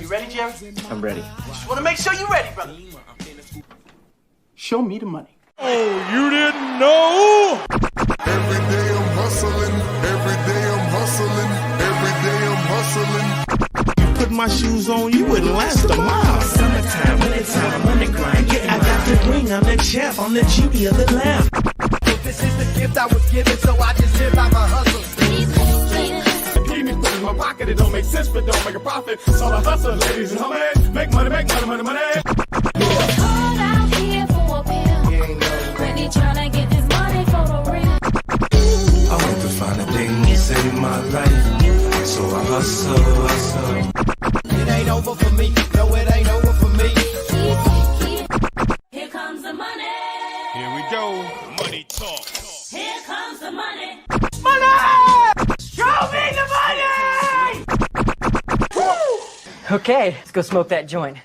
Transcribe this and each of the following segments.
You ready, Jerry? I'm ready. Just want to make sure you're ready, brother. Show me the money. Oh, you didn't know? Every day I'm hustling. Every day I'm hustling. Every day I'm hustling. You put my shoes on, you wouldn't last a mile. Summertime, wintertime, I'm on the grind. Yeah, I got the ring, I'm the champ, I'm the genie of the lamp. This is the gift I was given, so I just live by my hustle. Keep it in my pocket, it don't make sense, but don't make a profit. So I hustle, ladies and homies. Make money, money, money. Hold out here for a pill. Really tryna get this money for the real. I want to find a thing to save my life, so I hustle. It ain't over for me. No, it ain't over for me. Here comes the money. Here we go. Money talk. Here comes the money. Show me the money! Okay, let's go smoke that joint.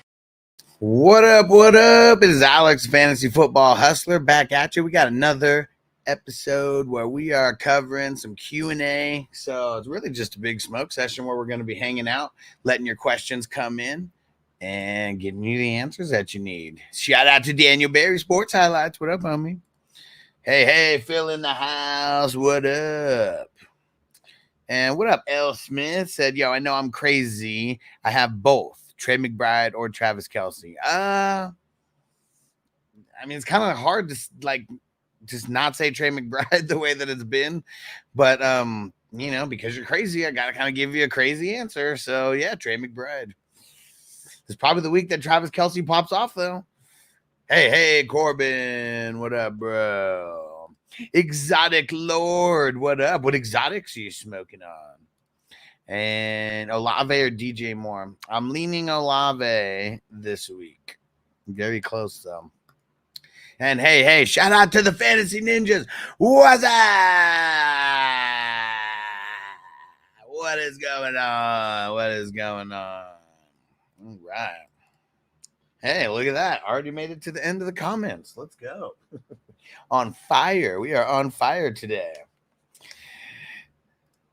What up? What up? It is Alex, Fantasy Football Hustler, back at you. We got another episode where we are covering some Q&A. So it's really just a big smoke session where we're going to be hanging out, letting your questions come in, and getting you the answers that you need. Shout out to Daniel Berry, Sports Highlights. What up, homie? Hey, Phil in the house. What up? And what up, L. Smith said, yo, I know I'm crazy. I have both, Trey McBride or Travis Kelce. I mean, it's kind of hard to, like, just not say Trey McBride the way that it's been. But, you know, because you're crazy, I got to kind of give you a crazy answer. So, yeah, Trey McBride. It's probably the week that Travis Kelce pops off, though. Hey, Corbin. What up, bro? Exotic Lord. What up? What exotics are you smoking on? And Olave or DJ Moore? I'm leaning Olave this week. Very close, though. And hey, shout out to the Fantasy Ninjas. What's up? What is going on? All right. Hey, look at that. Already made it to the end of the comments. Let's go. On fire. We are on fire today.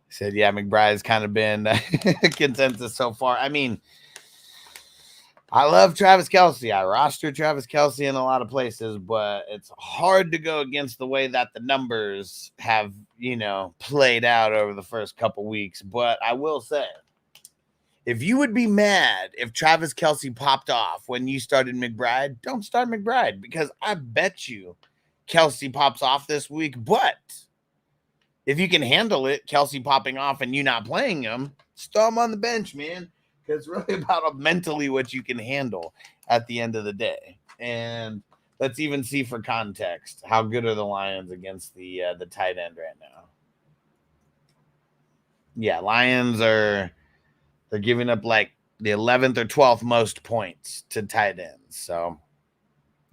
Said, yeah, McBride's kind of been consensus so far. I mean, I love Travis Kelce. I roster Travis Kelce in a lot of places, but it's hard to go against the way that the numbers have, played out over the first couple weeks. But I will say, if you would be mad if Travis Kelce popped off when you started McBride, don't start McBride, because I bet you Kelce pops off this week. But if you can handle it, Kelce popping off and you not playing him, throw him on the bench, man. Because it's really about mentally what you can handle at the end of the day. And let's even see for context, how good are the Lions against the tight end right now? Yeah, Lions they're giving up like the 11th or 12th most points to tight ends. So,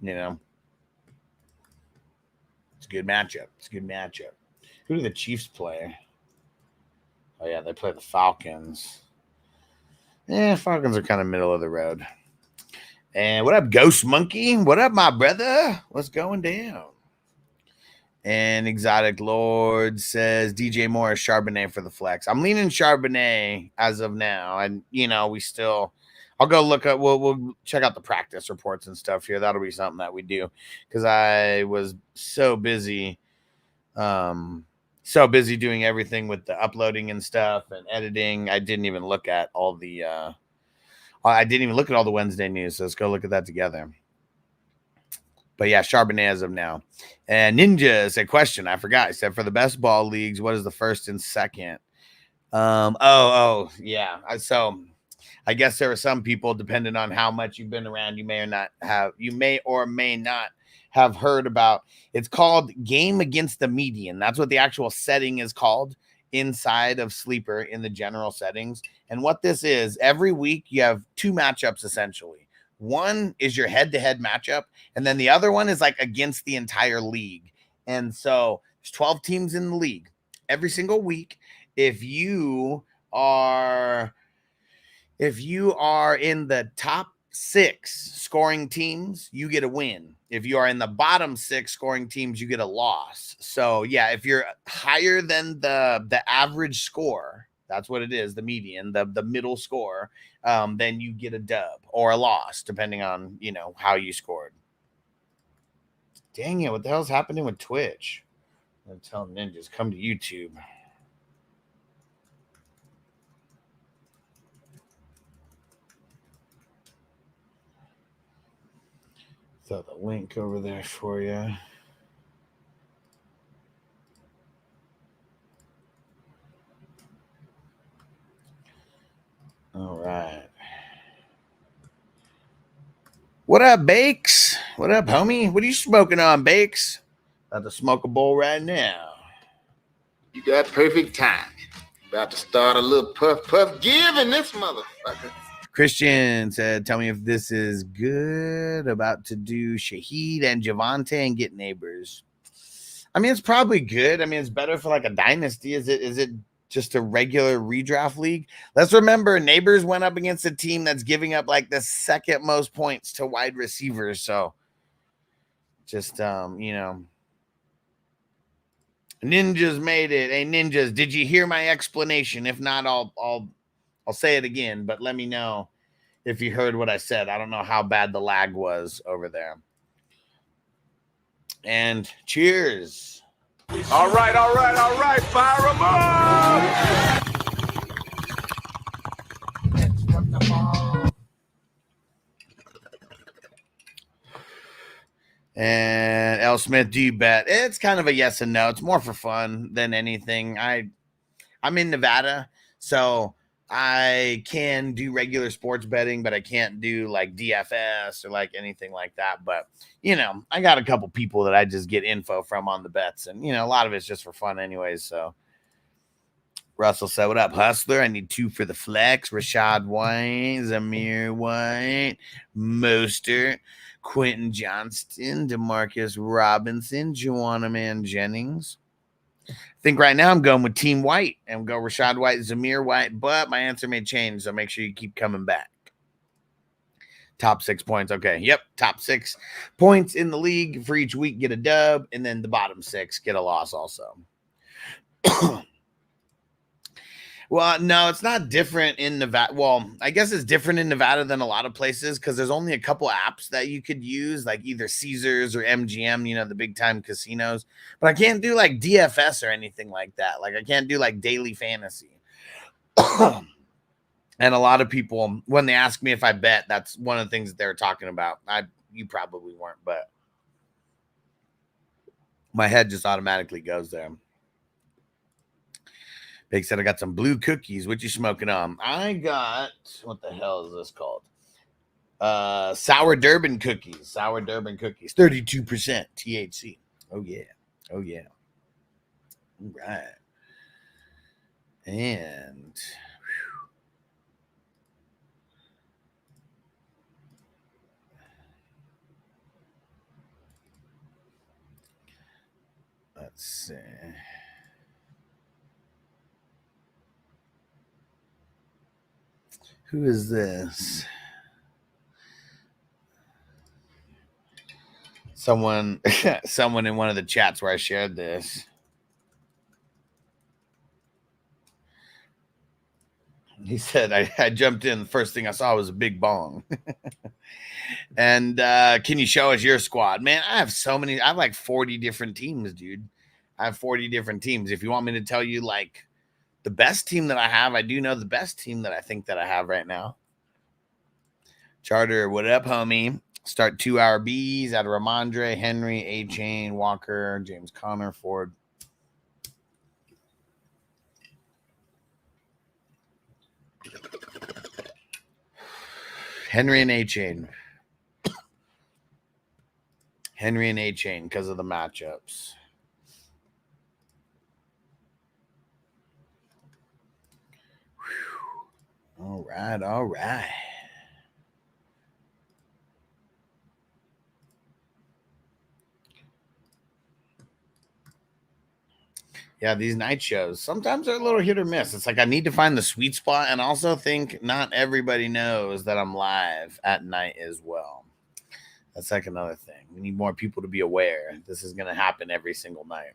it's a good matchup. Who do the Chiefs play? Oh, yeah, they play the Falcons. Yeah, Falcons are kind of middle of the road. And what up, Ghost Monkey? What up, my brother? What's going down? And Exotic Lord says DJ Moore is Charbonnet for the flex. I'm leaning Charbonnet as of now. And, I'll go look at, we'll check out the practice reports and stuff here. That'll be something that we do, because I was so busy doing everything with the uploading and stuff and editing. I didn't even look at all the Wednesday news. So let's go look at that together. But yeah, Charbonnet as of now. And Ninja said, question, I forgot. He said, for the best ball leagues, what is the first and second? Yeah. So I guess there are some people, depending on how much you've been around, you may or may not have heard about. It's called Game Against the Median. That's what the actual setting is called inside of Sleeper in the general settings. And what this is, every week you have two matchups essentially. One is your head-to-head matchup, and then the other one is like against the entire league. And so there's 12 teams in the league. Every single week, if you are in the top 6 scoring teams, you get a win. If you are in the bottom 6 scoring teams, you get a loss. So yeah, if you're higher than the average score That's what it is, the median, the middle score. Then you get a dub or a loss, depending on, how you scored. Dang it, what the hell's happening with Twitch? I'm going to tell ninjas, come to YouTube. Throw the link over there for you. All right. What up, Bakes? What up, homie? What are you smoking on, Bakes? About to smoke a bowl right now. You got perfect time. About to start a little puff give in this motherfucker. Christian said, tell me if this is good. About to do Shaheed and Javante and get neighbors. I mean, it's probably good. I mean, it's better for like a dynasty. Is it just a regular redraft league? Let's remember, neighbors went up against a team that's giving up like the second most points to wide receivers. So just, Ninjas made it. Hey, Ninjas, did you hear my explanation? If not, I'll say it again, but let me know if you heard what I said. I don't know how bad the lag was over there. And cheers. All right. Fire them up. And L. Smith, do you bet? It's kind of a yes and no. It's more for fun than anything. I'm in Nevada, so I can do regular sports betting, but I can't do like DFS or like anything like that. But, I got a couple people that I just get info from on the bets. And, a lot of it's just for fun anyways. So Russell said, what up, Hustler? I need 2 for the flex. Rashad White, Zamir White, Mostert, Quentin Johnston, Demarcus Robinson, Juwanna Man Jennings. I think right now I'm going with Team White. I'm going Rashad White, Zamir White, but my answer may change, so make sure you keep coming back. Top 6 points. Okay. Yep. Top 6 points in the league for each week get a dub, and then the bottom 6 get a loss also. Well, no, it's not different in Nevada. Well, I guess it's different in Nevada than a lot of places because there's only a couple apps that you could use, like either Caesars or MGM, the big time casinos. But I can't do like DFS or anything like that. Like I can't do like daily fantasy. And a lot of people, when they ask me if I bet, that's one of the things that they're talking about. You probably weren't, but my head just automatically goes there. Big said, I got some blue cookies. What you smoking on? I got, what the hell is this called? Sour Durban cookies. Sour Durban cookies. 32% THC. Oh, yeah. Oh, yeah. All right. And let's see. Who is this? Someone in one of the chats where I shared this. He said, I jumped in. The first thing I saw was a big bong. And can you show us your squad? Man, I have like 40 different teams, dude. I have 40 different teams. If you want me to tell you like the best team that I have, I do know the best team that I think that I have right now. Charter, what up, homie? Start 2 RBs out of Ramondre, Henry, A-Chain, Walker, James Conner, Ford. Henry and A-Chain. Henry and A-Chain because of the matchups. All right, all right. Yeah, these night shows, sometimes they're a little hit or miss. It's like I need to find the sweet spot and also think not everybody knows that I'm live at night as well. That's like another thing. We need more people to be aware this is going to happen every single night.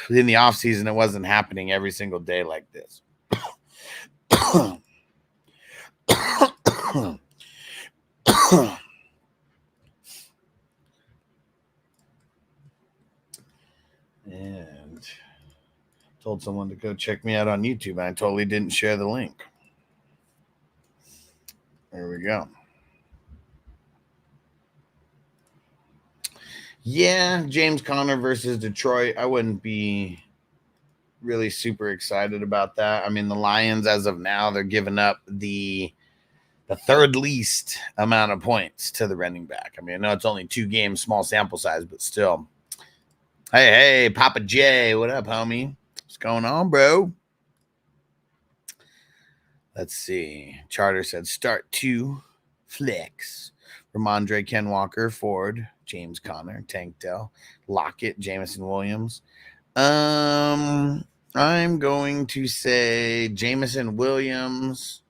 In the offseason, it wasn't happening every single day like this. And told someone to go check me out on YouTube, and I totally didn't share the link. There we go. Yeah, James Conner versus Detroit. I wouldn't be really super excited about that. I mean, the Lions, as of now, they're giving up the third least amount of points to the running back. I mean, I know it's only 2 games, small sample size, but still. Hey, Papa J, what up, homie? What's going on, bro? Let's see. Charter said start 2 flex. Ramondre, Ken Walker, Ford, James Conner, Tank Dell, Lockett, Jamison Williams. I'm going to say Jamison Williams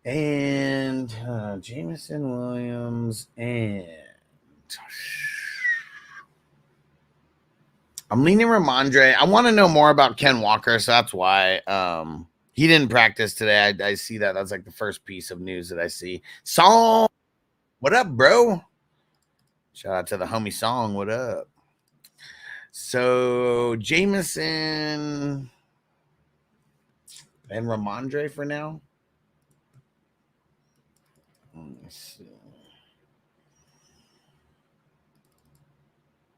and Jamison Williams, and I'm leaning Ramondre. I want to know more about Ken Walker, so that's why. He didn't practice today. I see that. That's like the first piece of news that I see. Song, what up, bro? Shout out to the homie Song. What up? So Jamison and Ramondre for now.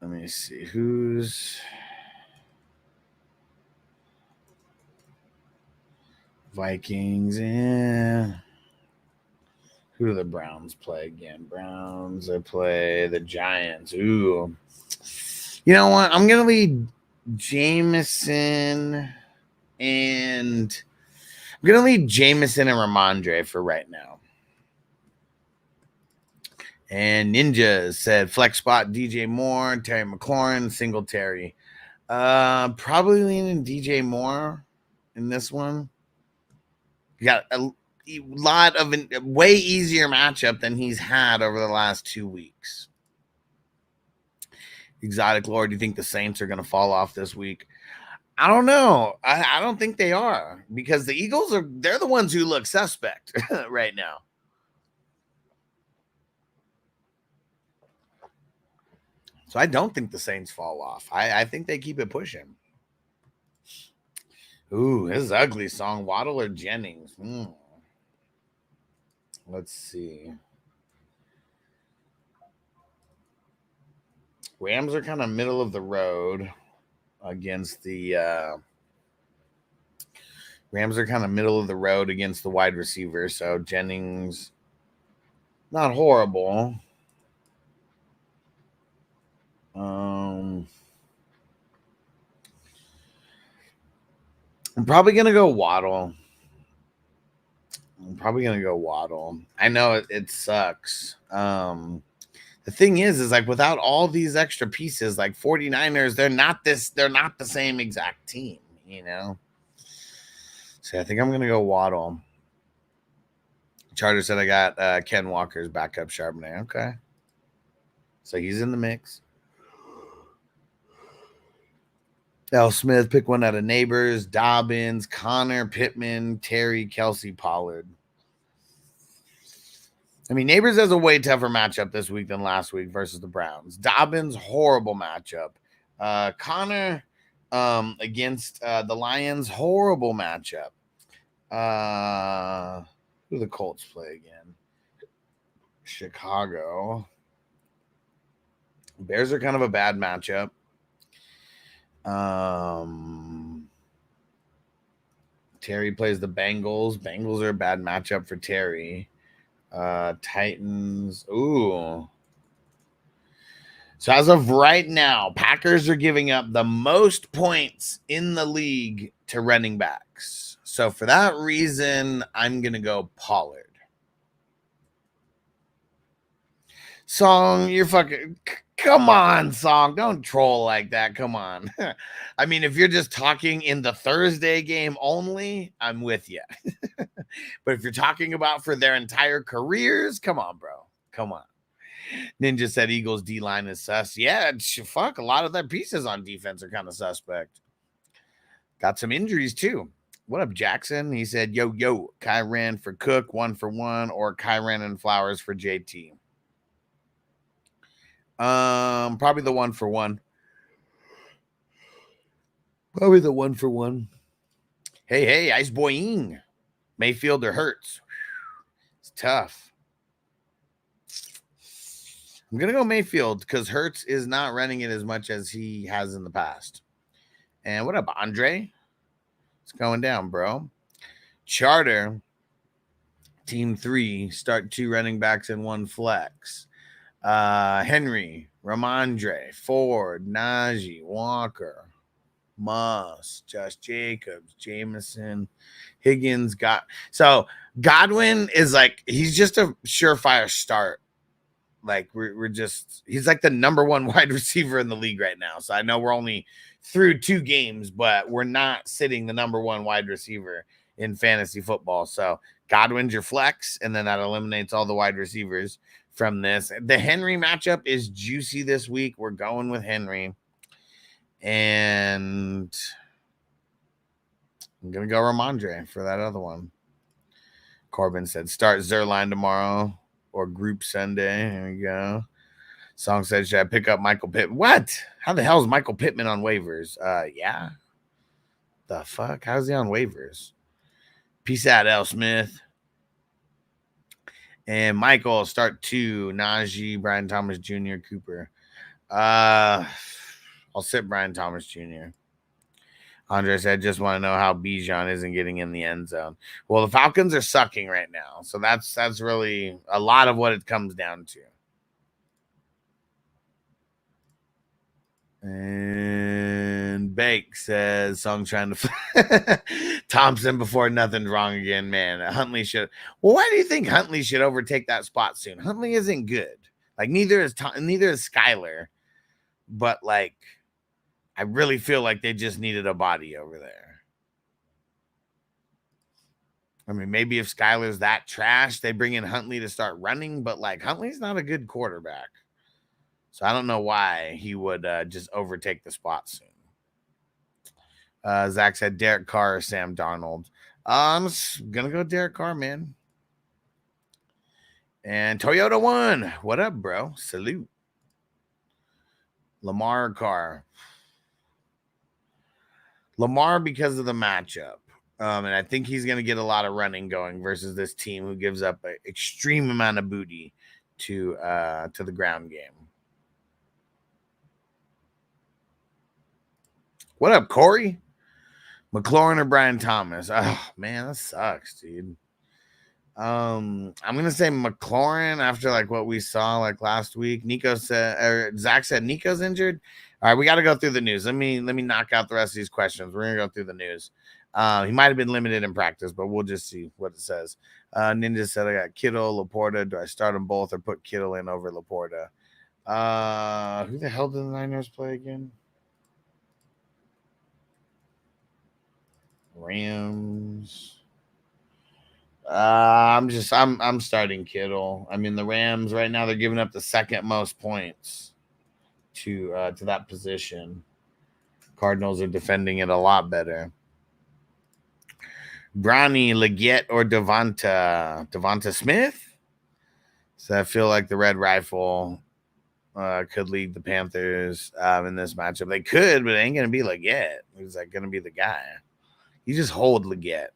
Let me see who's Vikings, and who do the Browns play again? Browns, they play the Giants. Ooh. You know what? I'm going to lead Jamison and Ramondre for right now. And Ninja said flex spot DJ Moore, Terry McLaurin, Singletary. Probably leaning DJ Moore in this one. You got a lot of a way easier matchup than he's had over the last 2 weeks. Exotic Lord, do you think the Saints are going to fall off this week? I don't know. I don't think they are, because the Eagles they're the ones who look suspect right now. So I don't think the Saints fall off. I think they keep it pushing. Ooh, this is ugly song. Waddle or Jennings? Let's see. Rams are kind of middle of the road against the wide receiver. So Jennings, not horrible. I'm probably going to go Waddle. I know it sucks. The thing is like without all these extra pieces, like 49ers, they're not the same exact team, you know? So I think I'm going to go Waddle. Charter said I got Ken Walker's backup Charbonnet. Okay. So he's in the mix. L. Smith, pick one out of Neighbors, Dobbins, Connor, Pittman, Terry, Kelsey, Pollard. I mean, Neighbors has a way tougher matchup this week than last week versus the Browns. Dobbins, horrible matchup. Connor against the Lions, horrible matchup. Who do the Colts play again? Chicago. Bears are kind of a bad matchup. Terry plays the Bengals. Bengals are a bad matchup for Terry. Titans. Ooh. So as of right now, Packers are giving up the most points in the league to running backs. So for that reason, I'm going to go Pollard. Song, you're fucking... Come on, Song. Don't troll like that. Come on. I mean, if you're just talking in the Thursday game only, I'm with you. But if you're talking about for their entire careers, come on, bro. Come on. Ninja said Eagles D-line is sus. Yeah, fuck, a lot of their pieces on defense are kind of suspect. Got some injuries too. What up, Jackson? He said, yo, Kyran for Cook, 1 for 1, or Kyran and Flowers for JT. Probably the 1 for 1. Probably the 1 for 1. Hey, Ice Boying. Mayfield or Hurts? It's tough. I'm going to go Mayfield because Hurts is not running it as much as he has in the past. And what up, Andre? It's going down, bro. Charter, team 3, start 2 running backs and 1 flex. Henry, Ramondre, Ford, Najee, Walker, Moss, Josh Jacobs, Jameson, Higgins. So Godwin is like, he's just a surefire start. Like he's like the number 1 wide receiver in the league right now. So I know we're only through 2 games, but we're not sitting the number 1 wide receiver in fantasy football. So Godwin's your flex, and then that eliminates all the wide receivers from this. The Henry matchup is juicy this week. We're going with Henry. And I'm going to go Ramondre for that other one. Corbin said, start Zerline tomorrow or group Sunday. Here we go. Song said, should I pick up Michael Pittman? What? How the hell is Michael Pittman on waivers? Yeah. The fuck? How's he on waivers? Peace out, L. Smith. And Michael, start 2. Najee, Brian Thomas Jr., Cooper. I'll sit Brian Thomas Jr. Andre said, just want to know how Bijan isn't getting in the end zone. Well, the Falcons are sucking right now. So that's really a lot of what it comes down to. And Bake says, Song trying to Thompson before nothing's wrong again, man. Huntley should. Well, why do you think Huntley should overtake that spot soon? Huntley isn't good. Like neither is Skyler. But like, I really feel like they just needed a body over there. I mean, maybe if Skyler's that trash, they bring in Huntley to start running. But like, Huntley's not a good quarterback. So I don't know why he would just overtake the spot soon. Zach said Derek Carr or Sam Darnold. I'm going to go Derek Carr, man. And Toyota 1. What up, bro? Salute. Lamar Carr. Lamar because of the matchup. And I think he's going to get a lot of running going versus this team who gives up an extreme amount of booty to the ground game. What up, Corey? McLaurin or Brian Thomas? Oh, man, that sucks, dude. I'm going to say McLaurin after like what we saw like last week. Zach said Nico's injured. All right, we got to go through the news. Let me knock out the rest of these questions. We're going to go through the news. He might have been limited in practice, but we'll just see what it says. Ninja said, I got Kittle, Laporta. Do I start them both or put Kittle in over Laporta? Who the hell did the Niners play again? Rams. I'm starting Kittle. I mean, the Rams right now, they're giving up the second most points to that position. Cardinals are defending it a lot better. Bronny, Leggett, or Devonta Smith. So I feel like the Red Rifle could lead the Panthers in this matchup. They could, but it ain't gonna be Leggett. He's like gonna be the guy. You just hold Leggett.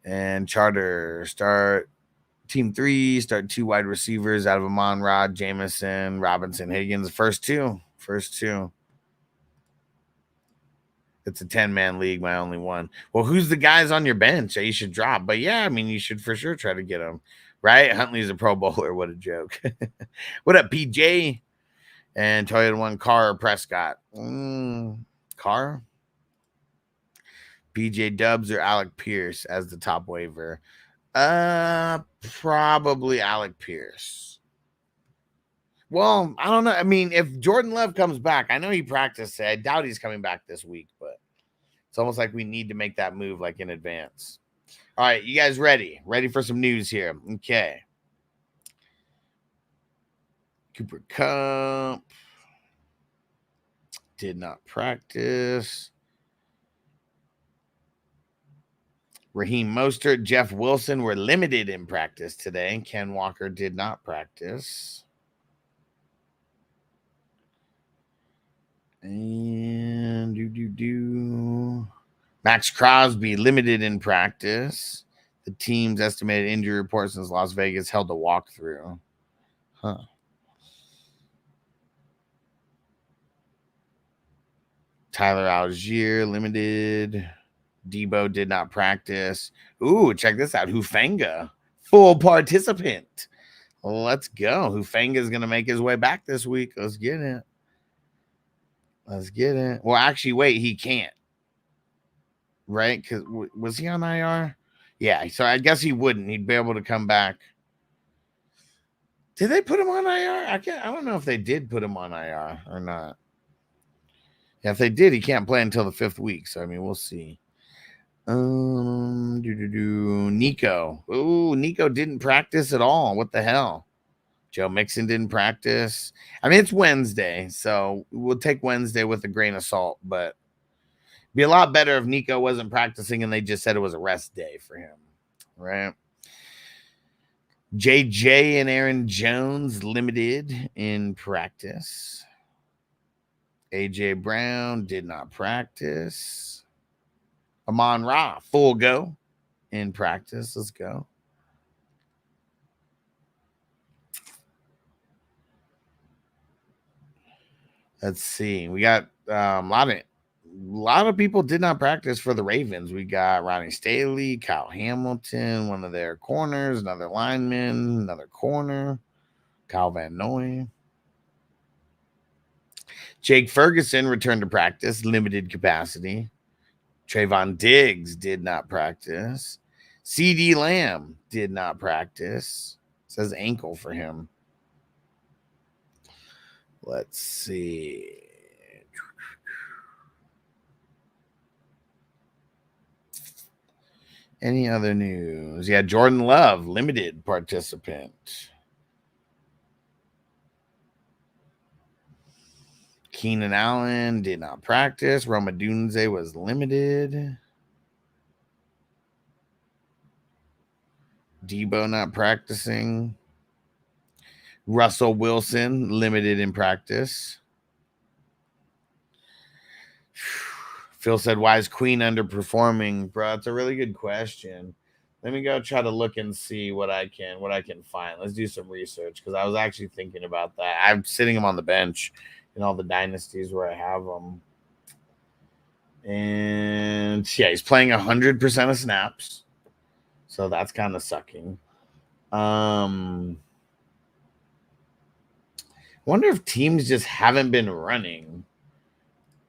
And Charter, start team 3, start 2 wide receivers out of Amon-Ra, Jameson, Robinson, Higgins. First two. It's a 10-man league, my only one. Well, who's the guys on your bench that you should drop? But yeah, I mean, you should for sure try to get them, right? Huntley's a Pro Bowler. What a joke. What up, PJ? And Toyota 1, Carr or Prescott? Carr? BJ Dubs or Alec Pierce as the top waiver? Probably Alec Pierce. Well, I don't know. I mean, if Jordan Love comes back, I know he practiced. I doubt he's coming back this week, but it's almost like we need to make that move like in advance. All right, you guys ready? Ready for some news here? Okay. Cooper Kupp did not practice. Raheem Mostert, Jeff Wilson were limited in practice today. Ken Walker did not practice. And Max Crosby limited in practice. The team's estimated injury report since Las Vegas held a walkthrough. Huh. Tyler Algier limited. Debo did not practice. Ooh, check this out. Hufanga, full participant. Let's go. Hufanga is going to make his way back this week. Let's get it. Let's get it. Well, actually, wait, he can't. Right? Because was he on IR? Yeah, so I guess he wouldn't. He'd be able to come back. Did they put him on IR? I don't know if they did put him on IR or not. Yeah, if they did, he can't play until the 5th week. So I mean, we'll see. Nico. Ooh, Nico didn't practice at all. What the hell? Joe Mixon didn't practice. I mean, it's Wednesday, so we'll take Wednesday with a grain of salt, but it'd be a lot better if Nico wasn't practicing and they just said it was a rest day for him, right? JJ and Aaron Jones limited in practice. AJ Brown did not practice. Amon-Ra, full go in practice. Let's go. Let's see. We got a lot of people did not practice for the Ravens. We got Ronnie Staley, Kyle Hamilton, one of their corners, another lineman, another corner, Kyle Van Noy. Jake Ferguson returned to practice, limited capacity. Trayvon Diggs did not practice. CD Lamb did not practice. It says ankle for him. Let's see. Any other news? Yeah, Jordan Love, limited participant. Keenan Allen did not practice. Roma Dunze was limited. Debo not practicing. Russell Wilson limited in practice. Phil said, why is Queen underperforming? Bro, it's a really good question. Let me go try to look and see what I can find. Let's do some research because I was actually thinking about that. I'm sitting him on the bench in all the dynasties where I have him. And yeah, he's playing 100% of snaps. So that's kind of sucking. Wonder if teams just haven't been running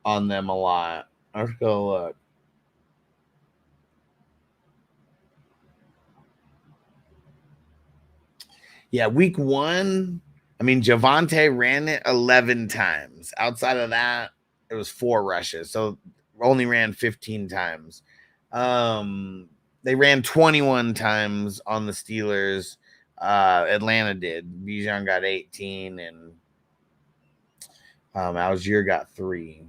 on them a lot. Let's go look. Yeah, week 1, I mean, Javonte ran it 11 times. Outside of that, it was 4 rushes. So only ran 15 times. They ran 21 times on the Steelers. Atlanta did. Bijan got 18 and Algier got 3.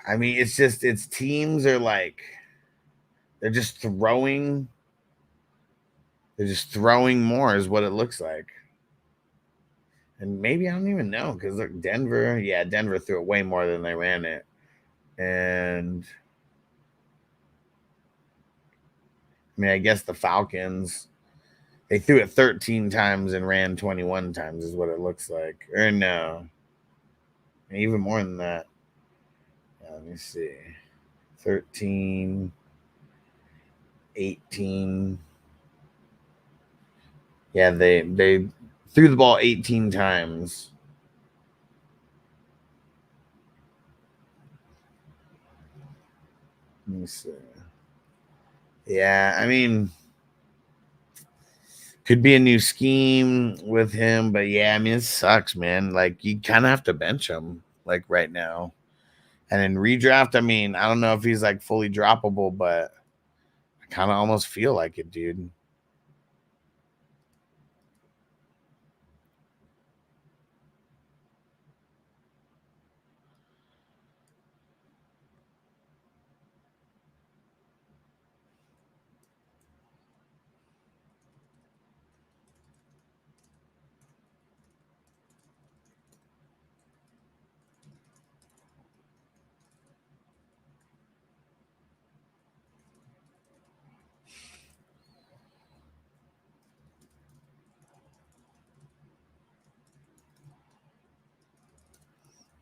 I mean, it's teams are like, they're just throwing more is what it looks like. And maybe I don't even know because look, Denver threw it way more than they ran it. And I mean, I guess the Falcons, they threw it 13 times and ran 21 times is what it looks like. Or no, even more than that. Let me see. 13, 18. Yeah, they threw the ball 18 times. Let me see. Yeah, I mean, could be a new scheme with him, but yeah, I mean, it sucks, man. Like, you kind of have to bench him, like, right now. And in redraft, I mean, I don't know if he's, like, fully droppable, but I kind of almost feel like it, dude.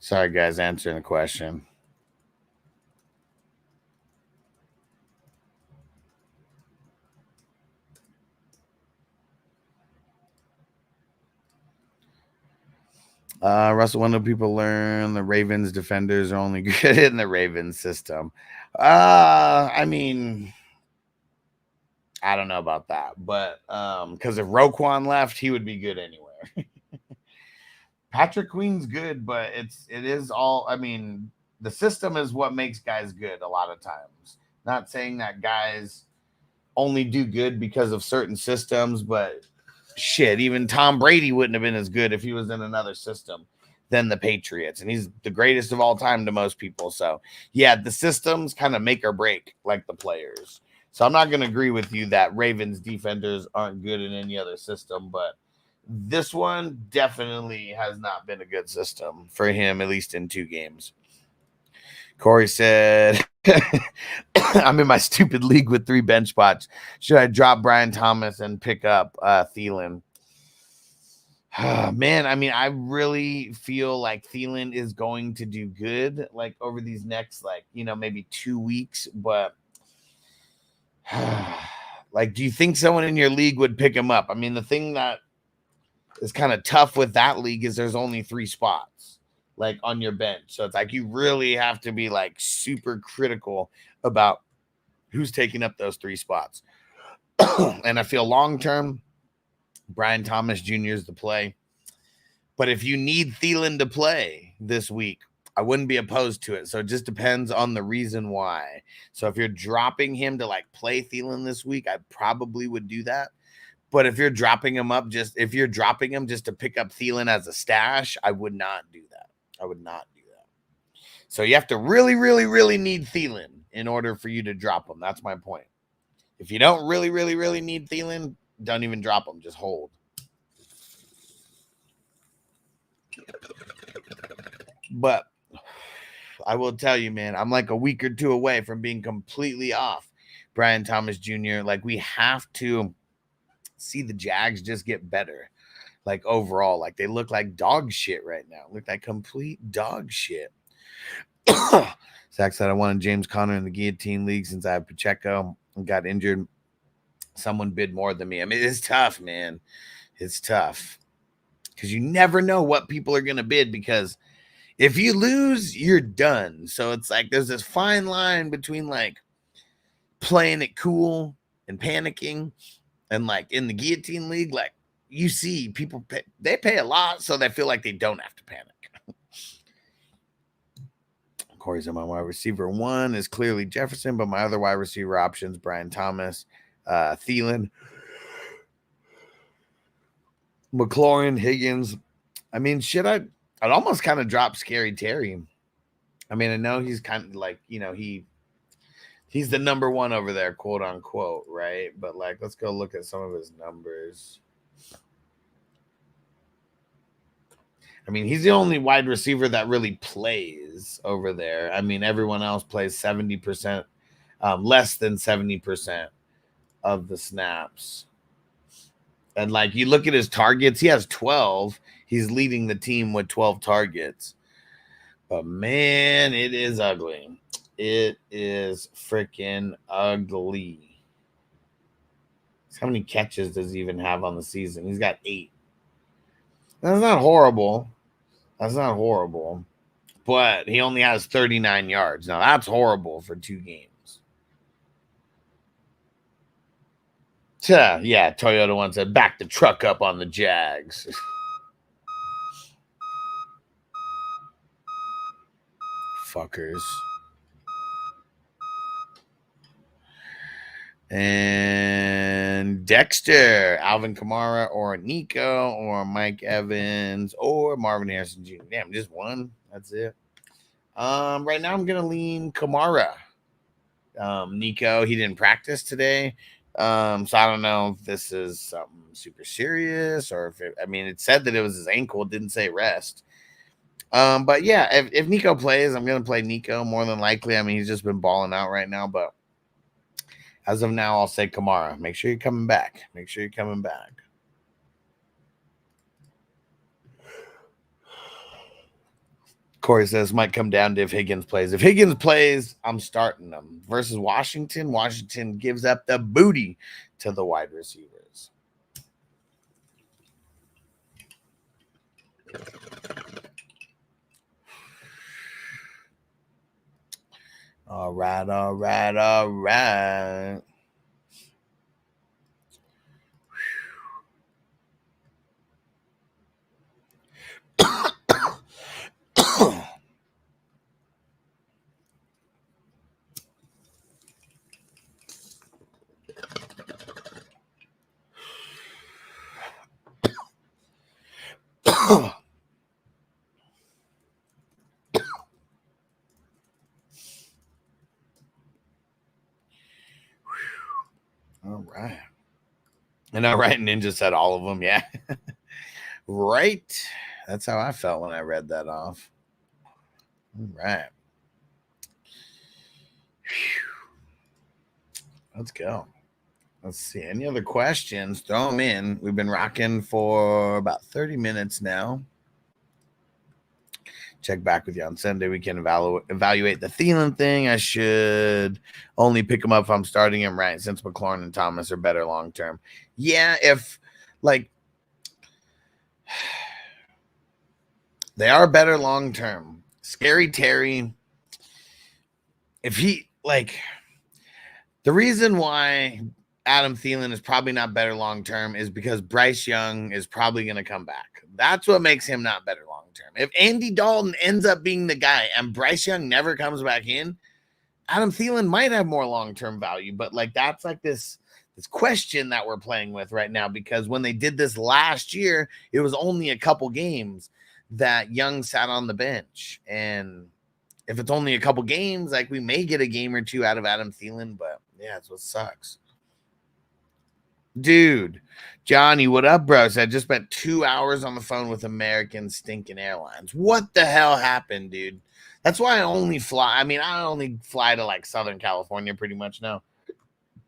Sorry, guys, answering a question. Russell, when do people learn the Ravens defenders are only good in the Ravens system? I mean, I don't know about that, but because if Roquan left, he would be good anywhere. Patrick Queen's good, but it is all. I mean, the system is what makes guys good a lot of times. Not saying that guys only do good because of certain systems, but shit, even Tom Brady wouldn't have been as good if he was in another system than the Patriots. And he's the greatest of all time to most people. So, yeah, the systems kind of make or break like the players. So I'm not going to agree with you that Ravens defenders aren't good in any other system, but this one definitely has not been a good system for him, at least in 2 games. Corey said, I'm in my stupid league with 3 bench spots. Should I drop Brian Thomas and pick up Thielen? Man, I mean, I really feel like Thielen is going to do good, like over these next, like, maybe 2 weeks. But like, do you think someone in your league would pick him up? I mean, the thing that is kind of tough with that league is there's only 3 spots like on your bench. So it's like you really have to be like super critical about who's taking up those 3 spots. And I feel long-term, Brian Thomas Jr. is the play. But if you need Thielen to play this week, I wouldn't be opposed to it. So it just depends on the reason why. So if you're dropping him to like play Thielen this week, I probably would do that. But if you're dropping him just to pick up Thielen as a stash, I would not do that. I would not do that. So you have to really, really, really need Thielen in order for you to drop him. That's my point. If you don't really, really, really need Thielen, don't even drop him. Just hold. But I will tell you, man, I'm like a week or 2 away from being completely off Brian Thomas Jr. Like, we have to see the Jags just get better. Like, overall, like, they look like dog shit right now. Look like complete dog shit. Zach said, I wanted James Conner in the guillotine league since I have Pacheco and got injured. Someone bid more than me. I mean, it's tough, man. It's tough. Because you never know what people are going to bid, because if you lose, you're done. So it's like there's this fine line between like playing it cool and panicking. And like in the guillotine league, like, you see people they pay a lot, so they feel like they don't have to panic. Corey's on my wide receiver 1 is clearly Jefferson, but my other wide receiver options, Brian Thomas, Thielen, McLaurin, Higgins. I mean, I'd almost kind of drop Scary Terry. I mean, I know he's kind of like, he's the number 1 over there, quote unquote, right? But like, let's go look at some of his numbers. I mean, he's the only wide receiver that really plays over there. I mean, everyone else plays 70%, less than 70% of the snaps. And like, you look at his targets, he has 12. He's leading the team with 12 targets. But man, it is ugly. It is freaking ugly. How many catches does he even have on the season? He's got 8. That's not horrible. But he only has 39 yards. Now, that's horrible for 2 games. Yeah, Toyota one said, back the truck up on the Jags. Fuckers. And Dexter, Alvin Kamara, or Nico, or Mike Evans, or Marvin Harrison Jr. Damn, just one. That's it. Right now I'm gonna lean Kamara. Nico, he didn't practice today. So I don't know if this is something super serious, or if it said that it was his ankle, it didn't say rest. But yeah, if Nico plays, I'm gonna play Nico more than likely. I mean, he's just been balling out right now, but as of now, I'll say Kamara. Make sure you're coming back. Corey says might come down to if Higgins plays. If Higgins plays, I'm starting them. Versus Washington, Washington gives up the booty to the wide receivers. All right, all right, all right. All right. And all right, Ninja said all of them. Yeah. Right. That's how I felt when I read that off. All right. Let's go. Let's see. Any other questions? Throw them in. We've been rocking for about 30 minutes now. Check back with you on Sunday. We can evaluate the Thielen thing. I should only pick him up if I'm starting him, right, since McLaurin and Thomas are better long term. Yeah, if like they are better long term. Scary Terry, if he like the reason why Adam Thielen is probably not better long term is because Bryce Young is probably going to come back. That's what makes him not better long term. If Andy Dalton ends up being the guy and Bryce Young never comes back in, Adam Thielen might have more long term value. But like that's like this question that we're playing with right now, because when they did this last year, it was only a couple games that Young sat on the bench. And if it's only a couple games, like we may get a game or two out of Adam Thielen, but yeah, that's what sucks. Dude, Johnny, what up, bro? So I just spent 2 hours on the phone with American stinking Airlines. What the hell happened, dude? That's why I only fly. I mean, I only fly to like Southern California pretty much now.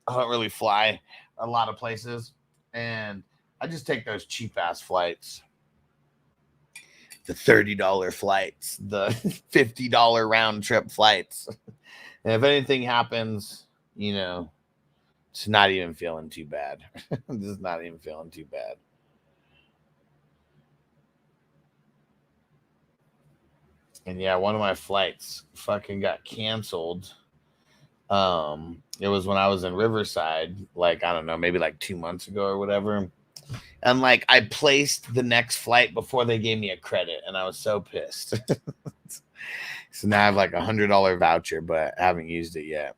I don't really fly a lot of places. And I just take those cheap ass flights. The $30 flights, the $50 round trip flights. And if anything happens, you know, it's not even feeling too bad. Just not even feeling too bad. And yeah, one of my flights fucking got canceled. It was when I was in Riverside, like, I don't know, maybe like 2 months ago or whatever. And like I placed the next flight before they gave me a credit, and I was so pissed. So now I have like $100 voucher, but I haven't used it yet.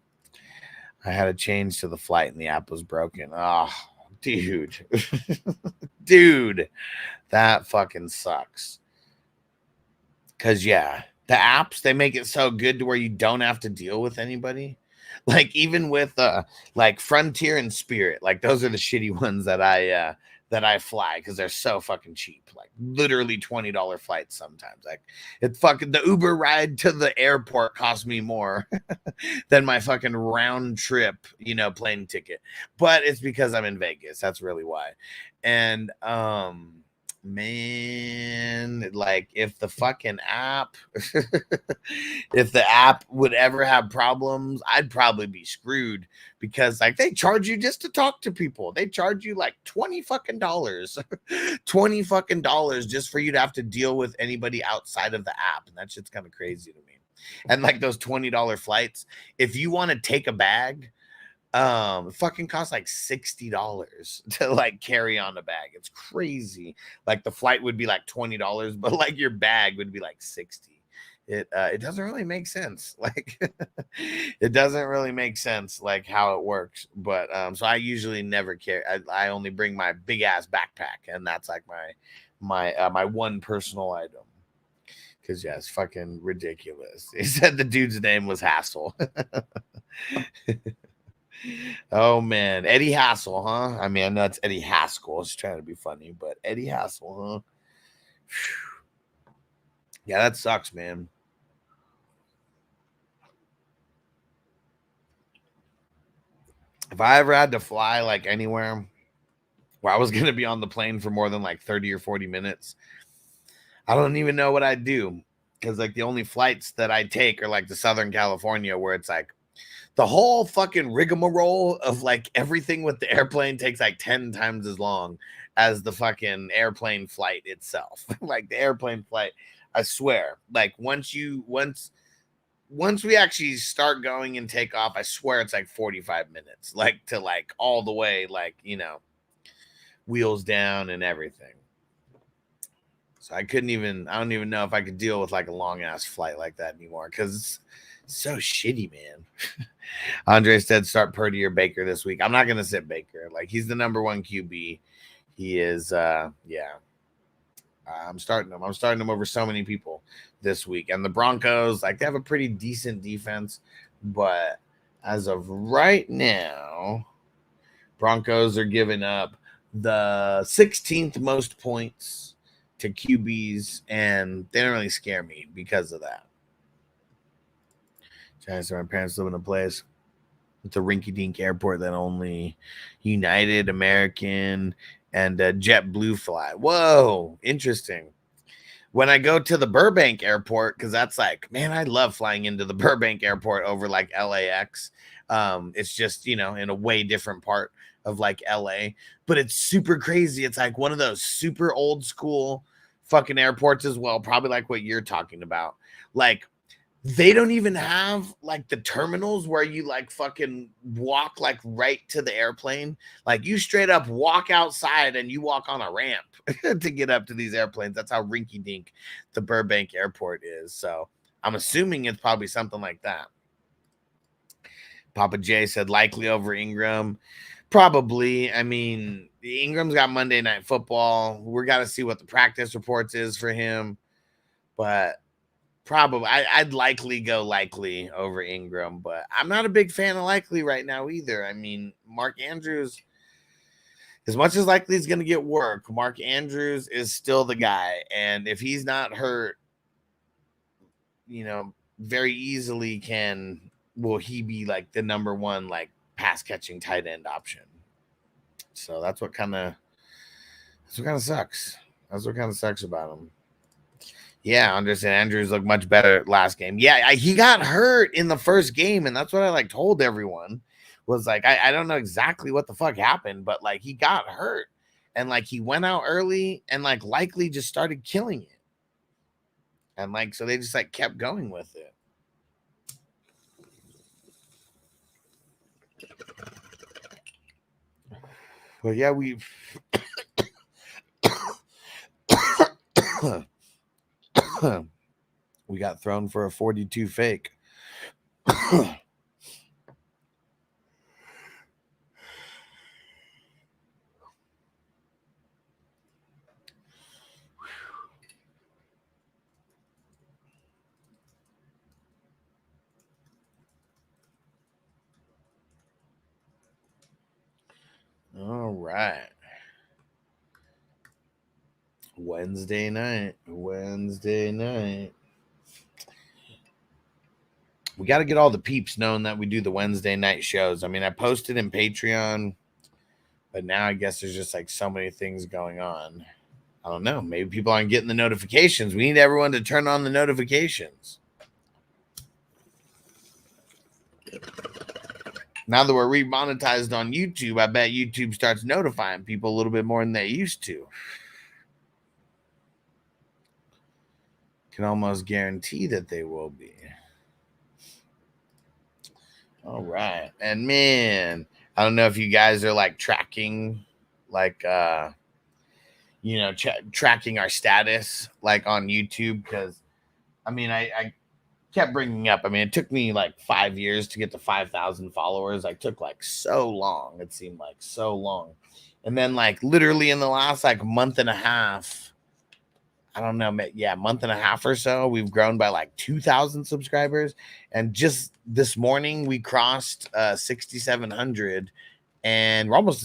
I had to change to the flight and the app was broken. Oh, dude. Dude, that fucking sucks. Because, yeah, the apps, they make it so good to where you don't have to deal with anybody. Like, even with, like, Frontier and Spirit, like, those are the shitty ones that I fly because they're so fucking cheap. Like, literally $20 flights sometimes. Like, it fucking, the Uber ride to the airport cost me more than my fucking round trip, you know, plane ticket. But it's because I'm in Vegas. That's really why. And, man, like if the fucking app if the app would ever have problems, I'd probably be screwed, because like they charge you just to talk to people. They charge you like $20 fucking $20 just for you to have to deal with anybody outside of the app, and that shit's kind of crazy to me. And like those $20 flights, if you want to take a bag, it fucking costs like $60 to like carry on a bag. It's crazy. Like the flight would be like $20, but like your bag would be like 60. It doesn't really make sense. Like it doesn't really make sense like how it works. But so I usually never carry. I only bring my big ass backpack, and that's like my one personal item. Because yeah, it's fucking ridiculous. He said the dude's name was Hassel. Oh man, Eddie Hassel, huh? I mean, I know it's Eddie Haskell. It's trying to be funny, but Eddie Hassel, huh? Yeah, that sucks, man. If I ever had to fly like anywhere where I was going to be on the plane for more than like 30 or 40 minutes, I don't even know what I'd do. because like the only flights that I take are like to Southern California, where it's like the whole fucking rigmarole of like everything with the airplane takes like 10 times as long as the fucking airplane flight itself. Like the airplane flight, I swear, like once we actually start going and take off, I swear it's like 45 minutes, like to like all the way, like, you know, wheels down and everything. So I don't even know if I could deal with like a long ass flight like that anymore, because it's so shitty, man. Andre said start Purdy or Baker this week. I'm not gonna sit Baker. Like he's the number one QB. He is I'm starting him. I'm starting him over so many people this week. And the Broncos, like they have a pretty decent defense, but as of right now, Broncos are giving up the 16th most points to QBs, and they don't really scare me because of that. So my parents live in a place with a rinky-dink airport that only United, American, and JetBlue fly. Whoa, interesting. When I go to the Burbank airport, because that's like, man, I love flying into the Burbank airport over like LAX. It's just, you know, in a way different part of like LA, but it's super crazy. It's like one of those super old school fucking airports as well, probably like what you're talking about. Like they don't even have like the terminals where you like fucking walk like right to the airplane. Like you straight up walk outside and you walk on a ramp to get up to these airplanes. That's how rinky dink the Burbank airport is. So I'm assuming it's probably something like that. Papa J said likely over Ingram. Probably. I mean, Ingram's got Monday Night Football. We're got to see what the practice reports is for him. But probably, I'd likely go likely over Ingram. But I'm not a big fan of likely right now either. I mean, Mark Andrews, as much as likely is going to get work, Mark Andrews is still the guy. And if he's not hurt, you know, very easily will he be like the number one, like, pass catching tight end option. So that's what kind of sucks. That's what kind of sucks about him. Yeah, I understand. Andrews looked much better last game. Yeah, he got hurt in the first game, and that's what I like told everyone was like, I don't know exactly what the fuck happened, but like he got hurt and like he went out early and like likely just started killing it. And like so they just like kept going with it. Well, yeah, we got thrown for a 42 fake. All right. Wednesday night. We got to get all the peeps knowing that we do the Wednesday night shows. I mean, I posted in Patreon, but now I guess there's just like so many things going on. I don't know. Maybe people aren't getting the notifications. We need everyone to turn on the notifications. Now that we're remonetized on YouTube, I bet YouTube starts notifying people a little bit more than they used to. Can almost guarantee that they will be. All right. And man, I don't know if you guys are like tracking, like, tracking our status like on YouTube. Because, I mean, I kept bringing up, I mean, it took me like 5 years to get to 5,000 followers. I took like so long. It seemed like so long. And then like literally in the last like month and a half, I don't know, month and a half or so, we've grown by like 2,000 subscribers. And just this morning, we crossed 6,700, and we're almost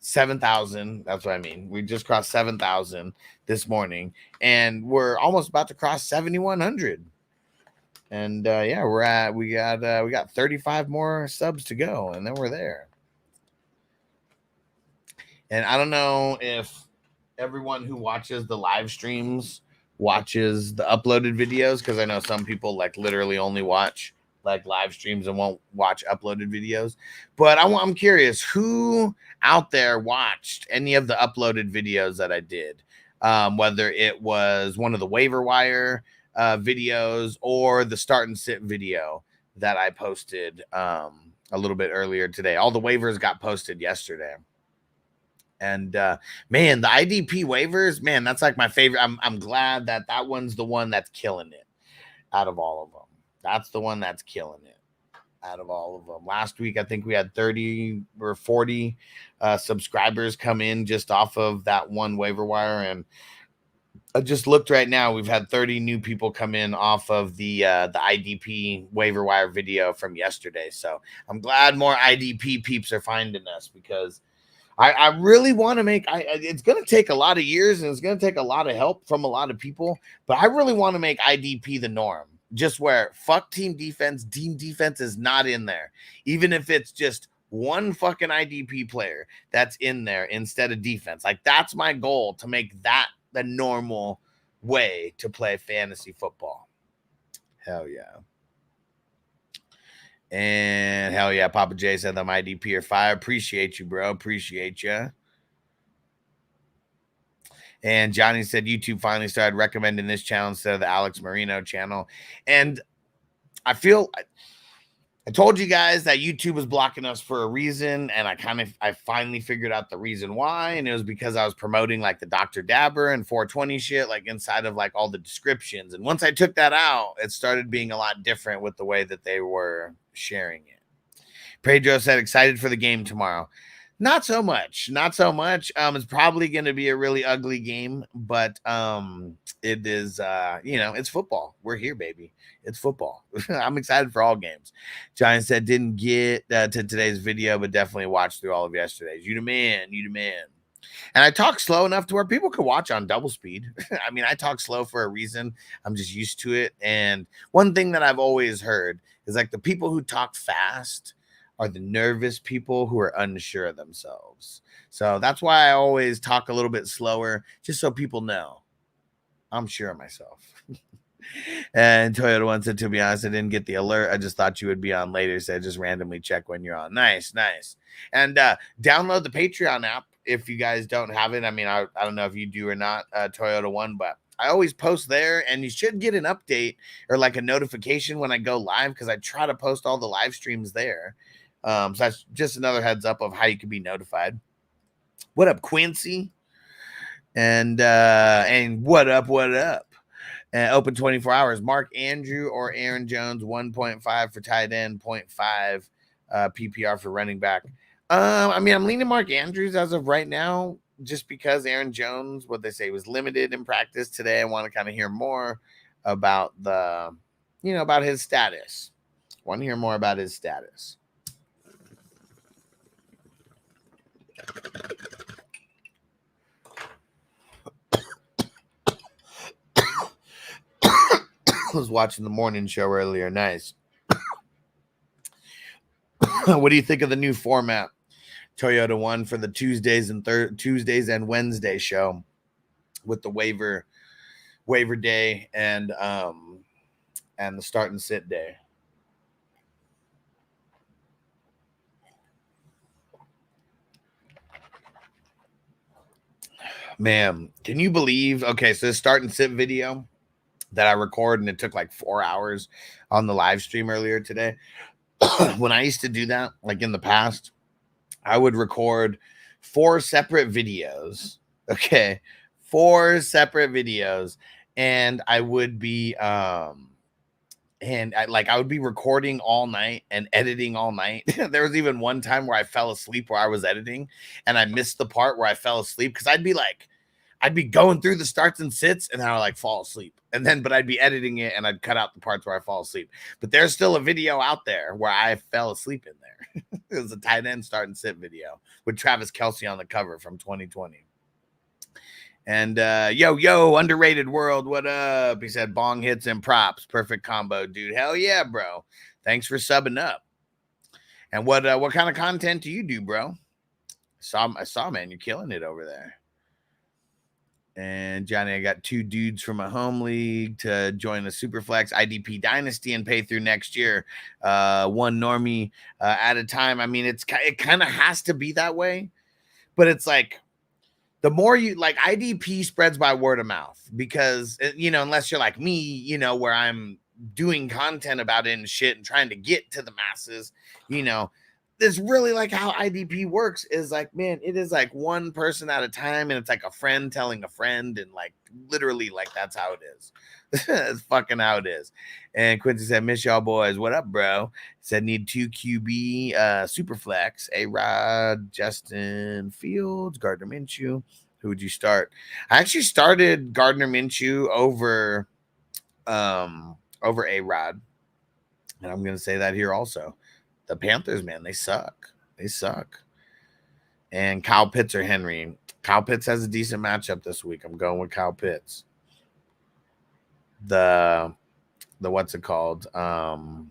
7,000. That's what I mean. We just crossed 7,000 this morning, and we're almost about to cross 7,100. And we got 35 more subs to go, and then we're there. And I don't know if everyone who watches the live streams watches the uploaded videos, because I know some people like literally only watch like live streams and won't watch uploaded videos. But I'm curious, who out there watched any of the uploaded videos that I did, whether it was one of the waiver wire videos or the start and sit video that I posted a little bit earlier today. All the waivers got posted yesterday. And man, the IDP waivers, man, that's like my favorite. I'm glad that one's the one that's killing it out of all of them. That's the one that's killing it out of all of them. Last week, I think we had 30 or 40 subscribers come in just off of that one waiver wire. And I just looked right now. We've had 30 new people come in off of the IDP waiver wire video from yesterday. So I'm glad more IDP peeps are finding us, because I really want to make, it's going to take a lot of years and it's going to take a lot of help from a lot of people, but I really want to make IDP the norm, just where fuck team defense is not in there. Even if it's just one fucking IDP player that's in there instead of defense. Like, that's my goal, to make that the normal way to play fantasy football. Hell yeah. And hell yeah, Papa J said them IDP are fire. Appreciate you, bro. Appreciate you. And Johnny said YouTube finally started recommending this channel instead of the Alex Marino channel. And I told you guys that YouTube was blocking us for a reason, and I finally figured out the reason why, and it was because I was promoting like the Dr. Dabber and 420 shit like inside of like all the descriptions. And once I took that out, it started being a lot different with the way that they were sharing it. Pedro said excited for the game tomorrow. Not so much. It's probably going to be a really ugly game, but it is, it's football. We're here, baby. It's football. I'm excited for all games. Giant said didn't get to today's video, but definitely watched through all of yesterday's. You the man. And I talk slow enough to where people could watch on double speed. I mean, I talk slow for a reason. I'm just used to it. And one thing that I've always heard is like the people who talk fast are the nervous people who are unsure of themselves. So that's why I always talk a little bit slower, just so people know I'm sure of myself. And Toyota One said, to be honest, I didn't get the alert. I just thought you would be on later, so I just randomly check when you're on. Nice. And download the Patreon app if you guys don't have it. I mean, I don't know if you do or not, Toyota One, but I always post there, and you should get an update or like a notification when I go live, because I try to post all the live streams there. So that's just another heads up of how you can be notified. What up, Quincy? And what up? Open 24 hours. Mark Andrew or Aaron Jones, 1.5 for tight end, 0.5 PPR for running back. I mean, I'm leaning Mark Andrews as of right now, just because Aaron Jones, what they say, was limited in practice today. I want to kind of hear more about about his status. Want to hear more about his status. I was watching the morning show earlier. Nice. What do you think of the new format, Toyota One, for the Tuesdays and Wednesday show with the waiver day and the start and sit day? Man, can you believe? Okay, so this start and sit video that I record, and it took like 4 hours on the live stream earlier today. When I used to do that, like in the past, I would record 4 separate videos. Okay, 4 separate videos, and I would be I would be recording all night and editing all night. There was even one time where I fell asleep where I was editing, and I missed the part where I fell asleep, because I'd be going through the starts and sits, and then I would fall asleep. But I'd be editing it, and I'd cut out the parts where I fall asleep. But there's still a video out there where I fell asleep in there. It was a tight end start and sit video with Travis Kelce on the cover from 2020. And yo, underrated world, what up? He said bong hits and props, perfect combo, dude. Hell yeah, bro. Thanks for subbing up. And what kind of content do you do, bro? I saw, man, you're killing it over there. And Johnny, I got 2 dudes from a home league to join a Superflex IDP Dynasty and pay through next year. One normie at a time. I mean, it kind of has to be that way, but it's like the more you like IDP spreads by word of mouth because, unless you're like me, where I'm doing content about it and shit and trying to get to the masses, it's really like how IDP works is like, man, it is like one person at a time. And it's like a friend telling a friend. And like, literally like, that's how it is. That's fucking how it is. And Quincy said, miss y'all boys. What up, bro? Said need 2 QB Superflex, A-Rod, Justin Fields, Gardner Minshew. Who would you start? I actually started Gardner Minshew over A-Rod. And I'm going to say that here also. The Panthers, man, they suck. They suck. And Kyle Pitts or Henry. Kyle Pitts has a decent matchup this week. I'm going with Kyle Pitts. The what's it called? The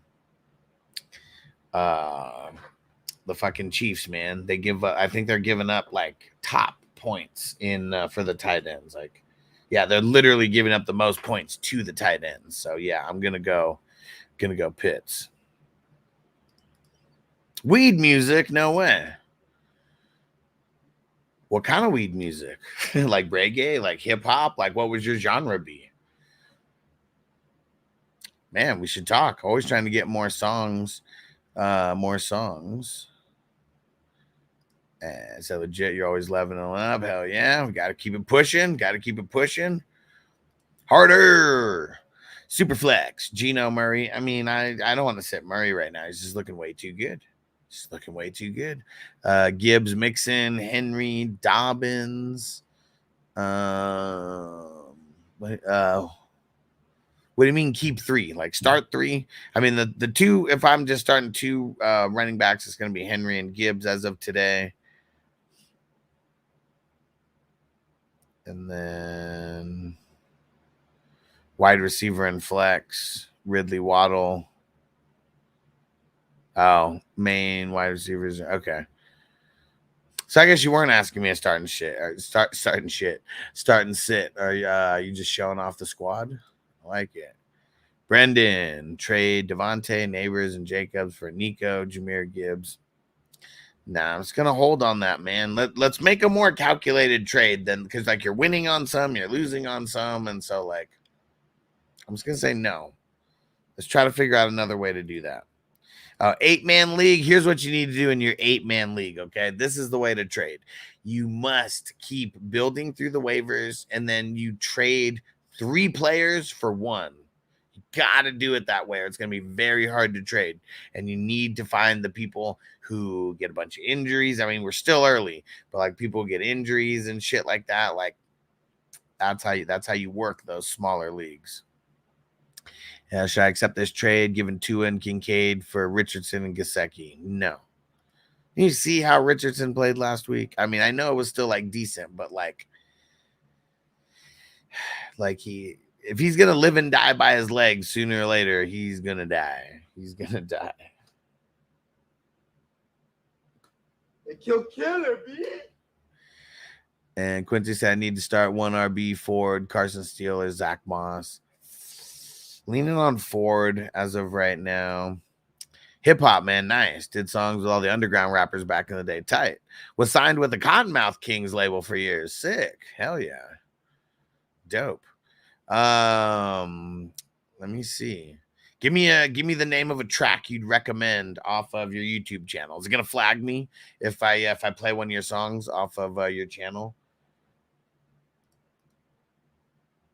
fucking Chiefs, man. They give up, I think they're giving up like top points in for the tight ends. Like, yeah, they're literally giving up the most points to the tight ends. So yeah, I'm gonna go Pitts. Weed music? No way. What kind of weed music? Like reggae? Like hip hop? Like what would your genre be? Man, we should talk. Always trying to get more songs. So legit, you're always leveling up. Hell yeah. We got to keep it pushing. Harder. Superflex. Geno Murray. I mean, I don't want to sit Murray right now. He's just looking way too good. Gibbs, Mixon, Henry, Dobbins. What do you mean keep 3? Like start 3? I mean, the 2, if I'm just starting 2 running backs, it's going to be Henry and Gibbs as of today. And then wide receiver and flex, Ridley, Waddle. Oh, main wide receivers. Okay. So I guess you weren't asking me to starting sit. Or you just showing off the squad? I like it. Brendan, trade Devontae, Neighbors, and Jacobs for Nico, Jahmyr Gibbs. Nah, I'm just gonna hold on that, man. Let's make a more calculated trade then, because like you're winning on some, you're losing on some, and so like I'm just gonna say no. Let's try to figure out another way to do that. 8-man league. Here's what you need to do in your 8-man league. Okay, this is the way to trade. You must keep building through the waivers, and then you trade 3 players for 1. You got to do it that way, or it's going to be very hard to trade. And you need to find the people who get a bunch of injuries. I mean, we're still early, but like people get injuries and shit like that. Like that's how you work those smaller leagues. Should I accept this trade, given Tua and Kincaid for Richardson and Gesicki? No. You see how Richardson played last week? I mean, I know it was still like decent, but like if he's gonna live and die by his legs, sooner or later, he's gonna die. Kill killer, bitch. And Quincy said, I need to start 1 RB Ford, Carson Steele, or Zach Moss. Leaning on Ford as of right now. Hip hop, man, nice. Did songs with all the underground rappers back in the day. Tight. Was signed with the Cottonmouth Kings label for years. Sick. Hell yeah. Dope. Let me see. Give me the name of a track you'd recommend off of your YouTube channel. Is it gonna flag me if I play one of your songs off of your channel?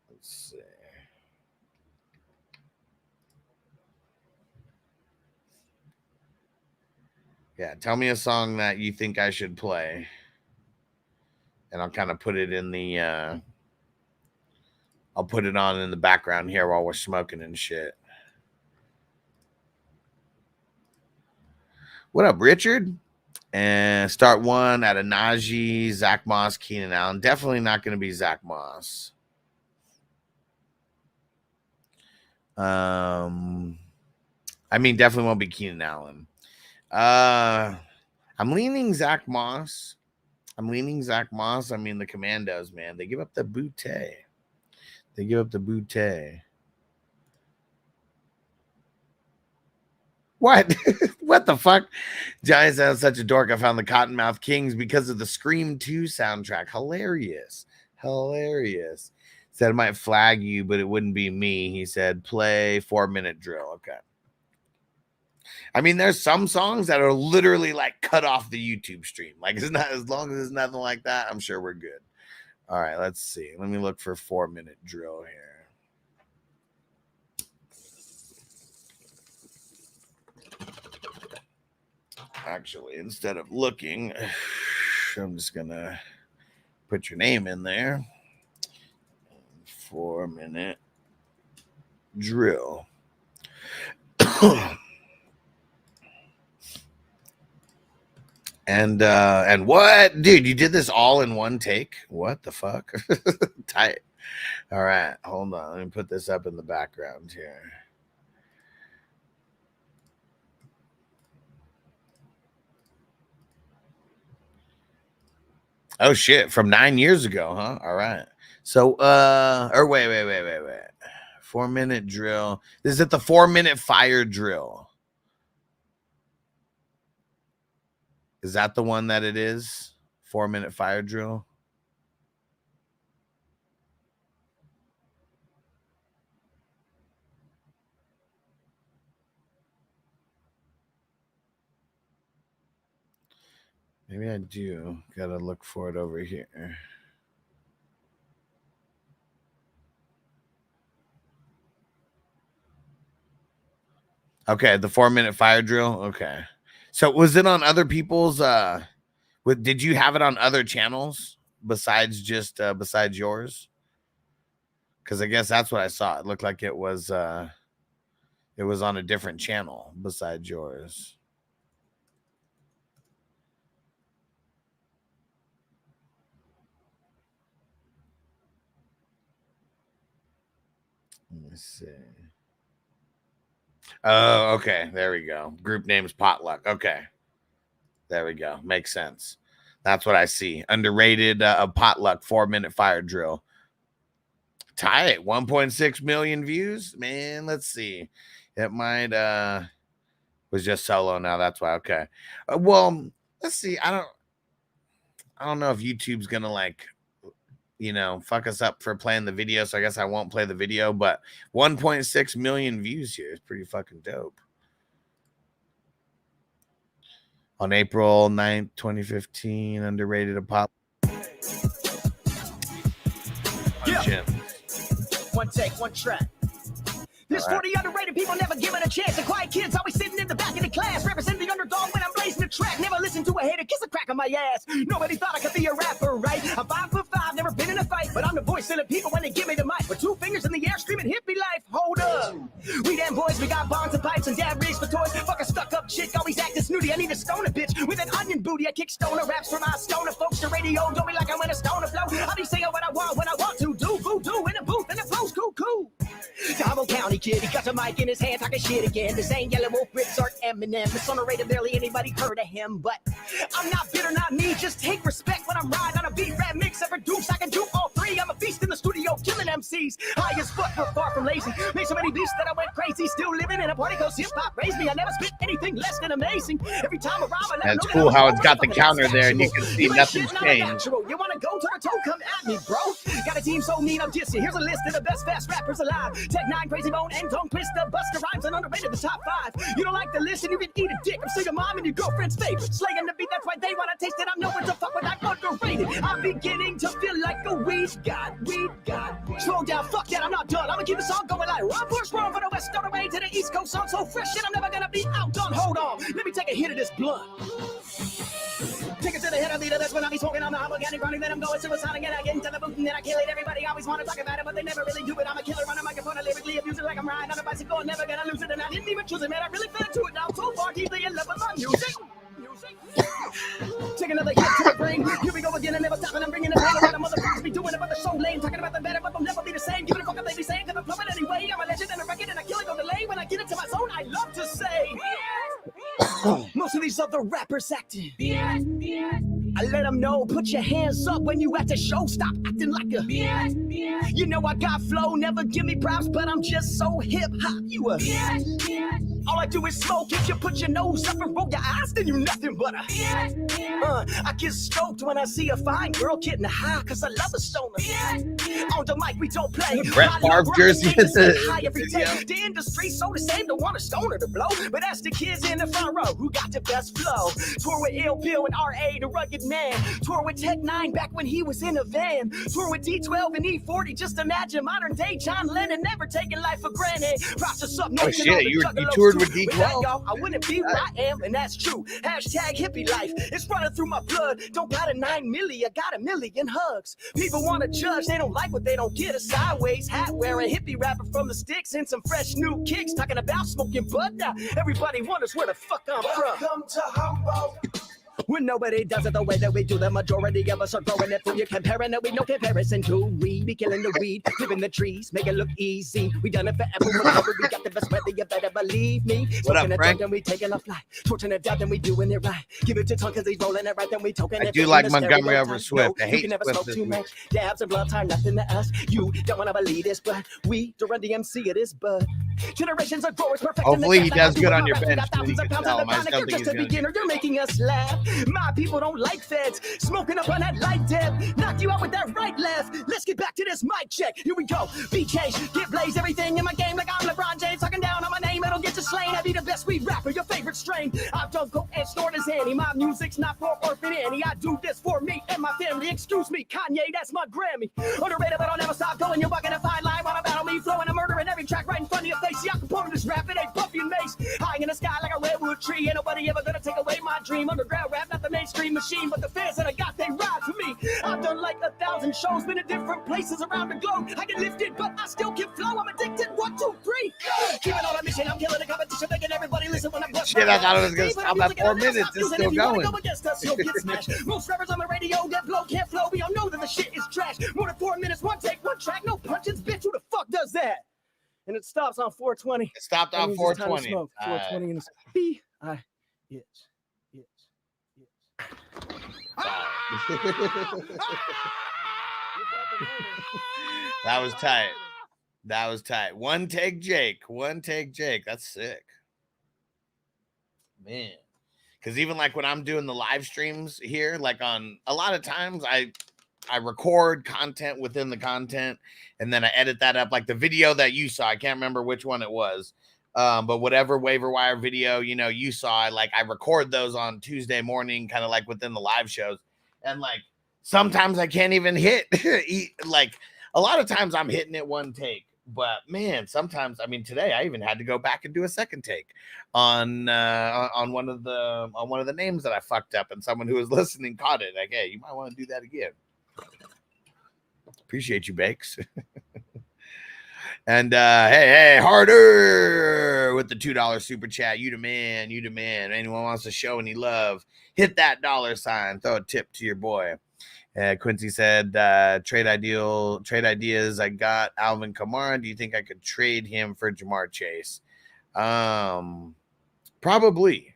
Let's see. Yeah, tell me a song that you think I should play, and I'll kind of put it in the I'll put it on in the background here while we're smoking and shit. What up, Richard? And start 1 at a Najee, Zach Moss, Keenan Allen. Definitely not going to be Zach Moss. I mean, definitely won't be Keenan Allen. I'm leaning Zach Moss. I'm leaning Zach Moss. I mean, the Commandos, man. They give up the bootay. They give up the bootay. What? What the fuck? Johnny sounds such a dork. I found the Cottonmouth Kings because of the Scream 2 soundtrack. Hilarious. Hilarious. Said it might flag you, but it wouldn't be me. He said, play 4-minute drill. Okay. I mean, there's some songs that are literally like cut off the YouTube stream. Like, it's not, as long as it's nothing like that, I'm sure we're good. All right, let's see. Let me look for 4-minute drill here. Actually, instead of looking, I'm just gonna put your name in there. 4-minute drill. And what, dude? You did this all in one take? What the fuck? Tight. All right, hold on. Let me put this up in the background here. Oh shit! From 9 years ago, huh? All right. So, or wait. 4-minute drill. Is it the 4-minute fire drill? Is that the one that it is? 4-minute fire drill. Maybe I do. Gotta look for it over here. Okay, the 4-minute fire drill. Okay. So was it on other people's did you have it on other channels besides just besides yours? Because I guess that's what I saw. It looked like it was on a different channel besides yours. Let me see. Oh, okay. There we go. Group name's Potluck. Okay. There we go. Makes sense. That's what I see. Underrated Potluck 4-minute fire drill. Tight. 1.6 million views. Man, let's see. It might was just solo now. That's why. Okay. Well, let's see. I don't know if YouTube's gonna like, you know, fuck us up for playing the video. So I guess I won't play the video, but 1.6 million views here is pretty fucking dope. On April 9th, 2015, underrated a pop. Yeah. One take, one track. There's 40 underrated people never given a chance. The quiet kids always sitting in the back of the class. Represent the underdog when I'm blazing the track. Never listen to a hater kiss a crack on my ass. Nobody thought I could be a rapper, right? I'm 5'5", never been in a fight. But I'm the voice of the people when they give me the mic. With 2 fingers in the air screaming hippie life. Hold up. We damn boys, we got bonds and pipes and dad rigs for toys. Fuck a stuck up chick, always acting snooty. I need a stoner bitch with an onion booty. I kick stoner raps for my stoner folks. The radio don't be like I'm in a stoner flow. I'll be saying what I want when I want to. Do voodoo in a booth and it flows cool. Tabo County kid, he got a mic in his hand, talking shit again. This ain't Yellow Wolf, Brits, or Eminem. It's underrated, barely anybody heard of him. But I'm not bitter, not me. Just take respect when I'm riding on a beat, rap mix, and produce. I can do all 3. I'm a beast in the studio, killing MCs. High as fuck, but far from lazy. Made so many beats that I went crazy. Still living in a party cause hip hop raised me. I never spit anything less than amazing. Every time I rhyme, I let That's cool how it's got the counter there and you can see nothing's changed. You wanna go to the toe? Come at me, bro. Got a team so mean, I'm just here. Here's a list of the best fast rappers alive. Tech 9, Crazy Bone, and Don't Twist the Busta Rhymes and underrated the top 5. You don't like the list and you can eat a dick. I'm single mom and your girlfriend's favorite. Slaying the beat, that's why they wanna taste it. I'm nowhere to fuck with that underrated. I'm beginning to feel like a weed god. Slow down, fuck that, I'm not done. I'ma keep the song going like one push wrong from the west all the way to the east coast. Song so fresh shit, I'm never gonna be outdone. Hold on, let me take a hit of this blunt. Take it to the head of leader, that's when I be smoking on the organic running. Then I'm going supersonic and I get into the booth and then I kill it. Everybody always wanna talk about it, but they never really do it. I'm a killer on a microphone, I lyrically abuse it like I'm riding on a bicycle. I'm never gonna lose it, and I didn't even choose it, man. I really fell into it now. So far, deeply in love with my music. Take another hit to the brain. Here we go again and never stopping. I'm bringing it all around. The motherfuckers be doing it, but they're so lame. Talking about the better, but they'll never be the same. Give it a fuck if they be saying, cause I'm flowing anyway. I'm a legend and a record and I kill it on delay. When I get into my zone, I love to say. Most of these other rappers acting. I let them know, put your hands up when you at the show. Stop acting like a. You know I got flow, never give me props, but I'm just so hip hop. You a. All I do is smoke. If you put your nose up and roll your eyes, then you nothing but a. I get stoked when I see a fine girl getting high, cause I love a stoner. On the mic, we don't play. Brett Favre jersey is high every day. The industry so the same, don't want a stoner to blow. But that's the kids in the front row who got the best flow. Tour with Ill Bill and R.A., the rugged man. Tour with Tech 9 back when he was in a van. Tour with D12 and E40. Just imagine modern day John Lennon never taking life for granted. Process up, oh shit, you toured with D12? Y'all, I wouldn't be where I am, and that's true. Hashtag hippie life. It's running through my blood. Don't got a 9 milli, I got a million hugs. People want to judge, they don't like what they don't get. A sideways hat wearing hippie rapper from the sticks and some fresh new kicks talking about smoking bud. Now everybody wonders where the fuck I'm from. Welcome to Humboldt. When nobody does it the way that we do, the majority of us are growing it. You comparing it with no comparison to we be killing the weed, clipping the trees, make it look easy. We done it forever, whenever we got the best weather, you better believe me. What up, Frank? Then we taking a flight, torching it down, then we doing it right. Give it to Tongue cause he's rolling it right, then we toking it. I do like Montgomery over Swift. I hate you can never smoke too much. Dabs and blood time, nothing to us. You don't want to believe this, but we to run the MC of this, but generations of growers perfect. Hopefully he does good on your bench. You're making us laugh. My people don't like feds. Smoking up on that light deb. Knock you out with that right left. Let's get back to this mic check. Here we go. BK, get blaze everything in my game like I'm LeBron James. Talking down on my name, it'll get you slain. I be the best weed rapper, your favorite strain. I've done coke and snort as Annie. My music's not for orphan Annie. I do this for me and my family. Excuse me, Kanye, that's my Grammy. Underrated, but I'll never stop going. You're walking a fine line while I battle me. Flowing a murder in every track right in front of your face. See, I can put this rap, it ain't Puffy and Mace. High in the sky like a redwood tree. Ain't nobody ever gonna take away my dream. Underground rap, not the mainstream machine, but the fans that I got, they ride for me. I've done like 1,000 shows, been in different places around the globe. I get lifted, but I still can flow. I'm addicted. 1, 2, 3. Keep it on a mission. I'm killing the competition, making everybody listen when I'm bust. Shit, I thought it was gonna stop at 4 minutes. It's still going. Go against us, you'll get smashed. Most rappers on the radio that blow can't flow. We all know that the shit is trash. More than 4 minutes, one take, one track, no punches. Bitch, who the fuck does that? And it stops on 420. It stopped on 420. 420 in the B-I-H. That was tight. That was tight. One take Jake. That's sick. Man. Because even like when I'm doing the live streams here, like on a lot of times I record content within the content and then I edit that up. Like the video that you saw, I can't remember which one it was. But whatever waiver wire video, you saw, I record those on Tuesday morning, kind of like within the live shows. And like, sometimes I can't even hit, like a lot of times I'm hitting it one take, but man, sometimes, I mean, today I even had to go back and do a second take on one of the names that I fucked up, and someone who was listening caught it. Like, hey, you might want to do that again. Appreciate you, Bakes. And hey, harder with the $2 super chat. You the man. Anyone wants to show any love, hit that $sign. Throw a tip to your boy. Quincy said, trade ideas. I got Alvin Kamara. Do you think I could trade him for Jamar Chase? Probably.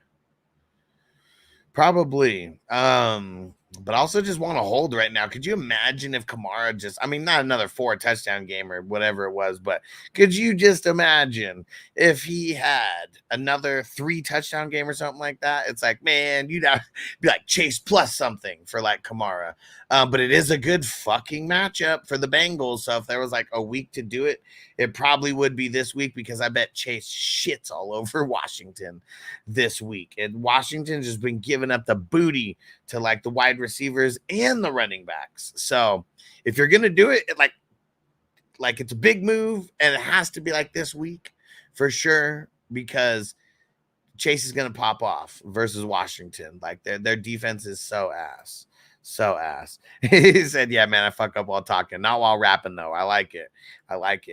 But I also just want to hold right now. Could you imagine if Kamara just, I mean, not another 4 touchdown game or whatever it was, but could you just imagine if he had another 3 touchdown game or something like that? It's like, man, you'd have be like Chase plus something for like Kamara. But it is a good fucking matchup for the Bengals. So if there was like a week to do it, it probably would be this week, because I bet Chase shits all over Washington this week. And Washington's just been giving up the booty to like the wide receivers and the running backs. So if you're going to do it, like it's a big move, and it has to be like this week for sure, because Chase is going to pop off versus Washington. Like their defense is so ass. He said, yeah, man, I fuck up while talking, not while rapping though. I like it.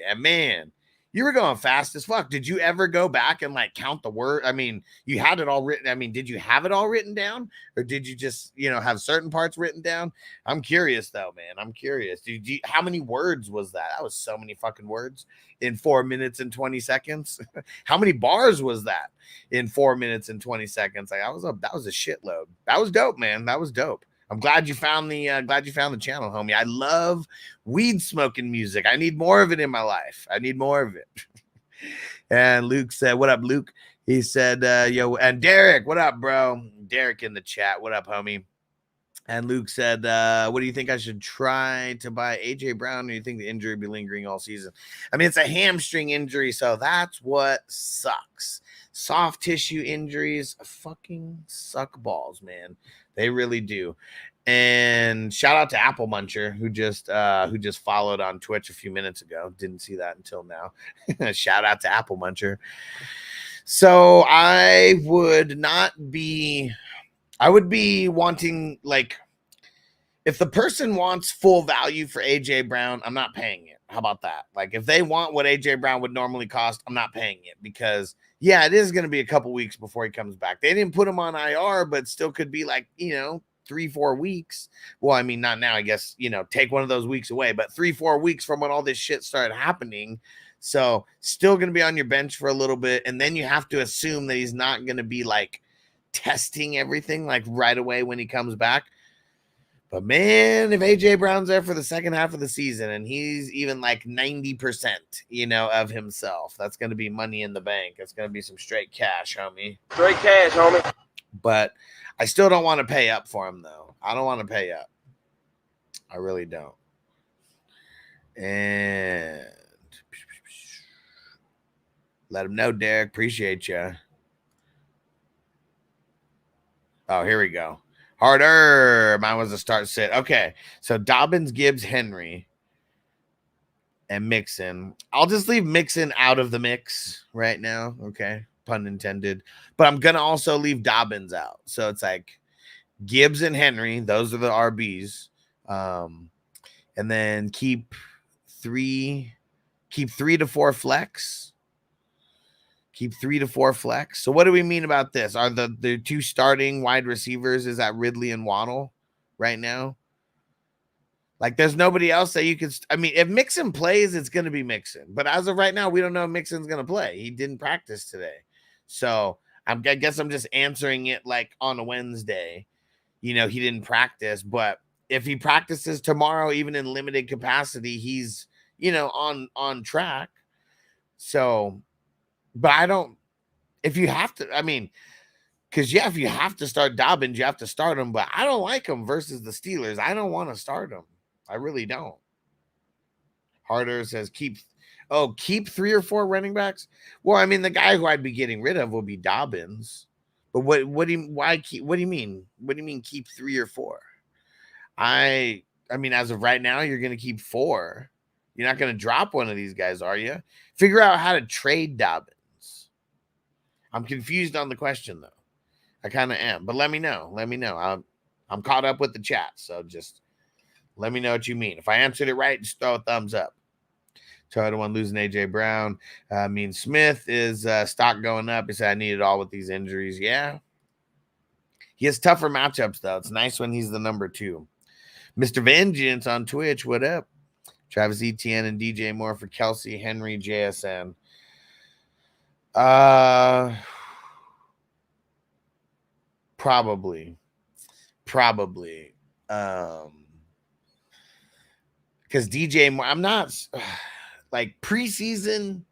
And man, You were going fast as fuck. Did you ever go back and like count the word? I mean, you had it all written. I mean, did you have it all written down, or did you just, have certain parts written down? I'm curious though, man. I'm curious. How many words was that? That was so many fucking words in 4 minutes and 20 seconds. How many bars was that in 4 minutes and 20 seconds? Like that was a shitload. That was dope, man. That was dope. I'm glad you found the channel, homie. I love weed smoking music. I need more of it in my life. I need more of it. And Luke said, "What up, Luke?" He said, "Yo," and Derek, what up, bro? Derek in the chat, what up, homie? And Luke said, "What do you think I should try to buy AJ Brown? Or do you think the injury will be lingering all season?" I mean, it's a hamstring injury, so that's what sucks. Soft tissue injuries fucking suck balls, man. They really do. And shout out to Apple Muncher who just followed on Twitch a few minutes ago. Didn't see that until now. Shout out to Apple Muncher. So I would be wanting, like, if the person wants full value for AJ Brown, I'm not paying it. How about that? Like, if they want what AJ Brown would normally cost, I'm not paying it, because yeah, it is going to be a couple weeks before he comes back. They didn't put him on IR, but still could be like, 3-4 weeks. Well, I mean, not now, I guess, take one of those weeks away, but 3-4 weeks from when all this shit started happening. So still going to be on your bench for a little bit. And then you have to assume that he's not going to be like testing everything like right away when he comes back. But man, if AJ Brown's there for the second half of the season and he's even like 90%, of himself, that's going to be money in the bank. It's going to be some straight cash, homie. Straight cash, homie. But I still don't want to pay up for him, though. I don't want to pay up. I really don't. And let him know, Derek. Appreciate you. Oh, here we go. Harder. Mine was a start sit. Okay. So Dobbins, Gibbs, Henry, and Mixon. I'll just leave Mixon out of the mix right now. Okay. Pun intended. But I'm going to also leave Dobbins out. So it's like Gibbs and Henry. Those are the RBs. And then keep 3 to 4 flex. Keep 3 to 4 flex. So what do we mean about this? Are the two starting wide receivers, is that Ridley and Waddle right now? Like, there's nobody else that you could. I mean, if Mixon plays, it's going to be Mixon. But as of right now, we don't know if Mixon's going to play. He didn't practice today. So I guess I'm just answering it like on a Wednesday. He didn't practice. But if he practices tomorrow, even in limited capacity, he's, on track. So, but I don't, if you have to, I mean, because, yeah, if you have to start Dobbins, you have to start him. But I don't like him versus the Steelers. I don't want to start him. I really don't. Harder says keep 3 or 4 running backs. Well, I mean, the guy who I'd be getting rid of will be Dobbins. But what do you mean? What do you mean keep 3 or 4? I mean, as of right now, you're going to keep 4. You're not going to drop one of these guys, are you? Figure out how to trade Dobbins. I'm confused on the question, though. I kind of am. But let me know. I'm caught up with the chat, so just let me know what you mean. If I answered it right, just throw a thumbs up. So I don't want losing AJ Brown. Smith is stock going up. He said, I need it all with these injuries. Yeah. He has tougher matchups, though. It's nice when he's the number 2. Mr. Vengeance on Twitch, what up? Travis Etienne and DJ Moore for Kelsey, Henry, JSN. Probably. Because DJ Moore, I'm not like preseason,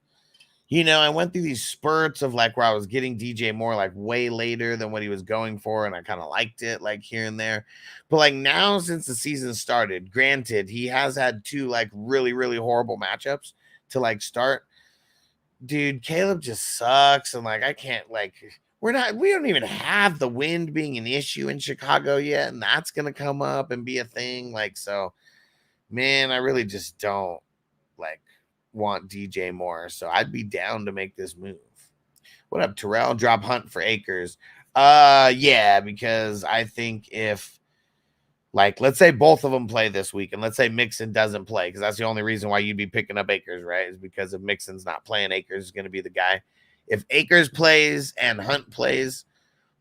I went through these spurts of like where I was getting DJ Moore like way later than what he was going for, and I kind of liked it like here and there. But like now, since the season started, granted, he has had 2 like really, really horrible matchups to like start. Dude, Caleb just sucks, and like I can't like we don't even have the wind being an issue in Chicago yet, and that's gonna come up and be a thing. Like, so man, I really just don't like want DJ Moore. So I'd be down to make this move. What up, Terrell? Drop Hunt for Akers. Yeah, because I think if Like, let's say both of them play this week, and let's say Mixon doesn't play, because that's the only reason why you'd be picking up Akers, right? Is because if Mixon's not playing, Akers is going to be the guy. If Akers plays and Hunt plays,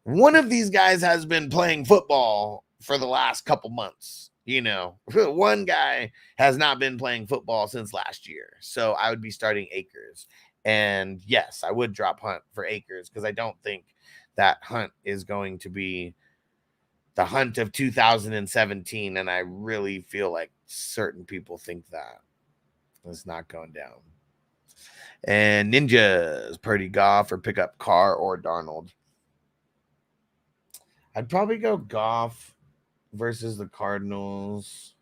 one of these guys has been playing football for the last couple months. You know, one guy has not been playing football since last year. So I would be starting Akers. And yes, I would drop Hunt for Akers, because I don't think that Hunt is going to be the Hunt of 2017, and I really feel like certain people think that. It's not going down. And Ninjas, Purdy, Goff, or pick up Carr or Darnold. I'd probably go Goff versus the Cardinals.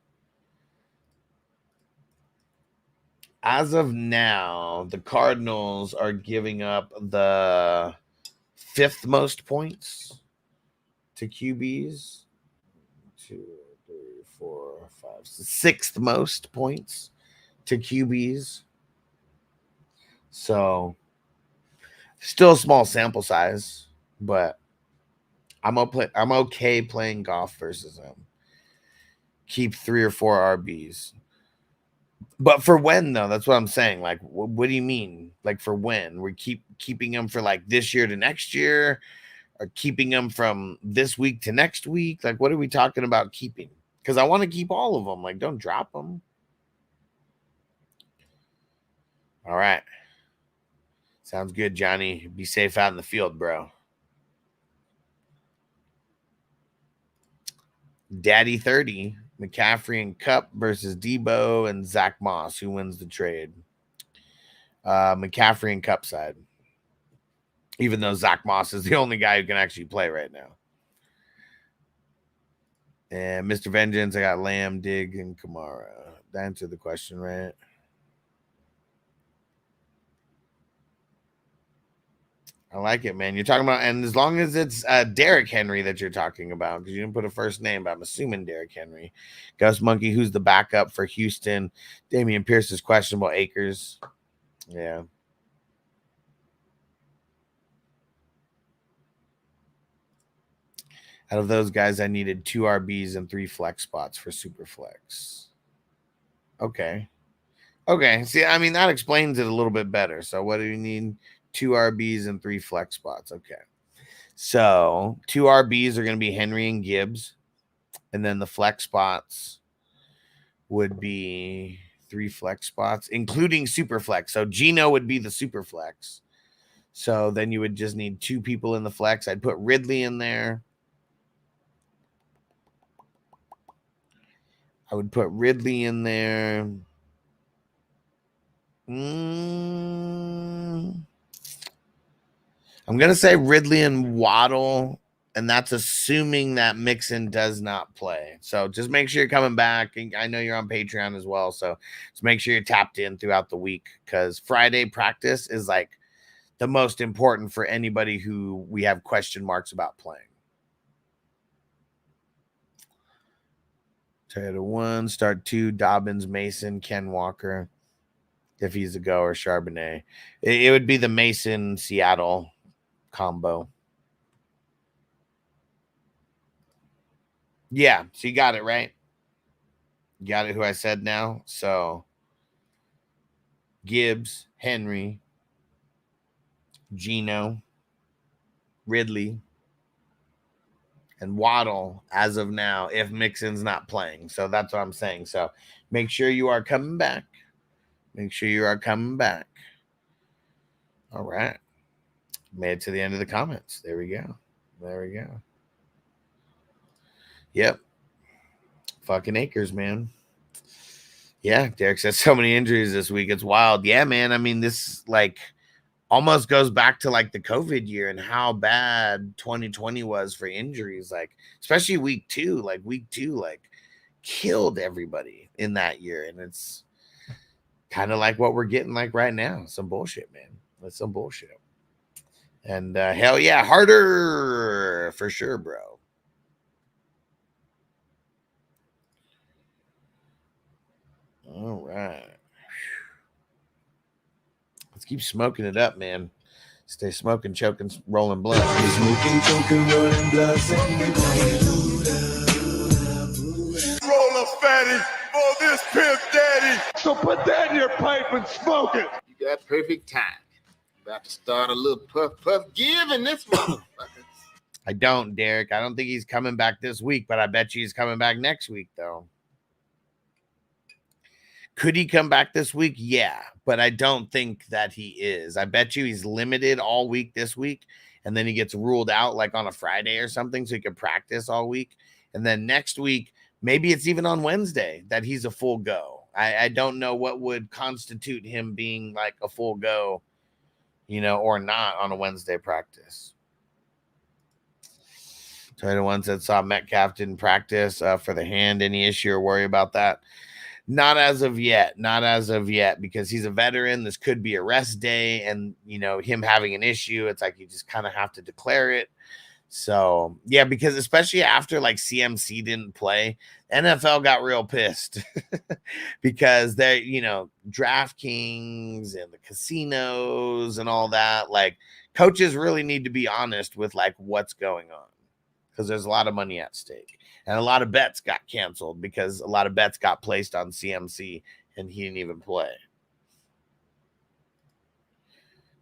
As of now, the Cardinals are giving up the 5th most points to QBs. 2, 3, 4, 5, 6th most points to QBs. So still a small sample size, but I'm okay playing Goff versus him. Keep 3 or 4 RBs. But for when, though? That's what I'm saying. Like, what do you mean? Like, for when? We keeping them for like this year to next year? Or keeping them from this week to next week? Like, what are we talking about keeping? Because I want to keep all of them. Like, don't drop them. All right. Sounds good, Johnny. Be safe out in the field, bro. Daddy 30, McCaffrey and Cup versus Debo and Zach Moss. Who wins the trade? McCaffrey and Cup side. Even though Zach Moss is the only guy who can actually play right now. And Mr. Vengeance, I got Lamb, Digg, and Kamara. That answered the question, right? I like it, man. You're talking about, and as long as it's Derrick Henry that you're talking about, because you didn't put a first name, but I'm assuming Derrick Henry. Ghost Monkey, who's the backup for Houston? Damian Pierce is questionable. Akers. Yeah. Out of those guys, I needed 2 RBs and 3 flex spots for super flex. Okay. Okay. See, I mean, that explains it a little bit better. So what do you need? 2 RBs and 3 flex spots. Okay. So 2 RBs are going to be Henry and Gibbs. And then the flex spots would be 3 flex spots, including super flex. So Geno would be the super flex. So then you would just need 2 people in the flex. I'd put Ridley in there. I would put Ridley in there. I'm going to say Ridley and Waddle, and that's assuming that Mixon does not play. So just make sure you're coming back. And I know you're on Patreon as well, so just make sure you're tapped in throughout the week, because Friday practice is like the most important for anybody who we have question marks about playing. Try to 1, start 2, Dobbins, Mason, Ken Walker, if he's a go, or Charbonnet. It would be the Mason-Seattle combo. Yeah, so you got it, right? You got it who I said now? So Gibbs, Henry, Geno, Ridley, and Waddle as of now, if Mixon's not playing. So that's what I'm saying. So make sure you are coming back. Make sure you are coming back. All right. Made it to the end of the comments. There we go. There we go. Yep. Fucking Akers, man. Yeah, Derek says so many injuries this week. It's wild. Yeah, man. I mean, this like almost goes back to like the COVID year and how bad 2020 was for injuries. Like, especially week 2. Like, week 2, like, killed everybody in that year. And it's kind of like what we're getting like right now. Some bullshit, man. That's some bullshit. And hell yeah, harder for sure, bro. All right. Let's keep smoking it up, man. Stay smoking, choking, rolling blood. Smoking, choking, rolling blood. ready for this pimp daddy. So put that in your pipe and smoke it. You got perfect time. About to start a little puff giving this motherfucker. I don't, Derek. I don't think he's coming back this week, but I bet you he's coming back next week, though. Could he come back this week? Yeah, but I don't think that he is. I bet you he's limited all week this week, and then he gets ruled out like on a Friday or something so he can practice all week. And then next week, maybe it's even on Wednesday that he's a full go. I don't know what would constitute him being like a full go, or not on a Wednesday practice. Toyota one said saw Metcalf didn't practice for the hand. Any issue or worry about that? Not as of yet. Not as of yet, because he's a veteran. This could be a rest day, and him having an issue, it's like you just kind of have to declare it. So yeah, because especially after like CMC didn't play, NFL got real pissed because they're DraftKings and the casinos and all that. Like, coaches really need to be honest with like what's going on, because there's a lot of money at stake. And a lot of bets got canceled because a lot of bets got placed on CMC and he didn't even play.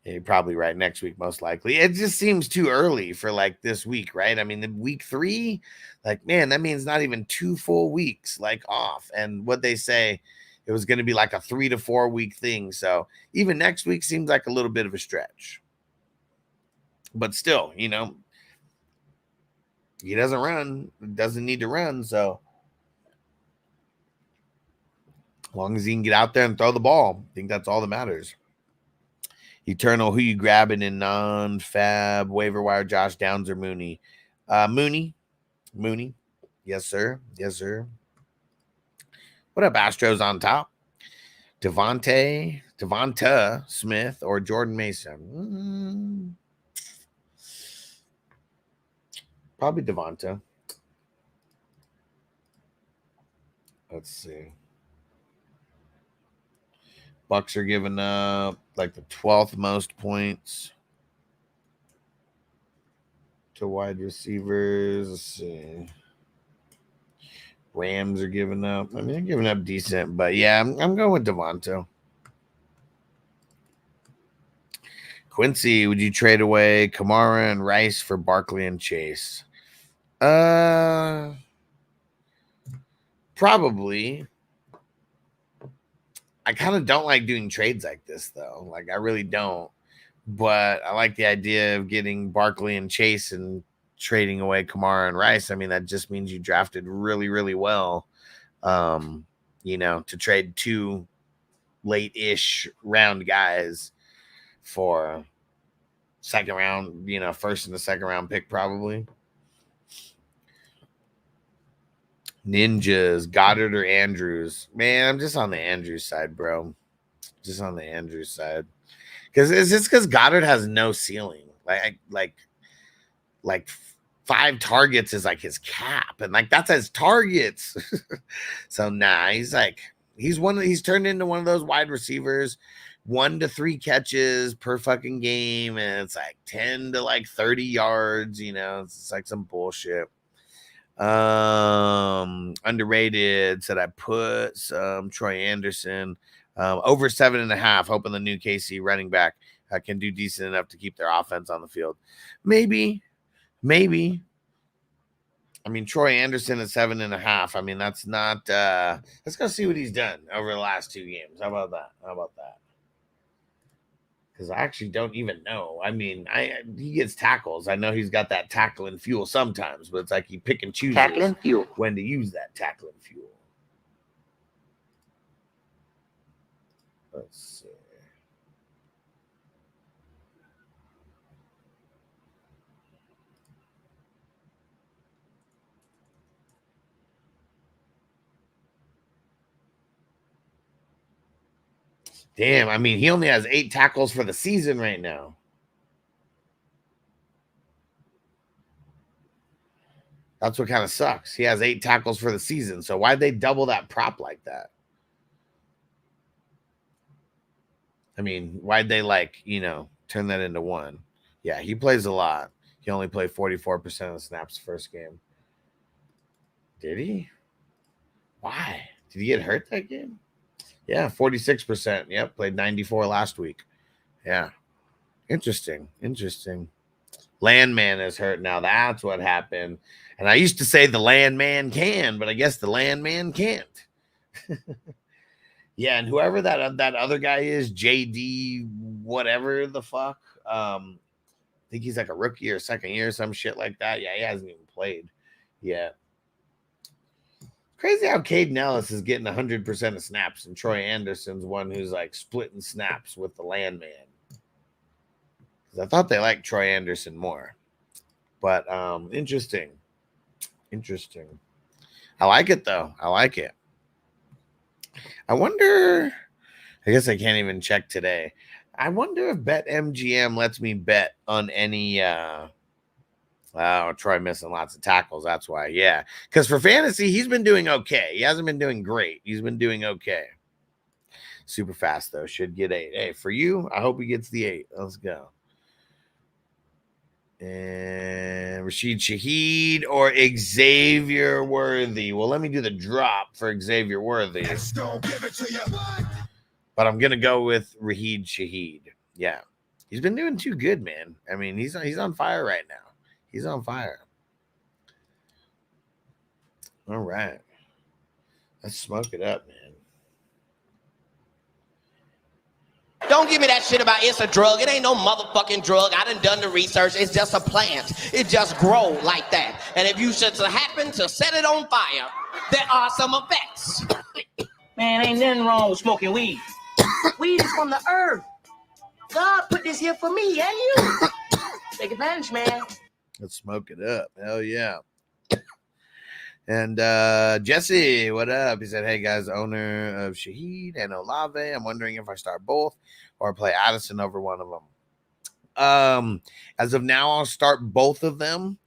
And you're probably right, next week, most likely. It just seems too early for like this week, right? I mean, the week 3, like, man, that means not even 2 full weeks like off. And what they say, it was going to be like a 3 to 4 week thing. So even next week seems like a little bit of a stretch. But still, he doesn't run, doesn't need to run. So as long as he can get out there and throw the ball, I think that's all that matters. Eternal, who you grabbing in non-fab waiver wire, Josh Downs or Mooney? Mooney. Yes, sir. Yes, sir. What up, Astros on top? Devonta Smith or Jordan Mason? Probably Devonta. Let's see. Bucks are giving up like the 12th most points to wide receivers. Let's see. Rams are giving up. I mean, they're giving up decent, but yeah, I'm going with Devonta. Quincy, would you trade away Kamara and Rice for Barkley and Chase? Probably. I kind of don't like doing trades like this, though. Like, I really don't. But I like the idea of getting Barkley and Chase and trading away Kamara and Rice. I mean, that just means you drafted really, really well, to trade 2 late-ish round guys for second round, first and the second round pick probably. Ninjas, Goddard or Andrews? Man, I'm just on the Andrews side, bro. Just on the Andrews side. Because it's just because Goddard has no ceiling. Like 5 targets is like his cap, and like that's his targets. So he's turned into one of those wide receivers, 1 to 3 catches per fucking game, and it's like 10 to like 30 yards. It's like some bullshit. Underrated said I put some Troy Anderson over 7.5, hoping the new KC running back can do decent enough to keep their offense on the field. Maybe. I mean, Troy Anderson at 7.5. I mean, that's not. Let's go see what he's done over the last 2 games. How about that? Because I actually don't even know. I mean, he gets tackles. I know he's got that tackling fuel sometimes, but it's like he pick and chooses when to use that tackling fuel. Let's see. Damn, I mean, he only has 8 tackles for the season right now. That's what kind of sucks. He has 8 tackles for the season. So why'd they double that prop like that? I mean, why'd they turn that into 1? Yeah, he plays a lot. He only played 44% of the snaps first game. Did he? Why? Did he get hurt that game? Yeah, 46%. Yep, played 94 last week. Yeah. Interesting. Landman is hurt now. That's what happened. And I used to say the landman can, but I guess the landman can't. Yeah, and whoever that other guy is, JD, whatever the fuck. I think he's like a rookie or second year, some shit like that. Yeah, he hasn't even played yet. Crazy how Caden Ellis is getting 100% of snaps, and Troy Anderson's one who's like splitting snaps with the landman. Because I thought they liked Troy Anderson more. But interesting. I like it, though. I like it. I wonder, I guess I can't even check today. I wonder if BetMGM lets me bet on any Troy missing lots of tackles. That's why. Yeah. Because for fantasy, he's been doing okay. He hasn't been doing great. He's been doing okay. Super fast, though. Should get 8. Hey, for you, I hope he gets the 8. Let's go. And Rashid Shaheed or Xavier Worthy. Well, let me do the drop for Xavier Worthy. But I'm going to go with Rashid Shaheed. Yeah. He's been doing too good, man. I mean, he's on fire right now. He's on fire. All right. Let's smoke it up, man. Don't give me that shit about it's a drug. It ain't no motherfucking drug. I done the research. It's just a plant. It just grows like that. And if you should happen to set it on fire, there are some effects. Man, ain't nothing wrong with smoking weed. Weed is from the earth. God put this here for me and you. Take advantage, man. Let's smoke it up. Hell yeah. And Jesse, what up? He said, hey, guys, owner of Shaheed and Olave. I'm wondering if I start both or play Addison over one of them. As of now, I'll start both of them.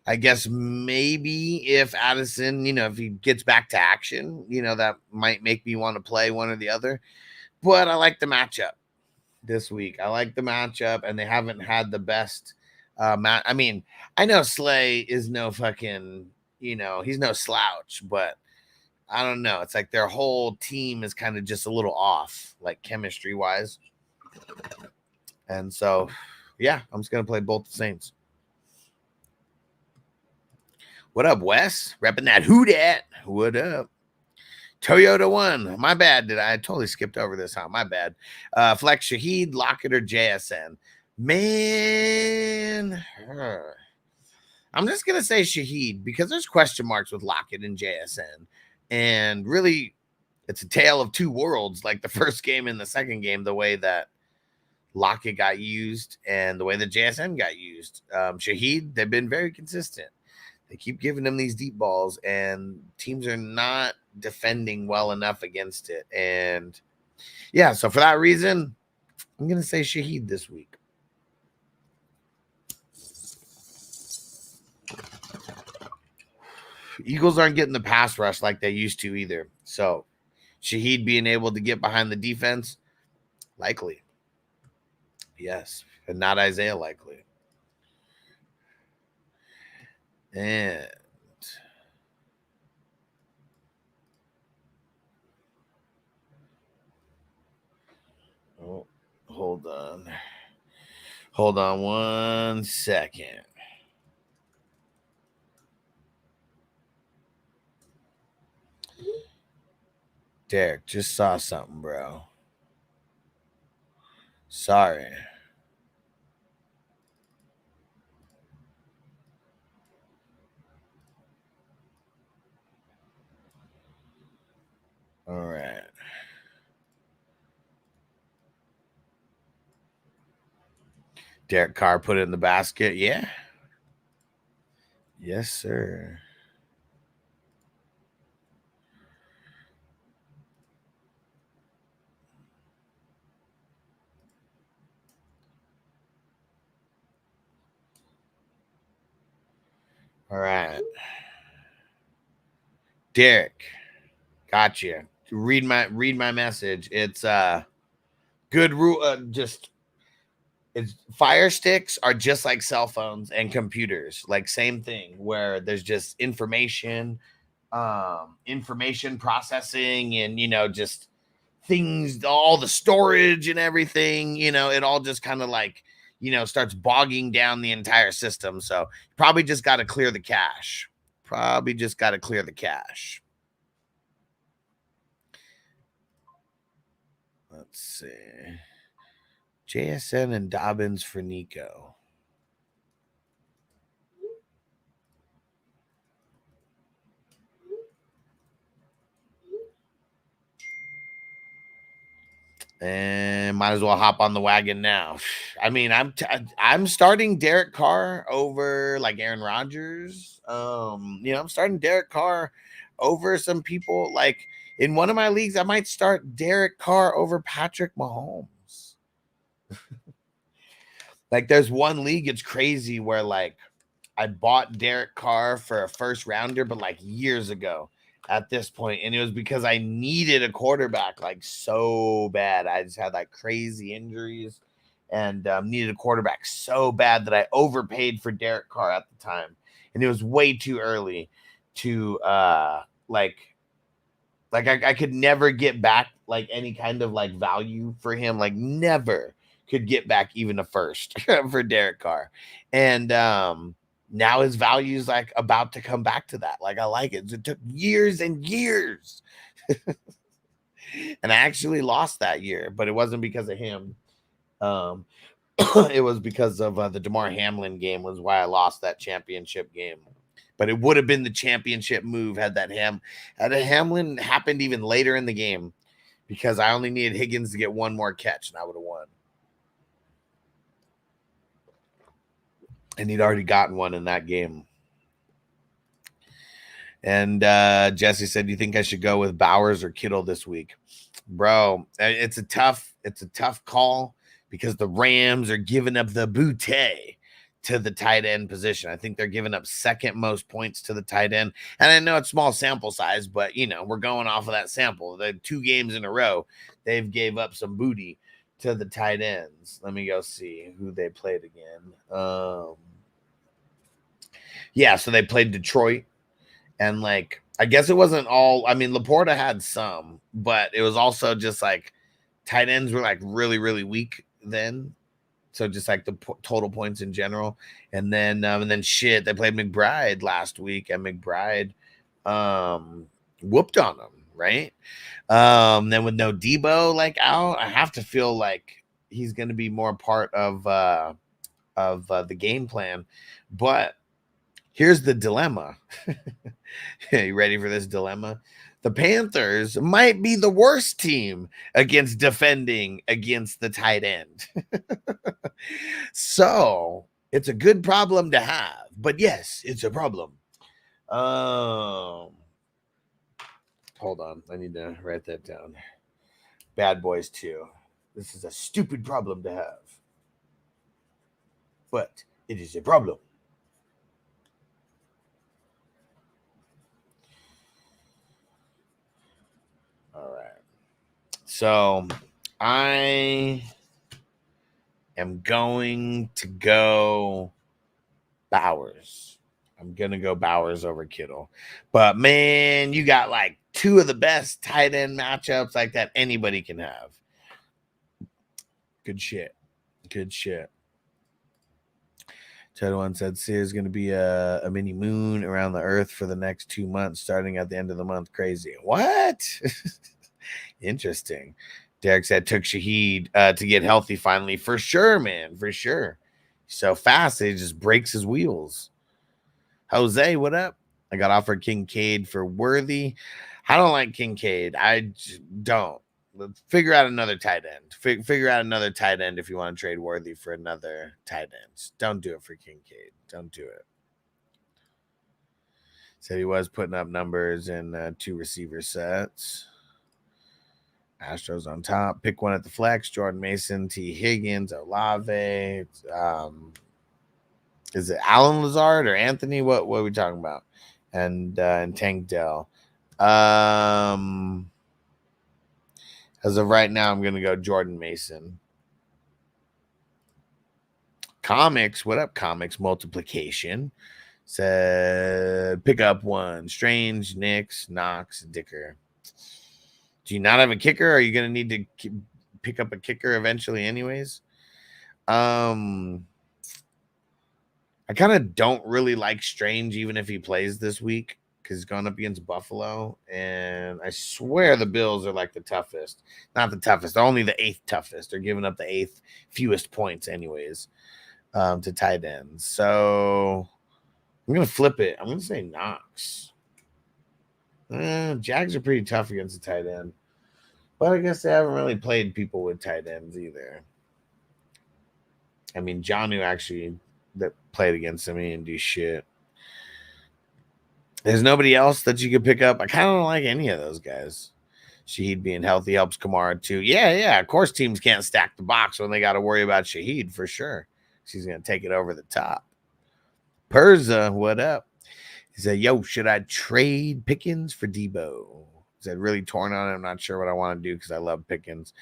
I guess maybe if Addison, if he gets back to action, that might make me want to play one or the other. But I like the matchup this week. I like the matchup, and they haven't had the best match. I mean, I know Slay is no fucking... he's no slouch, but I don't know. It's like their whole team is kind of just a little off, like chemistry wise. And so, yeah, I'm just going to play both the Saints. What up, Wes? Repping that who dat? What up? Toyota 1. My bad. I totally skipped over this, huh? My bad. Flex Shaheed, Lockett, or JSN. Man. I'm just going to say Shaheed because there's question marks with Lockett and JSN. And really, it's a tale of two worlds, like the first game and the second game, the way that Lockett got used and the way that JSN got used. Shaheed, they've been very consistent. They keep giving them these deep balls, and teams are not defending well enough against it. And, yeah, so for that reason, I'm going to say Shaheed this week. Eagles aren't getting the pass rush like they used to either. So Shaheed being able to get behind the defense, likely. Yes, and not Isaiah likely. And hold on. Hold on 1 second. Derek, just saw something, bro. Sorry. All right. Derek Carr put it in the basket. Yeah. Yes, sir. All right. Derek, gotcha. Read my message. It's good rule. It's fire sticks are just like cell phones and computers, like same thing where there's just information information processing and, you know, just things, all the storage and everything, you know, it all just kind of like, you know, starts bogging down the entire system. So probably just got to clear the cache. Probably just got to clear the cache. Let's see. JSN and Dobbins for Nico. And might as well hop on the wagon now. I mean, I'm starting Derek Carr over like Aaron Rodgers. You know, I'm starting Derek Carr over some people. Like in one of my leagues, I might start Derek Carr over Patrick Mahomes. Like there's one league, it's crazy where like I bought Derek Carr for a first rounder, but like years ago at this point, and it was because I needed a quarterback like so bad. I just had like crazy injuries and needed a quarterback so bad that I overpaid for Derek Carr at the time, and it was way too early to like I could never get back like any kind of like value for him, like never could get back even a first for Derek Carr. And now his value is like about to come back to that. Like I like it. It took years and years. And I actually lost that year, but it wasn't because of him. It was because of the DeMar Hamlin game was why I lost that championship game. But it would have been the championship move had Hamlin happened even later in the game, because I only needed Higgins to get one more catch and I would have won. And he'd already gotten one in that game. And Jesse said, "Do you think I should go with Bowers or Kittle this week?" Bro, it's a tough call because the Rams are giving up the booty to the tight end position. I think they're giving up second most points to the tight end. And I know it's small sample size, but you know, we're going off of that sample. The 2 games in a row, they've gave up some booty to the tight ends. Let me go see who they played again. Yeah, so they played Detroit, and like I guess it wasn't all. I mean, Laporta had some, but it was also just like tight ends were like really, really weak then. So just like the total points in general, and then shit, they played McBride last week, and McBride whooped on them, right? Then with no Debo like out, I have to feel like he's going to be more part of the game plan. But here's the dilemma. You ready for this dilemma? The Panthers might be the worst team against defending against the tight end. So it's a good problem to have. But yes, it's a problem. Hold on. I need to write that down. Bad Boys 2. This is a stupid problem to have. But it is a problem. All right. So I am going to go Bowers. I'm going to go Bowers over Kittle. But, man, you got like 2 of the best tight end matchups like that anybody can have. Good shit. Good shit. One said Sears is going to be a mini moon around the earth for the next 2 months, starting at the end of the month. Crazy. What? Interesting. Derek said took Shaheed to get healthy finally. For sure, man. For sure. So fast, it just breaks his wheels. Jose, what up? I got offered Kincaid for Worthy. I don't like Kincaid. I don't. Let's figure out another tight end. Figure out another tight end if you want to trade Worthy for another tight end. Don't do it for Kincaid. Don't do it. Said he was putting up numbers in 2 receiver sets. Astros on top. Pick one at the flex. Jordan Mason, T. Higgins, Olave. Is it Alan Lazard or Anthony? What are we talking about? And Tank Dell. As of right now, I'm going to go Jordan Mason. Comics. What up, Comics? Multiplication. Said pick up one. Strange, Nix, Knox, Dicker. Do you not have a kicker? Are you gonna need to pick up a kicker eventually, anyways? I kind of don't really like Strange, even if he plays this week, because he's going up against Buffalo, and I swear the Bills are like the toughest. Not the toughest, only the 8th toughest. They're giving up the 8th fewest points, anyways, to tight ends. So I'm gonna flip it. I'm gonna say Knox. Jags are pretty tough against the tight end, but I guess they haven't really played people with tight ends either. I mean, Jonnu actually that played against him, he didn't do shit. There's nobody else that you could pick up. I kind of don't like any of those guys. Shaheed being healthy helps Kamara too. Yeah. Of course, teams can't stack the box when they got to worry about Shaheed for sure. She's gonna take it over the top. Perza, what up? He said, "Yo, should I trade Pickens for Debo?" He said, "Really torn on it. I'm not sure what I want to do because I love Pickens."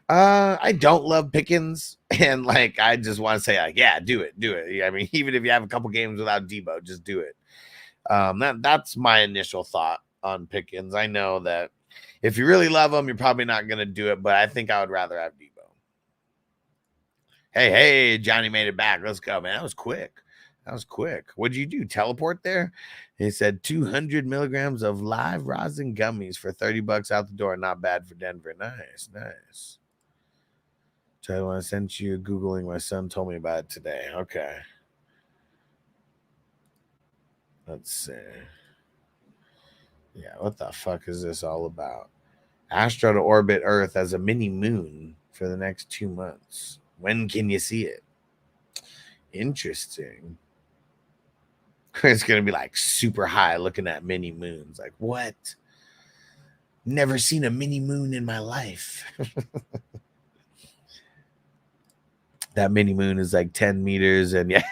I don't love Pickens, and like I just want to say, like, yeah, do it. I mean, even if you have a couple games without Debo, just do it. That's my initial thought on Pickens. I know that if you really love him, you're probably not gonna do it, but I think I would rather have Debo. Hey, Johnny made it back. Let's go, man. That was quick. What'd you do? Teleport there? He said 200 milligrams of live rosin gummies for $30 out the door. Not bad for Denver. Nice. So I sent you Googling. My son told me about it today. Okay. Let's see. Yeah, what the fuck is this all about? Astro to orbit Earth as a mini moon for the next 2 months. When can you see it? Interesting. It's going to be like super high looking at mini moons. Like, what? Never seen a mini moon in my life. That mini moon is like 10 meters. And yeah,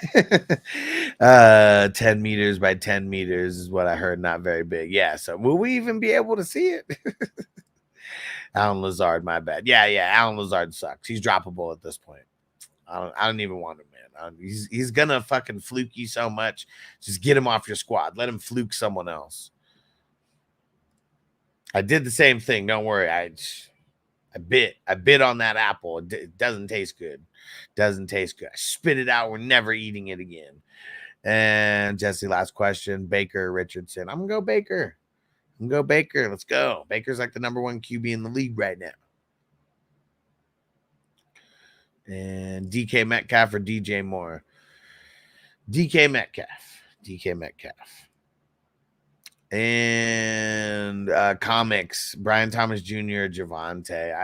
10 meters by 10 meters is what I heard. Not very big. Yeah. So will we even be able to see it? Alan Lazard, my bad. Yeah. Alan Lazard sucks. He's droppable at this point. I don't even want him, man. He's gonna fucking fluke you so much. Just get him off your squad. Let him fluke someone else. I did the same thing. Don't worry. I bit on that apple. It doesn't taste good. I spit it out. We're never eating it again. And Jesse, last question. Baker Richardson. I'm gonna go Baker. Let's go. Baker's like the #1 QB in the league right now. And DK Metcalf or DJ Moore? DK Metcalf. And comics, Brian Thomas Jr., Javonte.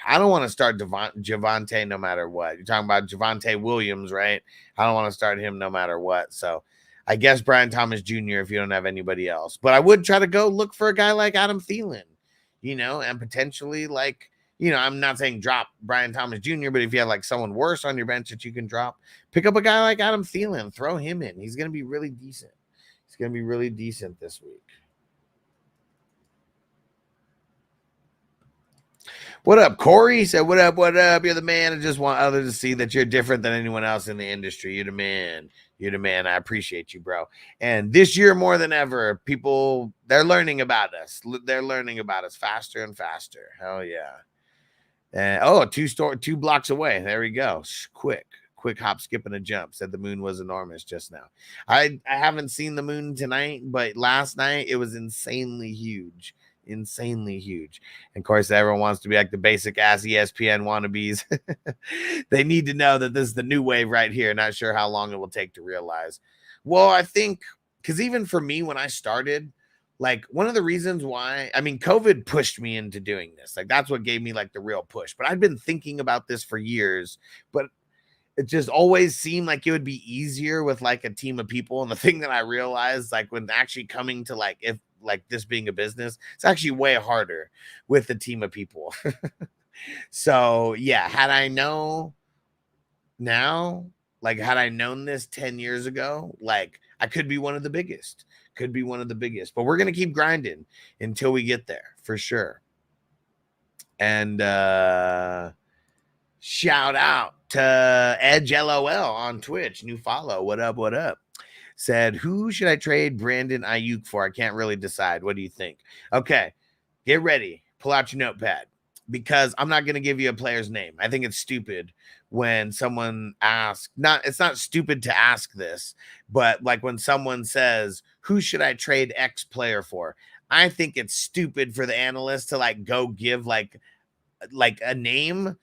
I don't want to start Javonte no matter what. You're talking about Javonte Williams, right? I don't want to start him no matter what. So I guess Brian Thomas Jr. if you don't have anybody else. But I would try to go look for a guy like Adam Thielen, and potentially like, I'm not saying drop Brian Thomas Jr., but if you have like someone worse on your bench that you can drop, pick up a guy like Adam Thielen, throw him in. He's going to be really decent. This week. What up, Corey? Said, what up? You're the man. I just want others to see that you're different than anyone else in the industry. You're the man. I appreciate you, bro. And this year more than ever, people, they're learning about us. They're learning about us faster and faster. Hell yeah. And 2 blocks away. There we go. Quick hop, skip, and a jump. Said the moon was enormous just now. I haven't seen the moon tonight, but last night it was insanely huge. And of course, everyone wants to be like the basic ass ESPN wannabes. They need to know that this is the new wave right here. Not sure how long it will take to realize. Well, I think because even for me, when I started, like one of the reasons why, I mean, COVID pushed me into doing this. Like that's what gave me like the real push. But I'd been thinking about this for years, but it just always seemed like it would be easier with like a team of people. And the thing that I realized, like when actually coming to like, if like this being a business, it's actually way harder with a team of people. So yeah, had I known this 10 years ago, like I could be one of the biggest, but we're going to keep grinding until we get there for sure. And shout out to Edge LOL on Twitch. New follow. What up? said, who should I trade Brandon Ayuk for? I can't really decide. What do you think? Okay, get ready. Pull out your notepad, because I'm not going to give you a player's name. I think it's stupid when someone asks, it's not stupid to ask this, but like when someone says, who should I trade X player for? I think it's stupid for the analyst to like go give like a name,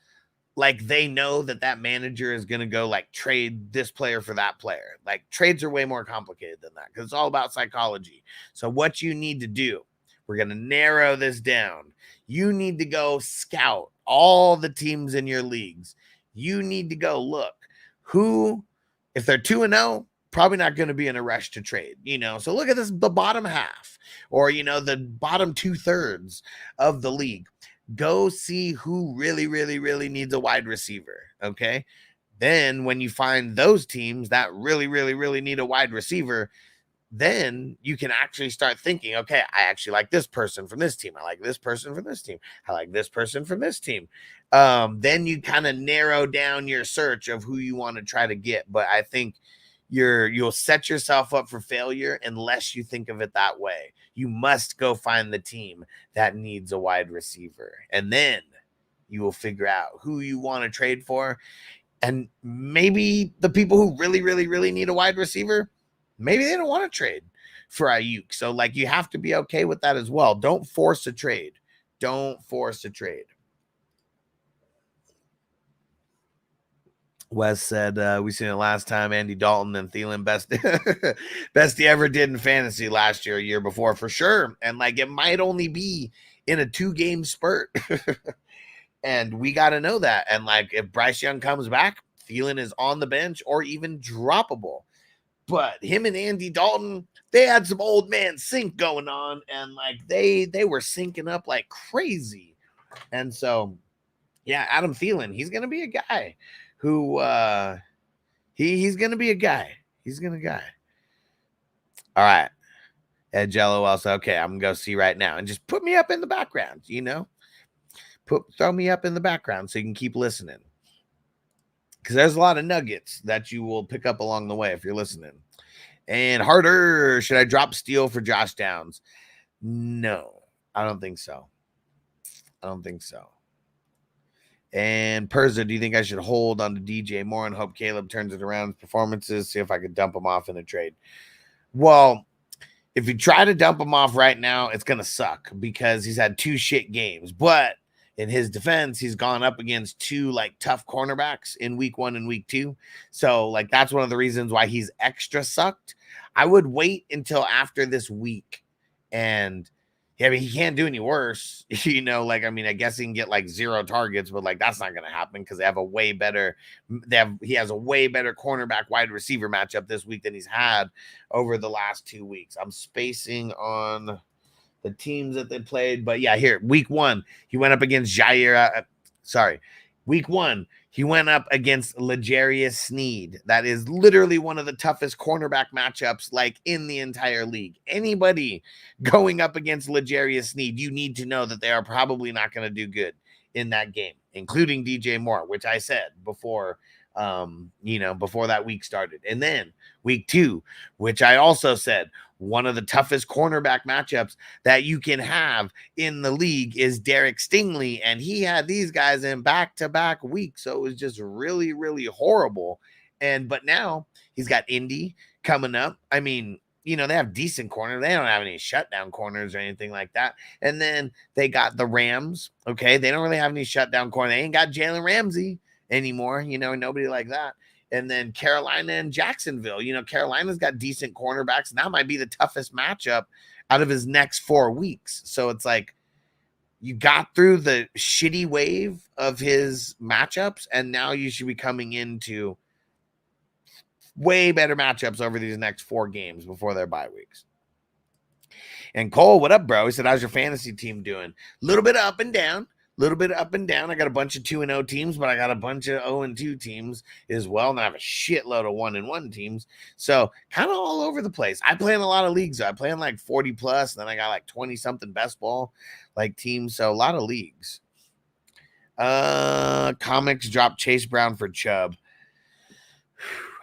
like they know that manager is going to go like trade this player for that player. Like trades are way more complicated than that, because it's all about psychology. So what you need to do, we're going to narrow this down. You need to go scout all the teams in your leagues. You need to go look who, if they're 2-0, probably not going to be in a rush to trade, So look at this, the bottom half, or, the bottom 2/3 of the league. Go see who really, really, really needs a wide receiver. Okay. Then when you find those teams that really, really, really need a wide receiver, then you can actually start thinking, okay, I actually like this person from this team. I like this person from this team. I like this person from this team. Then you kind of narrow down your search of who you want to try to get. But I think you'll set yourself up for failure unless you think of it that way. You must go find the team that needs a wide receiver, and then you will figure out who you want to trade for. And maybe the people who really, really, really need a wide receiver, maybe they don't want to trade for Ayuk. So like you have to be okay with that as well. Don't force a trade. Don't force a trade. Wes said, we seen it last time, Andy Dalton and Thielen best he ever did in fantasy last year, year before, for sure. And like it might only be in a 2-game spurt. And we got to know that. And like if Bryce Young comes back, Thielen is on the bench or even droppable. But him and Andy Dalton, they had some old man sync going on, and like they were syncing up like crazy. And so, yeah, Adam Thielen, he's going to be a guy who he's going to be a guy. He's going to guy. All right. Ed Jello also, okay, I'm going to go see right now. And just put me up in the background, Throw me up in the background so you can keep listening. Because there's a lot of nuggets that you will pick up along the way if you're listening. And Harder, should I drop Steele for Josh Downs? No, I don't think so. And Perza, do you think I should hold on to DJ Moore and hope Caleb turns it around performances? See if I could dump him off in a trade. Well, if you try to dump him off right now, it's going to suck because he's had 2 shit games. But in his defense, he's gone up against 2 like tough cornerbacks in week 1 and week 2. So like that's one of the reasons why he's extra sucked. I would wait until after this week, and yeah, I mean, he can't do any worse, I guess he can get like 0 targets, but like that's not going to happen because he has a way better cornerback wide receiver matchup this week than he's had over the last 2 weeks. I'm spacing on the teams that they played, but yeah, here, week 1, he went up against Week 1, he went up against L'Jarius Sneed. That is literally one of the toughest cornerback matchups like in the entire league. Anybody going up against L'Jarius Sneed, you need to know that they are probably not going to do good in that game, including DJ Moore, which I said before, before that week started. And then week 2, which I also said, one of the toughest cornerback matchups that you can have in the league is Derek Stingley. And he had these guys in back-to-back weeks. So it was just really, really horrible. But now he's got Indy coming up. I mean, they have decent corners. They don't have any shutdown corners or anything like that. And then they got the Rams. Okay. They don't really have any shutdown corners. They ain't got Jalen Ramsey anymore. Nobody like that. And then Carolina and Jacksonville. Carolina's got decent cornerbacks, and that might be the toughest matchup out of his next 4 weeks. So it's like you got through the shitty wave of his matchups, and now you should be coming into way better matchups over these next 4 games before their bye weeks. And Cole, what up, bro? He said, how's your fantasy team doing? A little bit up and down. I got a bunch of 2-0 teams, but I got a bunch of 0-2 teams as well. And I have a shitload of 1-1 teams. So kind of all over the place. I play in a lot of leagues. I play in like 40 plus. And then I got like 20 something best ball like teams. So a lot of leagues. Comics dropped Chase Brown for Chubb.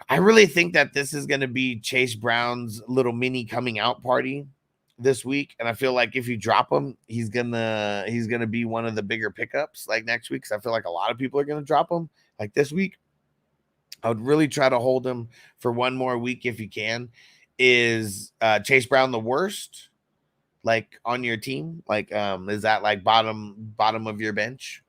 I really think that this is going to be Chase Brown's little mini coming out party this week, and I feel like if you drop him, he's gonna be one of the bigger pickups like next week. Because I feel like a lot of people are gonna drop him like this week. I would really try to hold him for one more week if you can. Is Chase Brown the worst like on your team? Like, is that like bottom of your bench,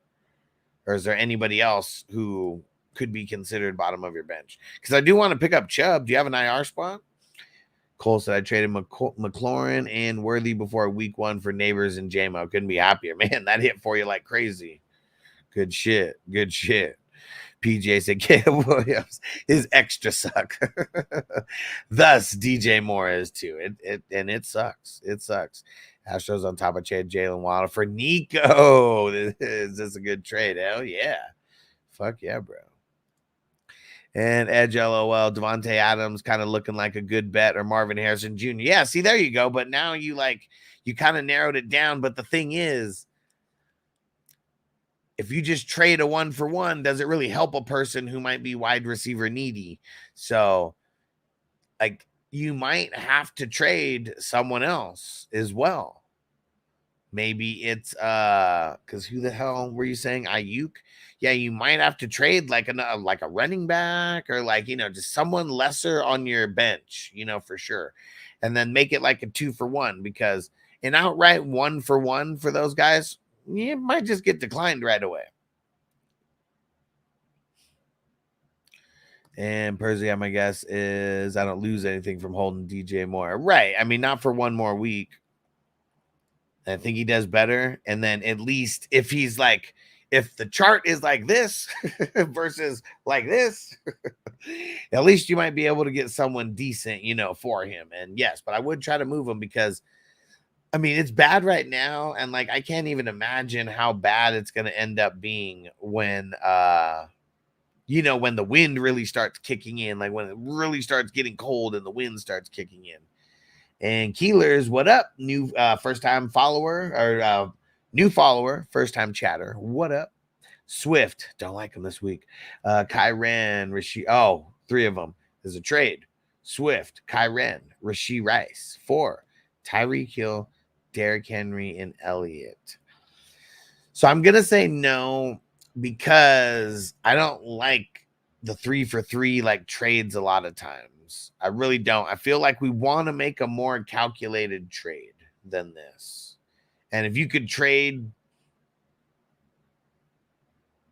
or is there anybody else who could be considered bottom of your bench? Because I do want to pick up Chubb. Do you have an IR spot? Cole said I traded McLaurin and Worthy before week 1 for Neighbors and JMO. Couldn't be happier, man. That hit for you like crazy. Good shit. Good shit. PJ said Caleb Williams is extra suck. Thus, DJ Moore is too. It sucks. It sucks. Astros on top of Jalen Waddle for Nico. Is this a good trade? Hell yeah. Fuck yeah, bro. And Edge LOL, Devontae Adams kind of looking like a good bet, or Marvin Harrison Jr. Yeah, see, there you go. But now you kind of narrowed it down. But the thing is, if you just trade a 1-for-1, does it really help a person who might be wide receiver needy? So, like, you might have to trade someone else as well. Maybe it's because who the hell were you saying? Ayuk? Yeah, you might have to trade like a running back, or just someone lesser on your bench, for sure. And then make it like a 2-for-1, because an outright 1-for-1 for those guys, you might just get declined right away. And Persia, my guess is I don't lose anything from holding DJ Moore. Right. I mean, not for one more week. I think he does better. And then at least if he's like, if the chart is like this versus like this, at least you might be able to get someone decent, for him. And yes, but I would try to move him, because I mean, it's bad right now. And I can't even imagine how bad it's going to end up being when, when the wind really starts kicking in, like when it really starts getting cold and the wind starts kicking in. And Keelers, what up? New first-time follower, or new follower, first-time chatter. What up? Swift, don't like him this week. Kyren, Rasheed. Oh, 3 of them. There's a trade. Swift, Kyren, Rasheed Rice. 4, Tyreek Hill, Derrick Henry, and Elliott. So I'm going to say no, because I don't like the 3-for-3 trades a lot of times. I really don't. I feel like we want to make a more calculated trade than this. And if you could trade,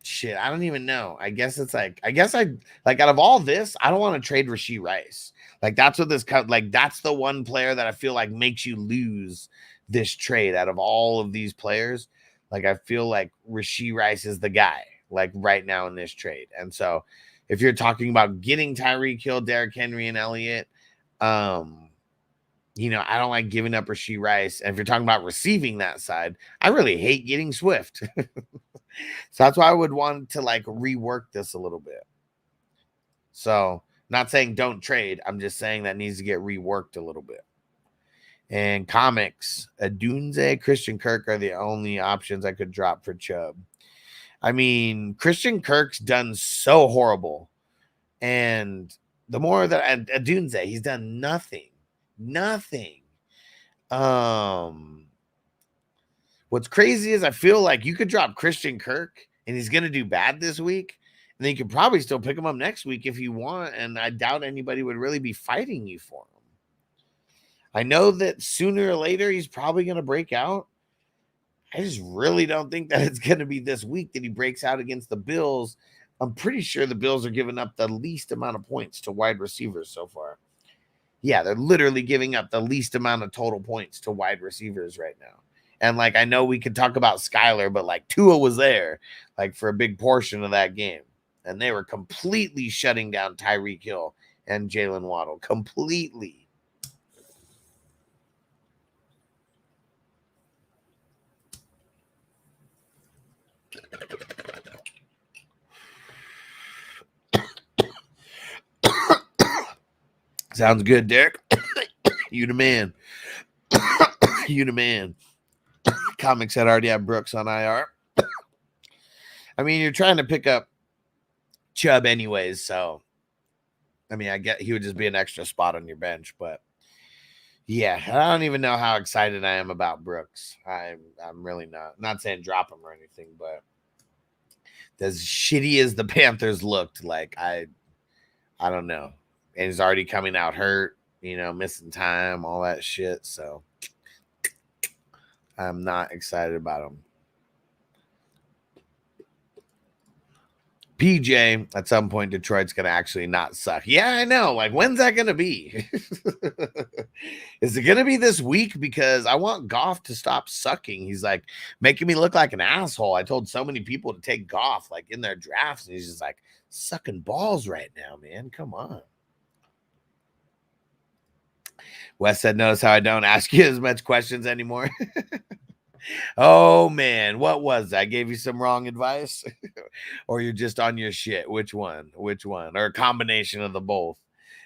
shit, I don't even know. I guess out of all this, I don't want to trade Rasheed Rice. That's what this that's the one player that I feel like makes you lose this trade out of all of these players. I feel like Rasheed Rice is the guy, right now in this trade. And so if you're talking about getting Tyreek Hill, Derrick Henry, and Elliott, I don't like giving up Rasheed Rice. And if you're talking about receiving that side, I really hate getting Swift. So that's why I would want to rework this a little bit. So not saying don't trade. I'm just saying that needs to get reworked a little bit. And comics, Adunze, Christian Kirk are the only options I could drop for Chubb. I mean, Christian Kirk's done so horrible. And the more that Adunze, he's done nothing. What's crazy is I feel like you could drop Christian Kirk and he's going to do bad this week. And then you could probably still pick him up next week if you want. And I doubt anybody would really be fighting you for him. I know that sooner or later he's probably going to break out. I just really don't think that it's going to be this week that he breaks out against the Bills. I'm pretty sure the Bills are giving up the least amount of points to wide receivers so far. Yeah, they're literally giving up the least amount of total points to wide receivers right now. And I know we could talk about Skyler, but Tua was there for a big portion of that game. And they were completely shutting down Tyreek Hill and Jalen Waddle. Completely. Sounds good, Derek. You the man. You the man. Comics had already had Brooks on IR. I mean, you're trying to pick up Chubb anyways, so I mean, I get he would just be an extra spot on your bench, but yeah, I don't even know how excited I am about Brooks. I'm really not saying drop him or anything, but as shitty as the Panthers looked, like I don't know. And he's already coming out hurt, missing time, all that shit. So I'm not excited about him. PJ, at some point, Detroit's going to actually not suck. Yeah, I know. Like, when's that going to be? Is it going to be this week? Because I want Goff to stop sucking. He's like making me look like an asshole. I told so many people to take Goff like in their drafts, and he's just like sucking balls right now, man. Come on. Wes said, notice how I don't ask you as much questions anymore. Oh, man. What was that? I gave you some wrong advice? Or you're just on your shit? Which one? Or a combination of the both?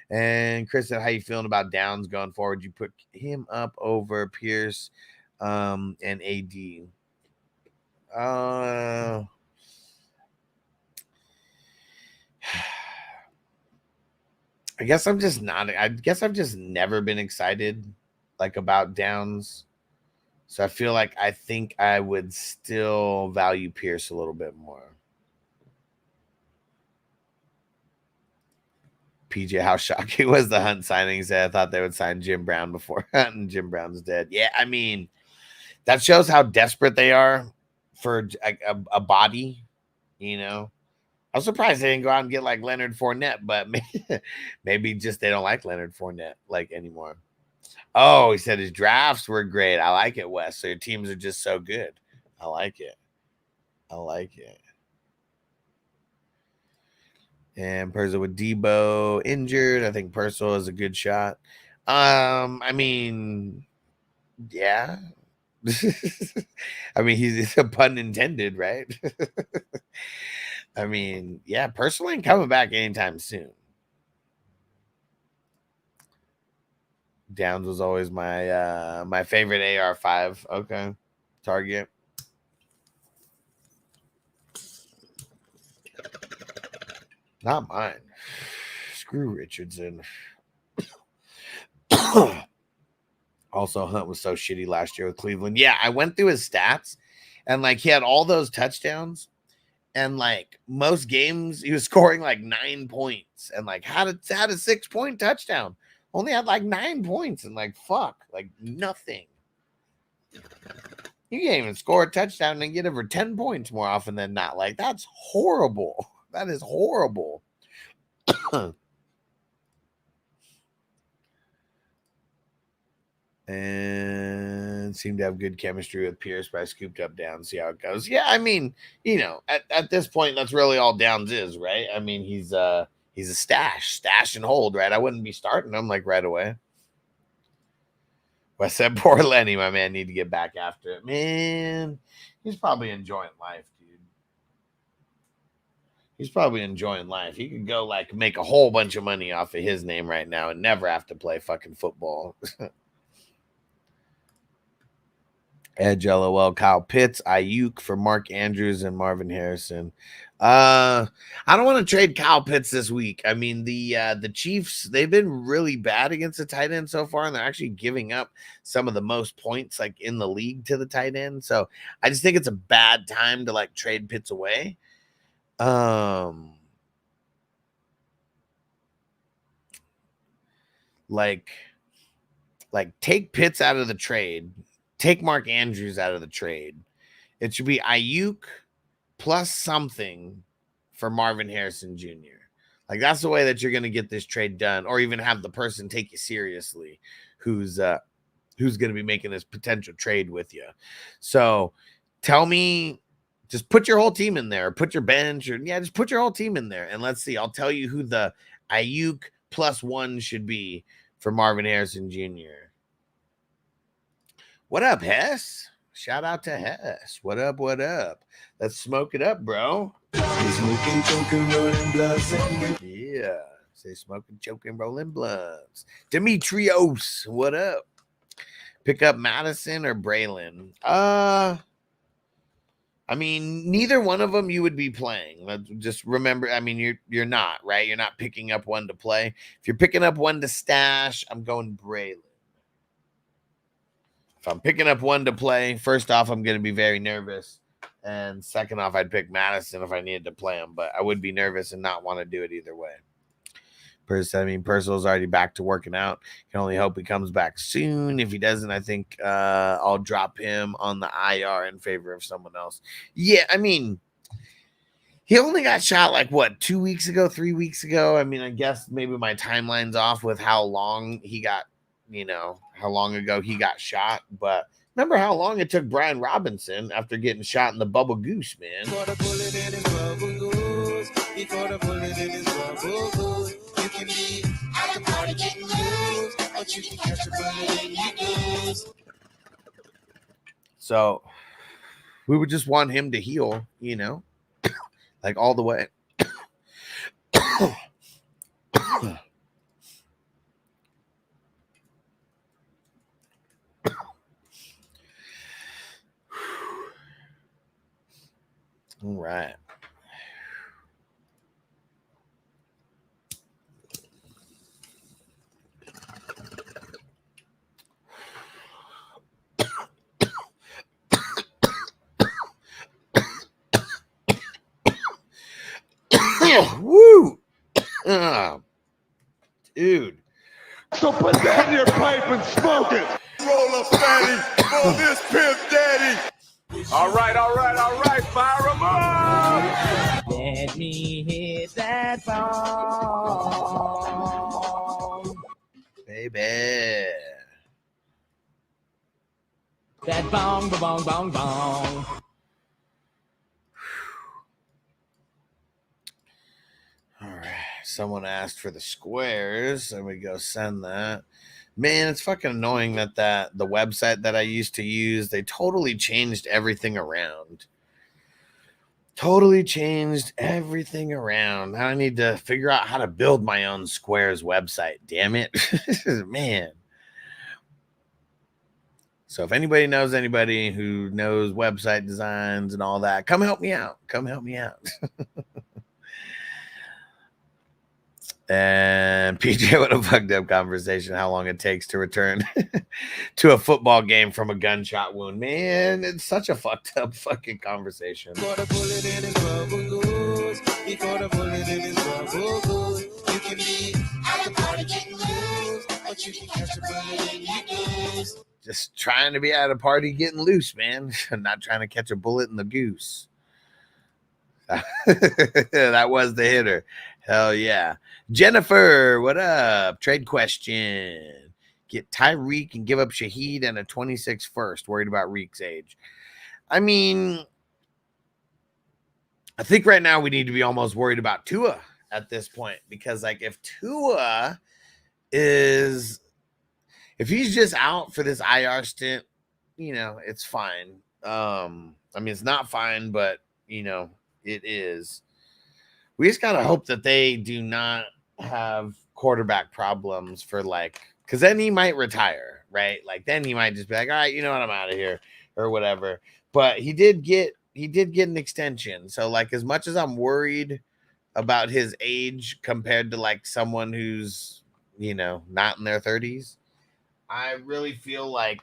And Chris said, how you feeling about Downs going forward? You put him up over Pierce and AD. I guess I've just never been excited like about Downs. So I think I would still value Pierce a little bit more. PJ, how shocking was the Hunt signing? He said, I thought they would sign Jim Brown before Hunt, and Jim Brown's dead. Yeah, I mean, that shows how desperate they are for a body, I'm surprised they didn't go out and get like Leonard Fournette, but maybe just they don't like Leonard Fournette like anymore. Oh, he said his drafts were great. I like it, Wes. So your teams are just so good. I like it. And Purcell with Debo injured. I think Purcell is a good shot. I mean, yeah. I mean, he's a pun intended, right? I mean, yeah, Purcell ain't coming back anytime soon. Downs was always my favorite AR5. Okay. Target. Not mine. Screw Richardson. Also, Hunt was so shitty last year with Cleveland. Yeah, I went through his stats, and like he had all those touchdowns, and like most games he was scoring like 9 points, and like had a 6-point touchdown. Only had like 9 points, and like fuck, like nothing. You can't even score a touchdown and get over 10 points more often than not. Like that's horrible. That is horrible. And seemed to have good chemistry with Pierce, but I scooped up Downs, see how it goes. Yeah, I mean, at this point, that's really all Downs is, right? I mean, he's a stash and hold, right? I wouldn't be starting him like right away. But I said, poor Lenny, my man, need to get back after it. Man, he's probably enjoying life, dude. He's probably enjoying life. He could go like make a whole bunch of money off of his name right now and never have to play fucking football. Edge, LOL, Kyle Pitts, Ayuk for Mark Andrews and Marvin Harrison. I don't want to trade Kyle Pitts this week. I mean, the Chiefs, they've been really bad against the tight end so far, and they're actually giving up some of the most points like in the league to the tight end. So I just think it's a bad time to like trade Pitts away. Like take Pitts out of the trade. Take Mark Andrews out of the trade. It should be Ayuk plus something for Marvin Harrison Jr. Like that's the way that you're going to get this trade done, or even have the person take you seriously who's going to be making this potential trade with you. So tell me, just put your whole team in there, put your bench, or just put your whole team in there. And let's see, I'll tell you who the Ayuk plus one should be for Marvin Harrison Jr. What up, Hess? Shout out to Hess. What up? Let's smoke it up, bro. Smoking, choking, rolling bloods. Yeah. Say smoking, choking, rolling bloods. Demetrios, what up? Pick up Madison or Braylon? I mean, neither one of them you would be playing. Let's just remember, I mean, you're not, right? You're not picking up one to play. If you're picking up one to stash, I'm going Braylon. If I'm picking up one to play, first off, I'm going to be very nervous. And second off, I'd pick Madison if I needed to play him. But I would be nervous and not want to do it either way. I mean, Purcell's already back to working out. Can only hope he comes back soon. If he doesn't, I think I'll drop him on the IR in favor of someone else. Yeah, I mean, he only got shot like, what, 2 weeks ago, 3 weeks ago? I mean, I guess maybe my timeline's off with how long he got, how long ago he got shot. But remember how long it took Brian Robinson after getting shot in the Bubble Goose, man. So we would just want him to heal, like all the way. All right. Woo! Dude. So put that in your pipe and smoke it. Roll up, fatty, for this pimp daddy. All right, fire 'em up. Let me hit that bong. Baby. That bong, bong, bong, bong. All right. Someone asked for the squares. There we go. Send that. Man, it's fucking annoying that the website that I used to use, they totally changed everything around. Totally changed everything around. Now I need to figure out how to build my own squares website. Damn it. Man. So if anybody knows anybody who knows website designs and all that, come help me out. Come help me out. And PJ, what a fucked up conversation. How long it takes to return to a football game from a gunshot wound. Man, it's such a fucked up fucking conversation. Just trying to be at a party getting loose, man. Not trying to catch a bullet in the goose. That was the hitter. Hell yeah. Jennifer, what up? Trade question. Get Tyreek and give up Shaheed and a 26 first. Worried about Reek's age. I mean, I think right now we need to be almost worried about Tua at this point. Because, like, if Tua if he's just out for this IR stint, it's fine. I mean, it's not fine, but, it is. We just got to hope that they do not have quarterback problems because then he might retire, right? Like, then he might just be like, all right, you know what, I'm out of here or whatever. But he did get an extension. So, like, as much as I'm worried about his age compared to, like, someone who's, not in their 30s, I really feel like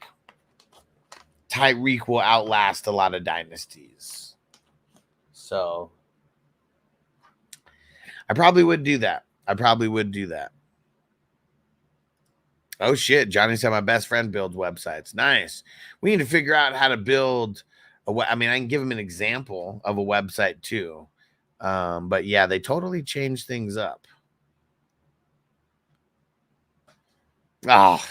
Tyreek will outlast a lot of dynasties. So I probably would do that. Oh, shit. Johnny said my best friend builds websites. Nice. We need to figure out how to build I can give him an example of a website too. But yeah, they totally changed things up. Oh,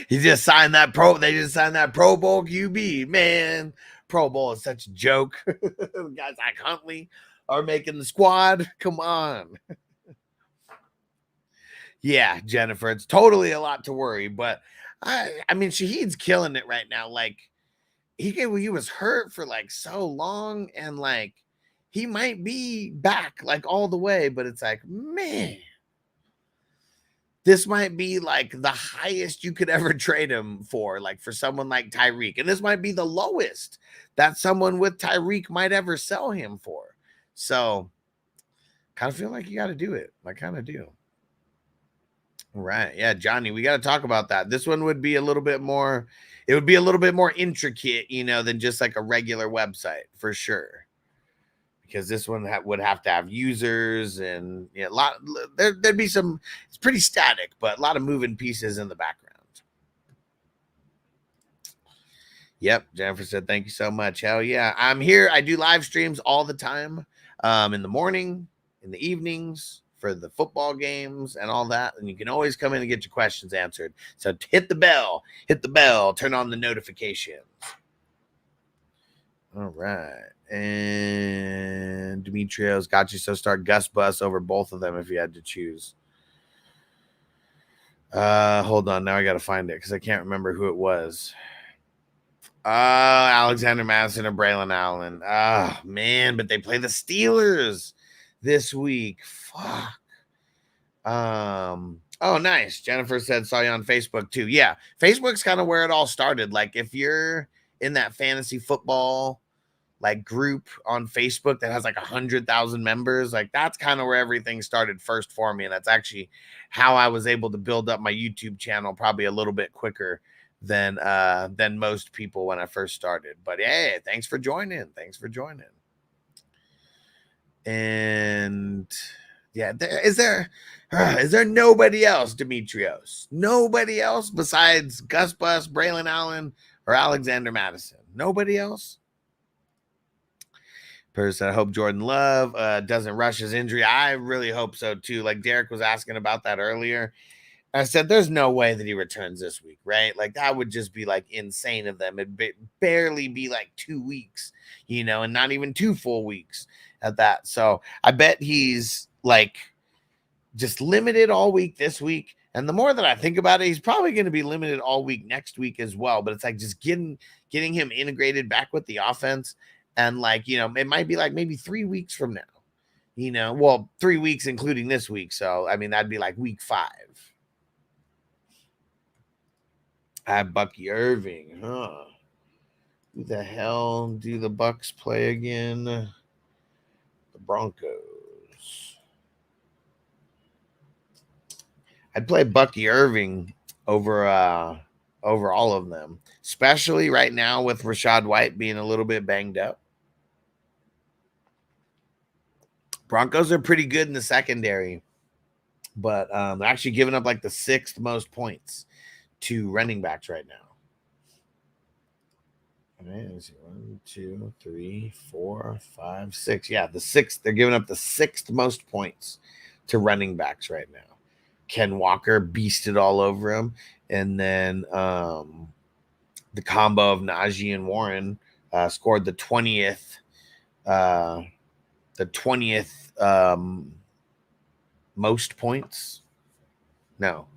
he just signed that they just signed that Pro Bowl QB, man. Pro Bowl is such a joke. Guys like Huntley are making the squad. Come on. Yeah, Jennifer, it's totally a lot to worry, but I mean, Shaheed's killing it right now. Like, he was hurt for like so long, and like he might be back like all the way, but it's like, man, this might be like the highest you could ever trade him for, like for someone like Tyreek. And this might be the lowest that someone with Tyreek might ever sell him for. So kind of feel like you got to do it. I kind of do. Right. Yeah, Johnny, we got to talk about that. This one would be a little bit more, it would be a little bit more intricate, than just like a regular website for sure. Because this one would have to have users and there'd be some, it's pretty static, but a lot of moving pieces in the background. Yep. Jennifer said, thank you so much. Hell yeah. I'm here. I do live streams all the time, in the morning, in the evenings, for the football games and all that. And you can always come in and get your questions answered. So hit the bell, turn on the notifications. All right. And Demetrios got you. So start Gus Bus over both of them if you had to choose. Hold on. Now I got to find it because I can't remember who it was. Alexander Madison or Braylon Allen. Oh, man. But they play the Steelers this week. Fuck. Oh, nice. Jennifer said, saw you on Facebook too. Yeah. Facebook's kind of where it all started. Like if you're in that fantasy football like group on Facebook that has like 100,000 members, like that's kind of where everything started first for me. And that's actually how I was able to build up my YouTube channel probably a little bit quicker than most people when I first started. But hey, thanks for joining. And yeah, is there nobody else, Demetrios? Nobody else besides Gus Bus, Braylon Allen, or Alexander Madison? Nobody else? Person, I hope Jordan Love doesn't rush his injury. I really hope so too. Like Derek was asking about that earlier. I said, there's no way that he returns this week, right? Like that would just be like insane of them. It'd barely be like 2 weeks, and not even 2 full weeks at that. So I bet he's like just limited all week this week. And the more that I think about it, he's probably going to be limited all week next week as well. But it's like just getting him integrated back with the offense. And like, it might be like maybe 3 weeks from now, well, 3 weeks, including this week. So, I mean, that'd be like week 5. I have Bucky Irving, huh? Who the hell do the Bucks play again? The Broncos. I'd play Bucky Irving over all of them, especially right now with Rachaad White being a little bit banged up. Broncos are pretty good in the secondary, but they're actually giving up like the 6th most points to running backs right now. All right, let's see. 1, 2, 3, 4, 5, 6. Yeah, the 6th. They're giving up the 6th most points to running backs right now. Ken Walker beasted all over him. And then the combo of Najee and Warren scored the 20th most points. No.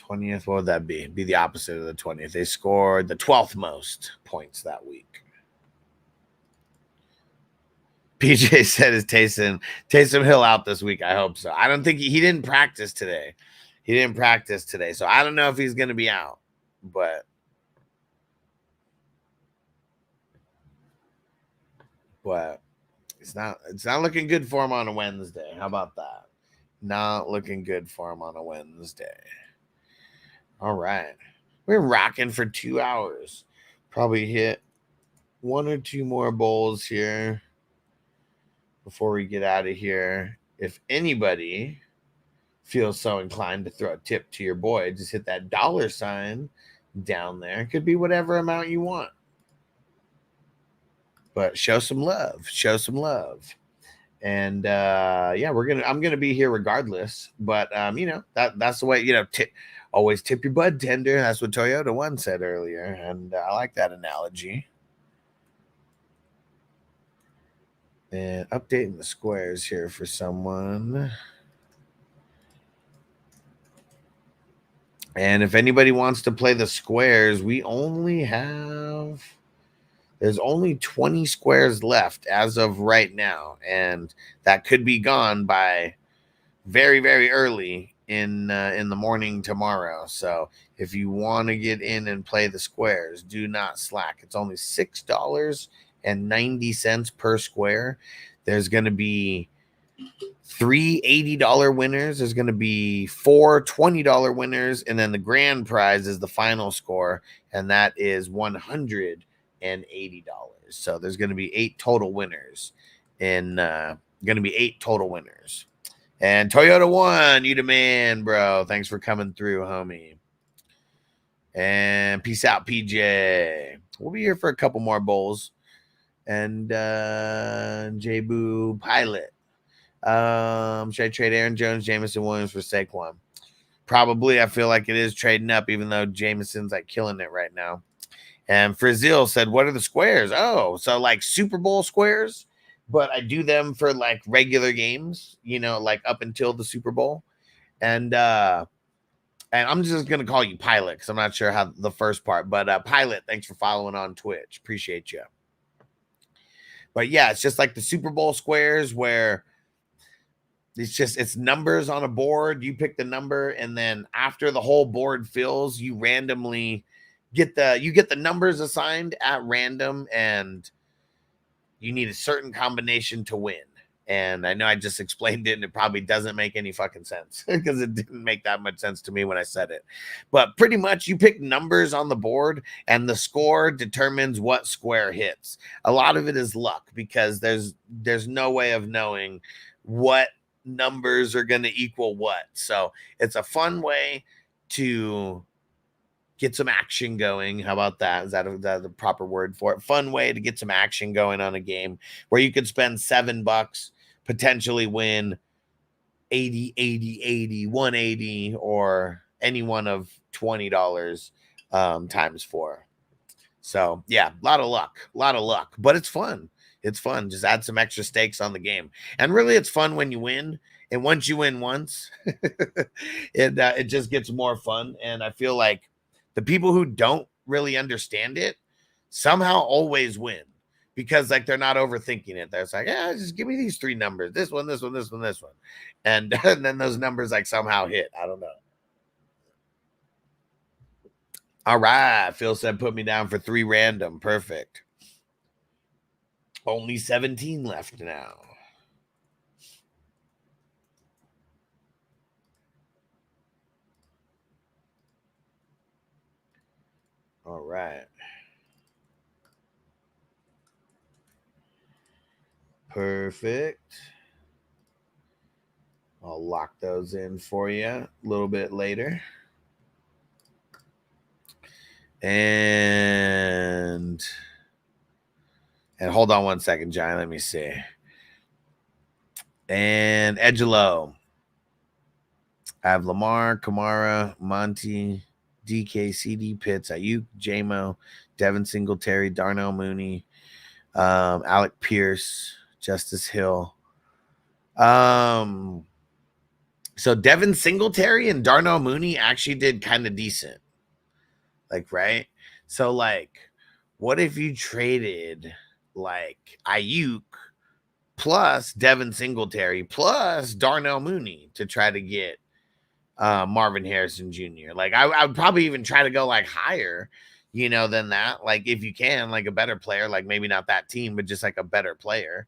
20th, what would that be? It'd be the opposite of the 20th. They scored the 12th most points that week. PJ said is Taysom Hill out this week. I hope so. I don't think he didn't practice today. So I don't know if he's going to be out, but it's not looking good for him on a Wednesday. How about that? Not looking good for him on a Wednesday. All right. We're rocking for 2 hours. Probably hit 1 or 2 more bowls here before we get out of here. If anybody feels so inclined to throw a tip to your boy, just hit that $sign down there. It could be whatever amount you want. But show some love. And yeah, I'm gonna be here regardless. But that's the way, always tip your bud tender. That's what Toyota One said earlier. And I like that analogy. And updating the squares here for someone. And if anybody wants to play the squares, there's only 20 squares left as of right now. And that could be gone by very, very early in the morning tomorrow. So if you want to get in and play the squares, do not slack. It's only $6.90 per square. There's going to be 3 $80 winners. There's going to be 4 $20 winners, and then the grand prize is the final score, and that is $180. So there's going to be 8 total winners. And And Toyota One, you the man, bro. Thanks for coming through, homie. And peace out, PJ. We'll be here for a couple more bowls. And J-Boo Pilot. Should I trade Aaron Jones, Jameson Williams for Saquon? Probably. I feel like it is trading up, even though Jameson's like killing it right now. And Frizzil said, what are the squares? Oh, so like Super Bowl squares, but I do them for like regular games, you know, like up until the Super Bowl. And I'm just going to call you Pilot because I'm not sure how the first part, but Pilot, thanks for following on Twitch. Appreciate you. But yeah, it's just like the Super Bowl squares where it's numbers on a board. You pick the number, and then after the whole board fills, you randomly get the numbers assigned at random, and you need a certain combination to win. And I know I just explained it, and it probably doesn't make any fucking sense because it didn't make that much sense to me when I said it. But pretty much you pick numbers on the board, and the score determines what square hits. A lot of it is luck because there's no way of knowing what numbers are going to equal what. So it's a fun way to get some action going. How about that? Is that the proper word for it? Fun way to get some action going on a game where you could spend $7, potentially win 80, 180, or any one of $20 times 4. So yeah, a lot of luck, but it's fun. It's fun. Just add some extra stakes on the game. And really it's fun when you win. And once you win once, it just gets more fun. And I feel like the people who don't really understand it somehow always win because like they're not overthinking it. They're like, yeah, just give me these 3 numbers. This one, this one, this one, this one. And then those numbers like somehow hit. I don't know. All right. Phil said, put me down for 3 random. Perfect. Only 17 left now. All right. Perfect. I'll lock those in for you a little bit later. And hold on one second, John. Let me see. And Edgelo. I have Lamar, Kamara, Monty, DK, CD, Pitts, Ayuk, J-Mo, Devin Singletary, Darnell Mooney, Alec Pierce, Justice Hill. So Devin Singletary and Darnell Mooney actually did kind of decent. Like, right? So, like, what if you traded, like, Ayuk plus Devin Singletary plus Darnell Mooney to try to get Marvin Harrison Jr.? Like, I would probably even try to go, like, higher, you know, than that. Like, if you can, like, a better player, like, maybe not that team, but just, like, a better player.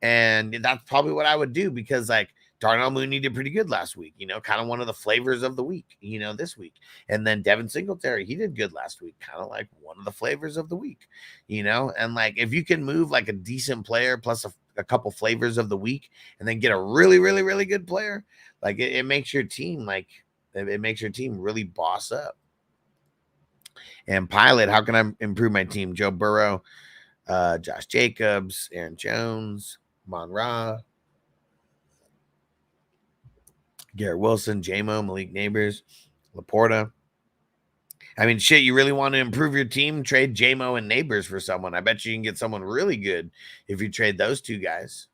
And that's probably what I would do because, like, Darnell Mooney did pretty good last week, you know, kind of one of the flavors of the week, you know, this week. And then Devin Singletary, he did good last week, kind of like one of the flavors of the week, you know. And like if you can move like a decent player plus a couple flavors of the week and then get a really, really, really good player, like it makes your team like it makes your team really boss up. And Pilot, how can I improve my team? Joe Burrow, Josh Jacobs, Aaron Jones, Mon Ra, Garrett Wilson, J-Mo, Malik Neighbors, Laporta. I mean, shit, you really want to improve your team? Trade J-Mo and Neighbors for someone. I bet you can get someone really good if you trade those 2 guys.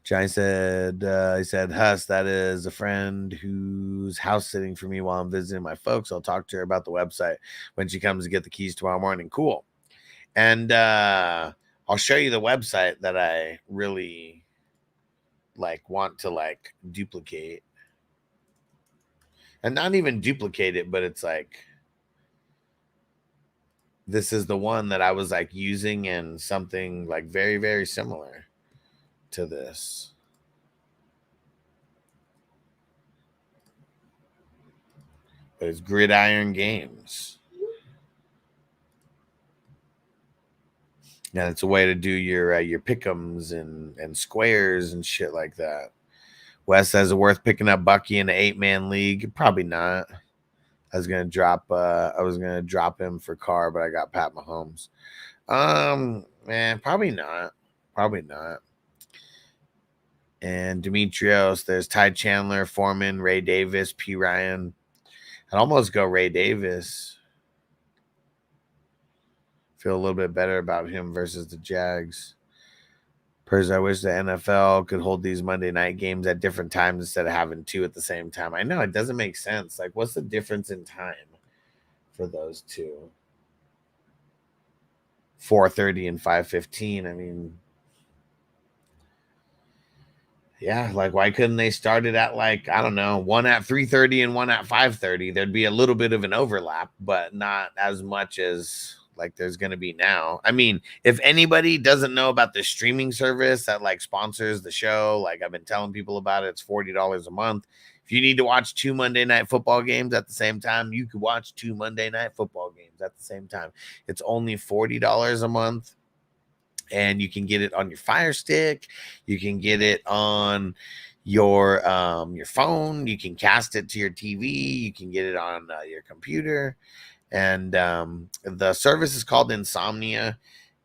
Johnny said, he said, Huss, that is a friend who's house sitting for me while I'm visiting my folks. I'll talk to her about the website when she comes to get the keys tomorrow morning. Cool. And I'll show you the website that I really like want to like duplicate. And not even duplicate it, but it's like this is the one that I was like using in something like very, very similar to this. But it's Gridiron Games. And it's a way to do your pick'ems and squares and shit like that. Wes says, worth picking up Bucky in an 8-man league? Probably not. I was gonna drop him for Carr, but I got Pat Mahomes. Man, probably not. Probably not. And Demetrios, there's Ty Chandler, Foreman, Ray Davis, P. Ryan. I'd almost go Ray Davis. Feel a little bit better about him versus the Jags. Pers, I wish the NFL could hold these Monday night games at different times instead of having two at the same time. I know it doesn't make sense. Like, what's the difference in time for those two? 4:30 and 5:15. I mean, yeah, like why couldn't they start it at like, I don't know, one at 3:30 and one at 5:30? There'd be a little bit of an overlap, but not as much as like there's going to be now. I mean, if anybody doesn't know about the streaming service that like sponsors the show, like I've been telling people about it, it's $40 a month. If you need to watch 2 Monday night football games at the same time, you could watch 2 Monday night football games at the same time. It's only $40 a month. And you can get it on your Fire Stick. You can get it on your phone. You can cast it to your TV. You can get it on your computer. And the service is called Insomnia.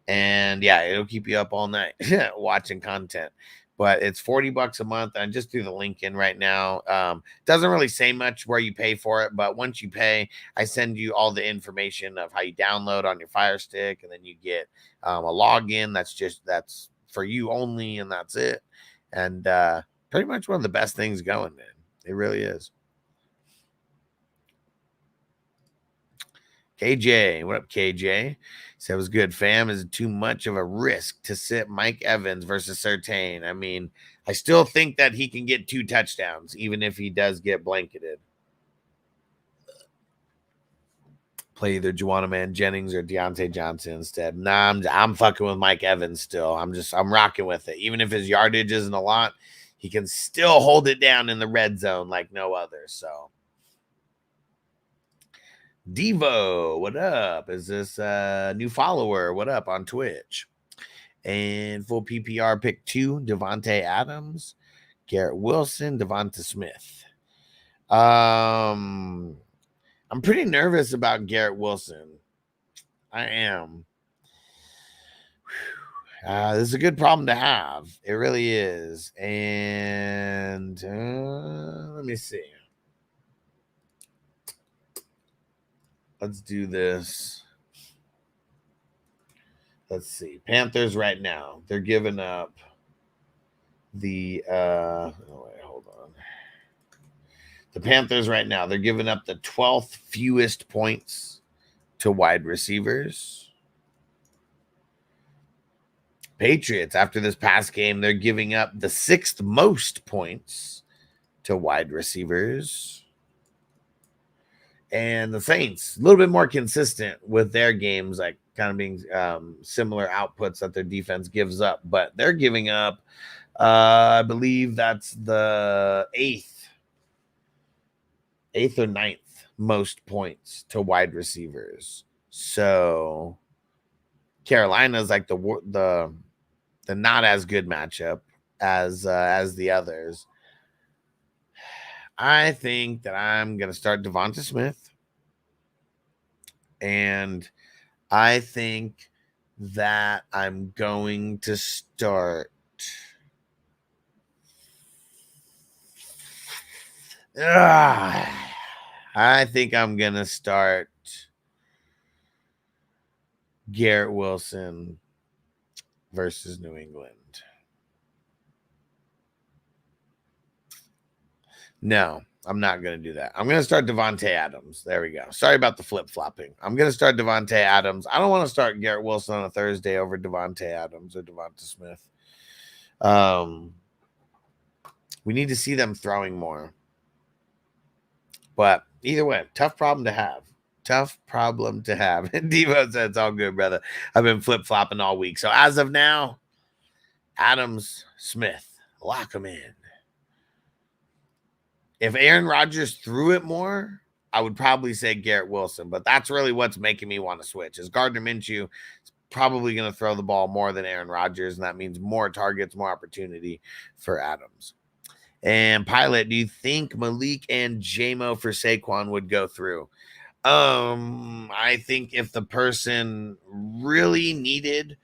And yeah, it'll keep you up all night watching content. But it's $40 a month. I just threw the link in right now. Doesn't really say much where you pay for it, but once you pay, I send you all the information of how you download on your Fire Stick, and then you get a login. That's for you only, and that's it. And pretty much one of the best things going, man. It really is. KJ, what up, KJ? Said it was good, fam. Is it too much of a risk to sit Mike Evans versus Surtain? I mean, I still think that he can get 2 touchdowns, even if he does get blanketed. Play either Juwanna Man Jennings or Deontay Johnson instead. Nah, I'm fucking with Mike Evans still. I'm rocking with it. Even if his yardage isn't a lot, he can still hold it down in the red zone like no other. So. Devo, what up? Is this a new follower? What up on Twitch? And full PPR pick 2, Devontae Adams, Garrett Wilson, Devonta Smith. I'm pretty nervous about Garrett Wilson. I am. This is a good problem to have. It really is. And let me see. Let's do this. Let's see. Panthers right now. They're giving up the hold on. The Panthers right now, they're giving up the 12th fewest points to wide receivers. Patriots, after this past game, they're giving up the 6th most points to wide receivers. And the Saints, a little bit more consistent with their games, like kind of being similar outputs that their defense gives up. But they're giving up, I believe that's the 8th or 9th most points to wide receivers. So Carolina's like the not as good matchup as the others. I think that I'm going to start Devonta Smith. And I think that I'm going to start I think I'm going to start Garrett Wilson versus New England. No, I'm not going to do that. I'm going to start Devontae Adams. There we go. Sorry about the flip-flopping. I'm going to start Devontae Adams. I don't want to start Garrett Wilson on a Thursday over Devontae Adams or Devonta Smith. We need to see them throwing more. But either way, tough problem to have. Tough problem to have. Devo said it's all good, brother. I've been flip-flopping all week. So as of now, Adams, Smith, lock him in. If Aaron Rodgers threw it more, I would probably say Garrett Wilson. But that's really what's making me want to switch. Is Gardner Minshew is probably going to throw the ball more than Aaron Rodgers, and that means more targets, more opportunity for Adams. And Pilot, do you think Malik and JMO for Saquon would go through? I think if the person really needed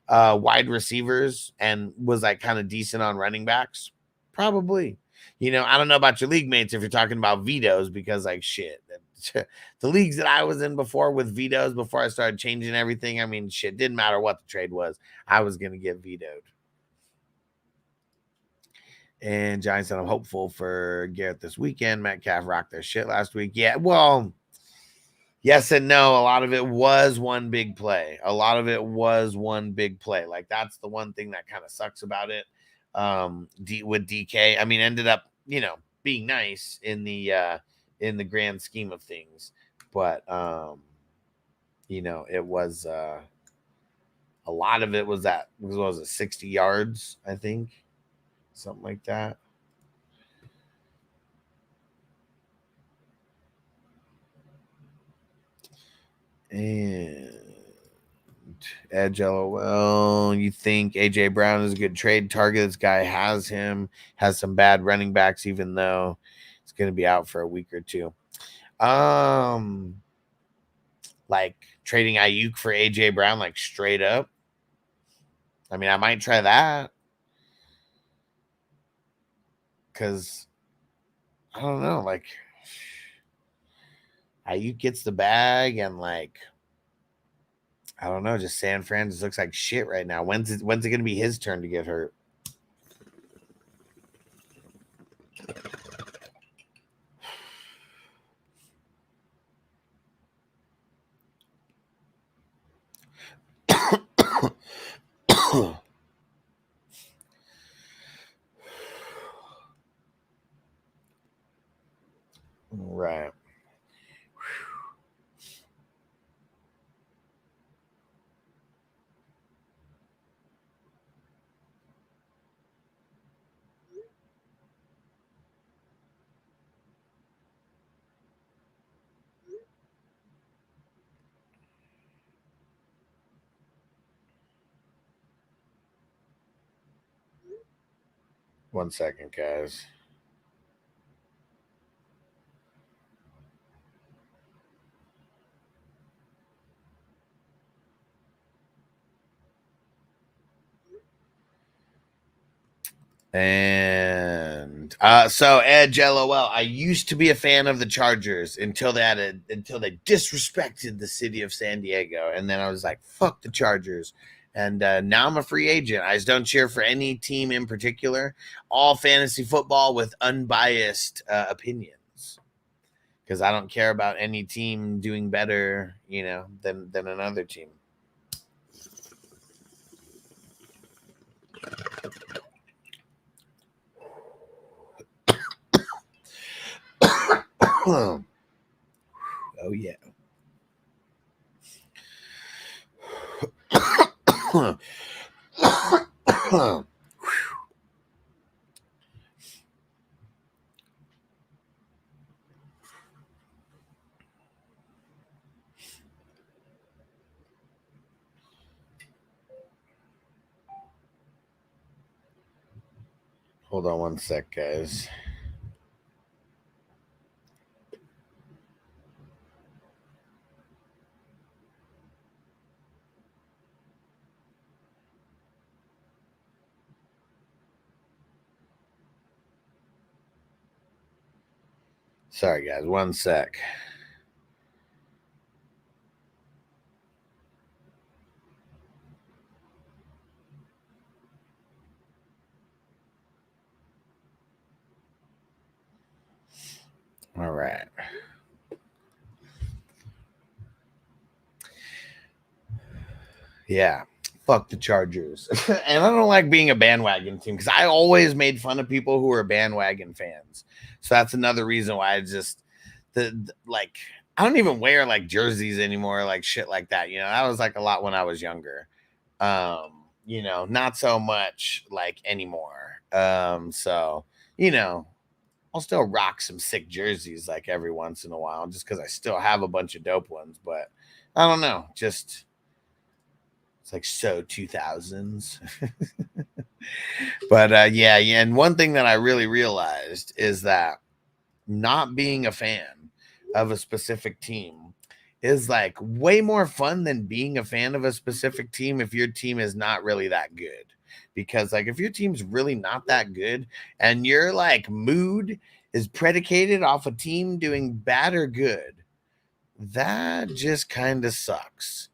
wide receivers and was like kind of decent on running backs, probably. You know, I don't know about your league mates if you're talking about vetoes, because like shit, the leagues that I was in before with vetoes, before I started changing everything, I mean, shit, didn't matter what the trade was, I was going to get vetoed. And Giants said, I'm hopeful for Garrett this weekend. Metcalf rocked their shit last week. Yeah, well, yes and no. A lot of it was one big play. Like, that's the one thing that kind of sucks about it. With DK, I mean, ended up, you know, being nice in the grand scheme of things. But, you know, it was a lot of it was that, what was it, 60 yards, I think. Something like that. And Edge LOL. You think AJ Brown is a good trade target? This guy has some bad running backs, even though it's going to be out for a week or two. Like trading Ayuk for AJ Brown, like straight up. I mean, I might try that. Because I don't know, like Ayuk gets the bag, and like I don't know, just San Fran just looks like shit right now. When's it gonna be his turn to get hurt? Right. 1 second, guys. And so Edge LOL. I used to be a fan of the Chargers until they disrespected the city of San Diego, and then I was like, "Fuck the Chargers." And now I'm a free agent. I just don't cheer for any team in particular. All fantasy football with unbiased opinions, because I don't care about any team doing better, you know, than another team. Oh yeah. Hold on 1 sec, guys. Sorry, guys. 1 sec. All right. Yeah. fuck the Chargers. And I don't like being a bandwagon team because I always made fun of people who are bandwagon fans. So that's another reason why I just like I don't even wear like jerseys anymore, like shit like that. You know, that was like a lot when I was younger. You know, not so much like anymore. So, you know, I'll still rock some sick jerseys like every once in a while just because I still have a bunch of dope ones, but I don't know, just it's like so 2000s. But yeah, and one thing that I really realized is that not being a fan of a specific team is like way more fun than being a fan of a specific team if your team is not really that good. Because like if your team's really not that good and your like mood is predicated off a team doing bad or good, that just kind of sucks.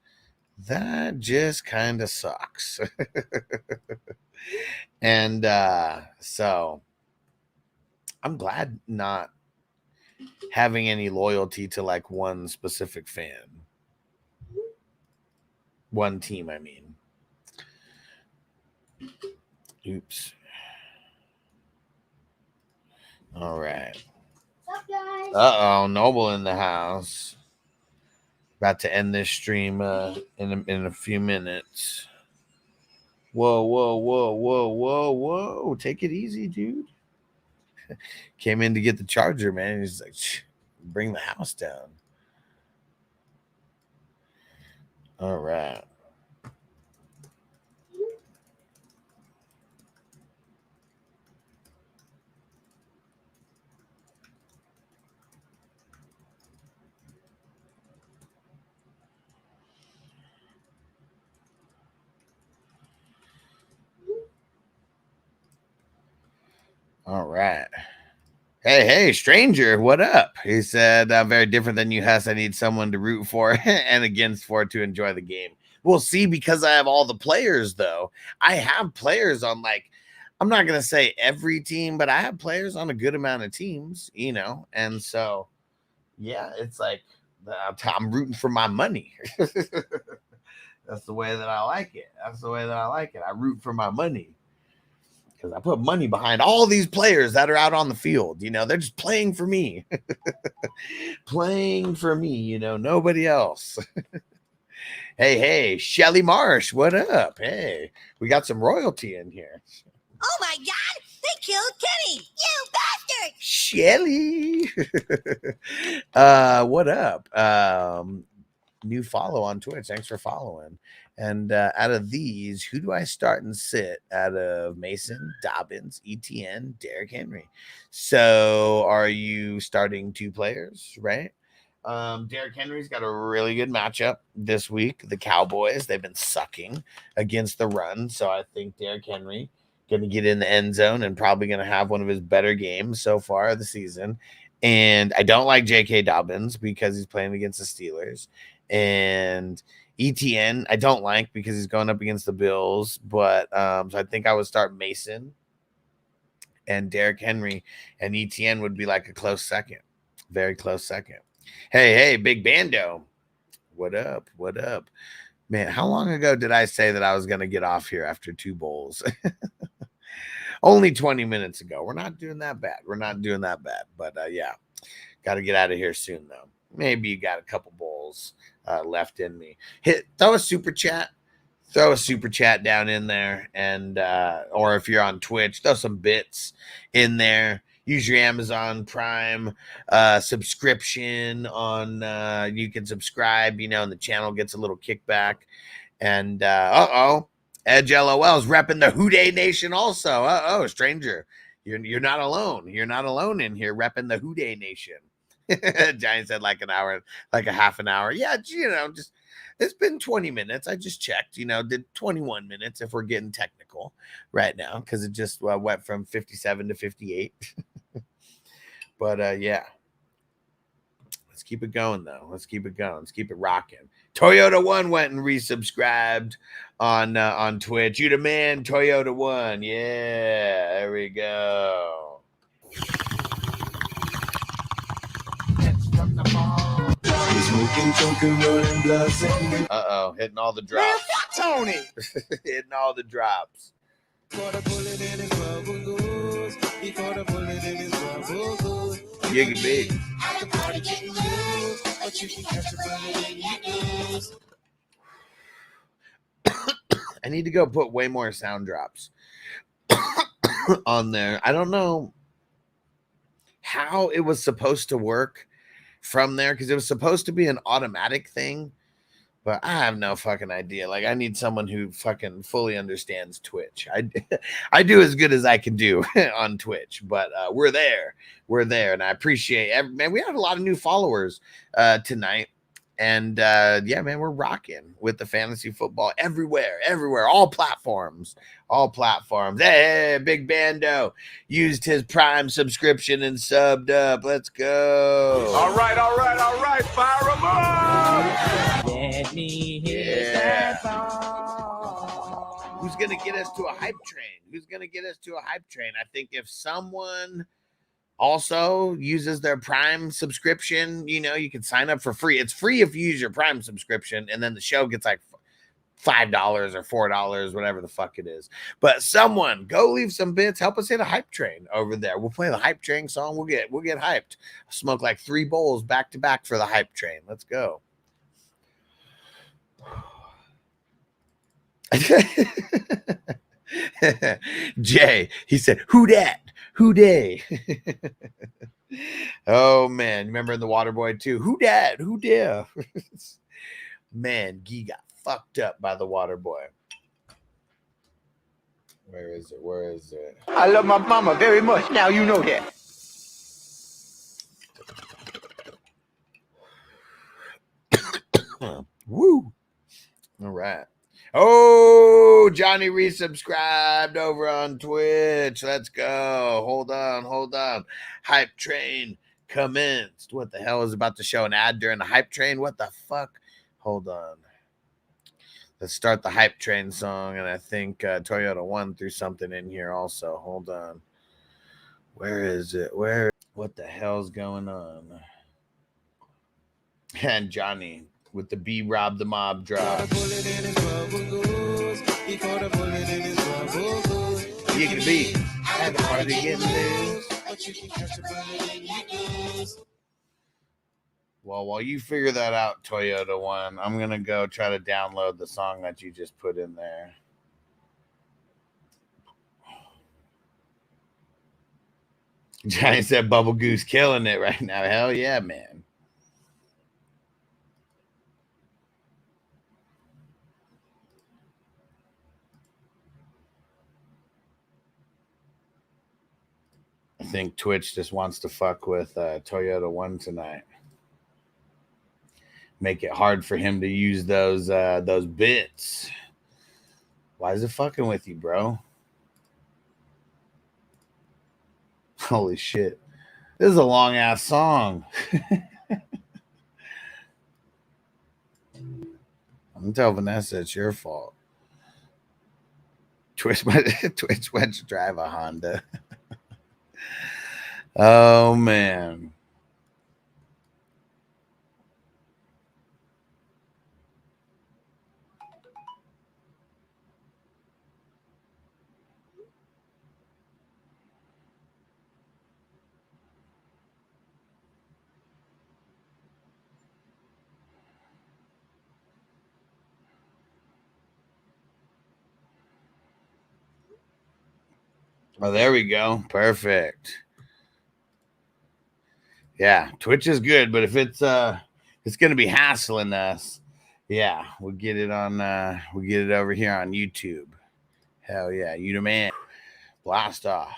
That just kind of sucks. And so I'm glad not having any loyalty to like one specific fan. One team, I mean. Oops. All right. What's up, guys? Uh-oh, Noble in the house. About to end this stream in a few minutes. Whoa, whoa, whoa, whoa, whoa, whoa. Take it easy, dude. Came in to get the charger, man. He's like, bring the house down. All right. All right. Hey, stranger, what up? He said, very different than you, Hess. I need someone to root for and against for to enjoy the game. We'll see, because I have all the players, though. I have players on, like, I'm not going to say every team, but I have players on a good amount of teams, you know? And so, yeah, it's like I'm rooting for my money. That's the way that I like it. That's the way that I like it. I root for my money. Because I put money behind all these players that are out on the field. You know, they're just playing for me. Playing for me, you know, nobody else. Hey, Shelly Marsh, what up? Hey, we got some royalty in here. Oh my God, they killed Kenny, you bastard! Shelly. What up? New follow on Twitch. Thanks for following. And out of these, who do I start and sit out of Mason, Dobbins, ETN, Derrick Henry? So are you starting two players, right? Derrick Henry's got a really good matchup this week. The Cowboys, they've been sucking against the run. So I think Derrick Henry going to get in the end zone and probably going to have one of his better games so far of the season. And I don't like J.K. Dobbins because he's playing against the Steelers. And ETN, I don't like because he's going up against the Bills, but so I think I would start Mason and Derrick Henry, and ETN would be like a close second, very close second. Hey, Big Bando, what up? What up, man? How long ago did I say that I was going to get off here after 2 bowls? Only 20 minutes ago. We're not doing that bad. But yeah, got to get out of here soon though. Maybe you got a couple bowls left in me. Throw a super chat down in there, and or if you're on Twitch, throw some bits in there. Use your Amazon Prime subscription on. You can subscribe, you know, and the channel gets a little kickback. And Edge LOL's repping the Houday Nation also. Stranger, you're not alone. You're not alone in here repping the Houday Nation. Giant said like an hour, like a half an hour. Yeah, you know, just it's been 20 minutes. I just checked, you know, did 21 minutes if we're getting technical right now, because it just went from 57 to 58. But yeah, let's keep it going though. Let's keep it going. Let's keep it rocking. Toyota One went and resubscribed on Twitch. You the man, Toyota One. Yeah, there we go. It's Smoking, choking, rolling blunts, and Uh-oh, hitting all the drops. Man, fuck Tony. Hitting all the drops. Giga big. I need to go put way more sound drops on there. I don't know how it was supposed to work from there because it was supposed to be an automatic thing, but I have no fucking idea. Like, I need someone who fucking fully understands Twitch. I do as good as I can do on Twitch, but we're there, and I appreciate man. We had a lot of new followers tonight. And yeah, man, we're rocking with the fantasy football everywhere, all platforms. Hey, Big Bando used his Prime subscription and subbed up. Let's go. All right. Fire 'em up. Let me hear that song. Who's going to get us to a hype train? I think if someone also uses their Prime subscription, you know, you can sign up for free. It's free if you use your Prime subscription, and then the show gets like $5 or $4, whatever the fuck it is. But someone go leave some bits, help us hit a hype train over there. We'll play the hype train song. We'll get hyped. I'll smoke like 3 bowls back to back for the hype train. Let's go. Jay, he said, who dat? Who day? Oh man, remember in the Waterboy too? Who dat? Who dare? Man, Gee got fucked up by the Waterboy. Where is it? I love my mama very much. Now you know that. Woo! All right. Oh, Johnny resubscribed over on Twitch. Let's go. Hold on. Hype train commenced. What the hell is about to show an ad during the hype train? What the fuck? Hold on. Let's start the hype train song. And I think Toyota 1 threw something in here also. Hold on. Where is it? What the hell's going on? And Johnny with the B Rob the Mob drop. You can be at the party getting loose. Well, while you figure that out, Toyota 1, I'm going to go try to download the song that you just put in there. Johnny said Bubble Goose killing it right now. Hell yeah, man. I think Twitch just wants to fuck with Toyota 1 tonight. Make it hard for him to use those bits. Why is it fucking with you, bro? Holy shit. This is a long ass song. I'm telling Vanessa it's your fault. Twitch went to drive a Honda. Oh man. Oh, there we go. Perfect. Yeah, Twitch is good, but if it's going to be hassling us, yeah, we'll get it over here on YouTube. Hell yeah, you the man. Blast off.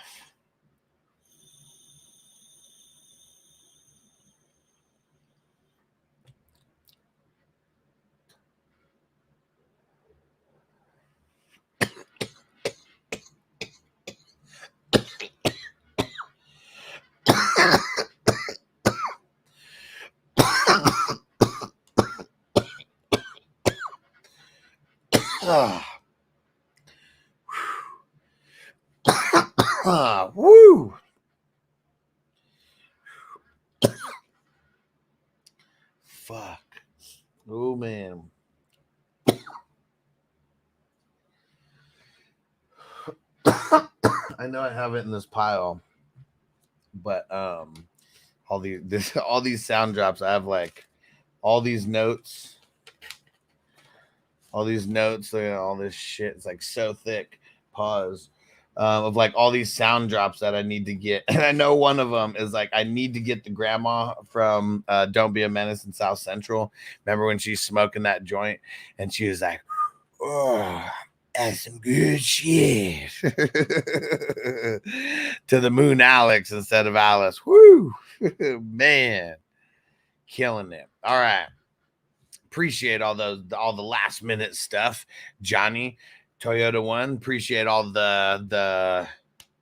Woo! Fuck. Oh man. I know I have it in this pile, but all these sound drops. I have like all these notes, all this shit. It's like so thick. Pause. Of like all these sound drops that I need to get, and I know one of them is like I need to get the grandma from Don't Be a Menace in South Central. Remember when she's smoking that joint and she was like, "Oh, that's some good shit." To the moon, Alex instead of Alice. Woo, man, killing it. All right, appreciate all the last minute stuff, Johnny. Toyota One, appreciate all the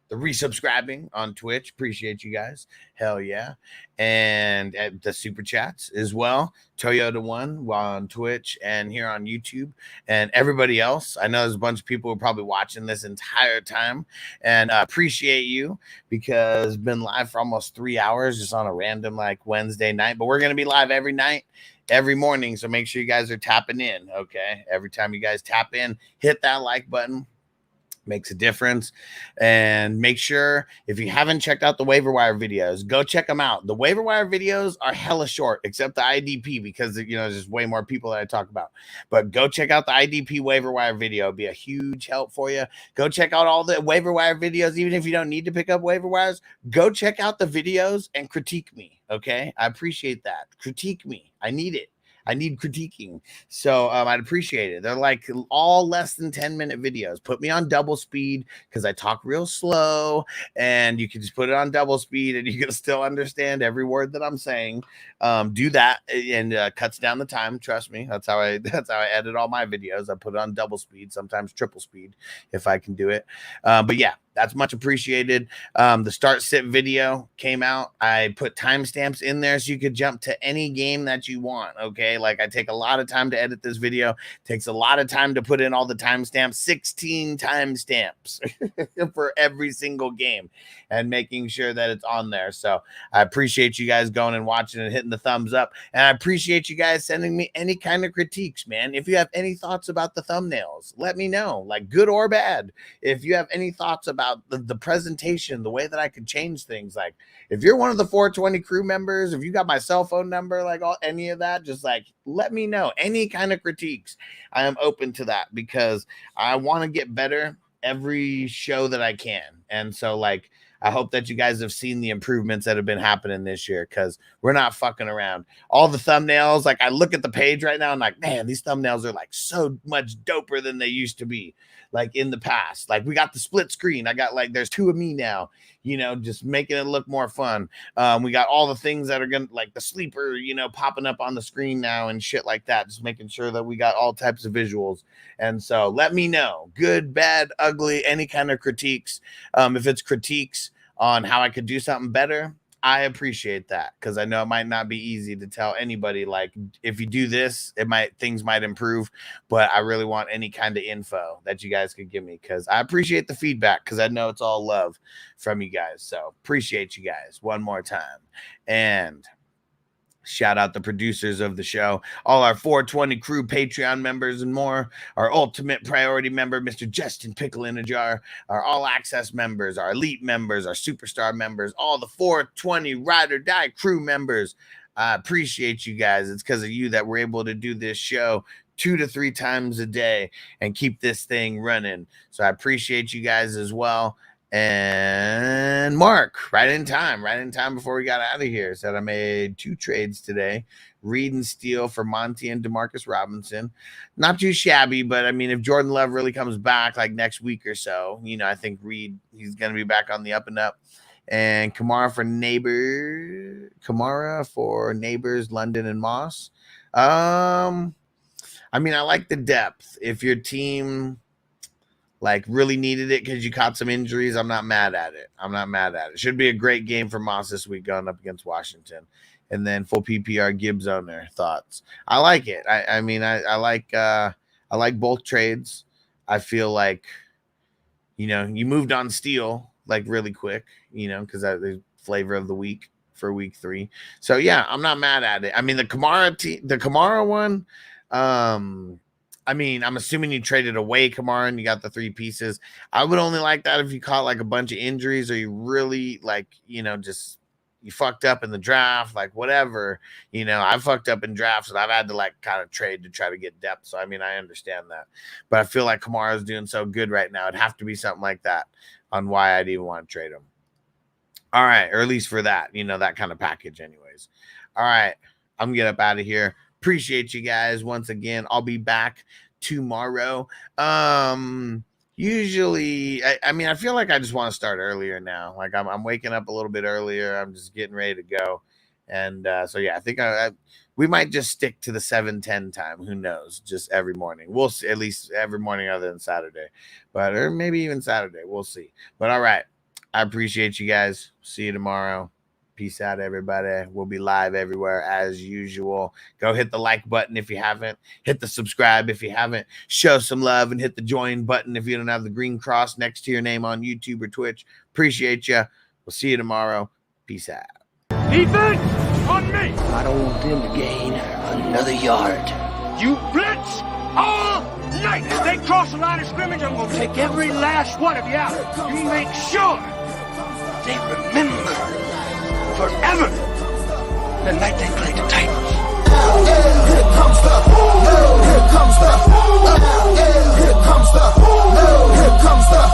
resubscribing on Twitch. Appreciate you guys. Hell yeah. And the super chats as well. Toyota One on Twitch and here on YouTube. And everybody else. I know there's a bunch of people who are probably watching this entire time. And appreciate you because been live for almost 3 hours just on a random like Wednesday night. But we're going to be live every night, every morning. So make sure you guys are tapping in. Okay. Every time you guys tap in, hit that like button. Makes a difference. And make sure if you haven't checked out the waiver wire videos, go check them out. The waiver wire videos are hella short, except the IDP, because there's just way more people that I talk about. But go check out the IDP waiver wire video. It'll be a huge help for you. Go check out all the waiver wire videos. Even if you don't need to pick up waiver wires, go check out the videos and critique me. Okay, I appreciate that. Critique me. I need it. I need critiquing. So I'd appreciate it. They're like all less than 10-minute videos. Put me on double speed because I talk real slow, and you can just put it on double speed and you can still understand every word that I'm saying. Do that and cuts down the time. Trust me. That's how I edit all my videos. I put it on double speed, sometimes triple speed if I can do it. But yeah, that's much appreciated. The start sit video came out. I put timestamps in there so you could jump to any game that you want. Okay. Like I take a lot of time to edit this video. Takes a lot of time to put in all the timestamps, 16 timestamps for every single game and making sure that it's on there. So I appreciate you guys going and watching and hitting the thumbs up. And I appreciate you guys sending me any kind of critiques, man. If you have any thoughts about the thumbnails, let me know, like good or bad. If you have any thoughts about the presentation, the way that I could change things, like if you're one of the 420 crew members, if you got my cell phone number, like any of that, just like let me know. Any kind of critiques, I am open to that because I want to get better every show that I can. And so like I hope that you guys have seen the improvements that have been happening this year because we're not fucking around. All the thumbnails, like I look at the page right now and like, man, these thumbnails are like so much doper than they used to be. Like in the past, like we got the split screen. I got like, there's two of me now, just making it look more fun. We got all the things that are going to like the sleeper, popping up on the screen now and shit like that. Just making sure that we got all types of visuals. And so let me know, good, bad, ugly, any kind of critiques. If it's critiques on how I could do something better, I appreciate that because I know it might not be easy to tell anybody like if you do this, things might improve, but I really want any kind of info that you guys could give me because I appreciate the feedback because I know it's all love from you guys. So appreciate you guys one more time. And shout out the producers of the show, all our 420 crew Patreon members and more, our ultimate priority member, Mr. Justin Pickle in a Jar, our all access members, our elite members, our superstar members, all the 420 ride or die crew members. I appreciate you guys. It's because of you that we're able to do this show 2 to 3 times a day and keep this thing running. So I appreciate you guys as well. And Mark, right in time before we got out of here, said I made 2 trades today. Reed and Steele for Monty and DeMarcus Robinson. Not too shabby, but I mean, if Jordan Love really comes back like next week or so, I think Reed, he's going to be back on the up and up. And Kamara for Neighbors, London and Moss. I mean, I like the depth. If your team like really needed it because you caught some injuries, I'm not mad at it. Should be a great game for Moss this week going up against Washington. And then full PPR Gibbs owner thoughts. I like it. I mean, I like both trades. I feel like, you moved on Steele like really quick, because that the flavor of the week for week 3. So yeah, I'm not mad at it. I mean, the Kamara one, I mean, I'm assuming you traded away Kamara and you got the 3 pieces. I would only like that if you caught like a bunch of injuries or you really like, you know, just you fucked up in the draft, like whatever. You know, I fucked up in drafts and I've had to like kind of trade to try to get depth. So I mean, I understand that, but I feel like Kamara's doing so good right now. It'd have to be something like that on why I'd even want to trade him. All right, or at least for that, you know, that kind of package anyways. All right, I'm gonna get up out of here. Appreciate you guys once again. I'll be back tomorrow. Usually, I mean, I feel like I just want to start earlier now. Like I'm waking up a little bit earlier. I'm just getting ready to go. And so, yeah, I think we might just stick to the 7:10 time. Who knows? Just every morning. We'll see, at least every morning other than Saturday. But, or maybe even Saturday. We'll see. But all right. I appreciate you guys. See you tomorrow. Peace out, everybody. We'll be live everywhere as usual. Go hit the like button if you haven't. Hit the subscribe if you haven't. Show some love and hit the join button if you don't have the green cross next to your name on YouTube or Twitch. Appreciate you. We'll see you tomorrow. Peace out. Defense on me. I don't want them to gain another yard. You blitz all night. If they cross the line of scrimmage, I'm going to take every last one of you out. You make sure they remember forever the night they played the Titans. Here comes the, here comes the, here comes the, here comes the.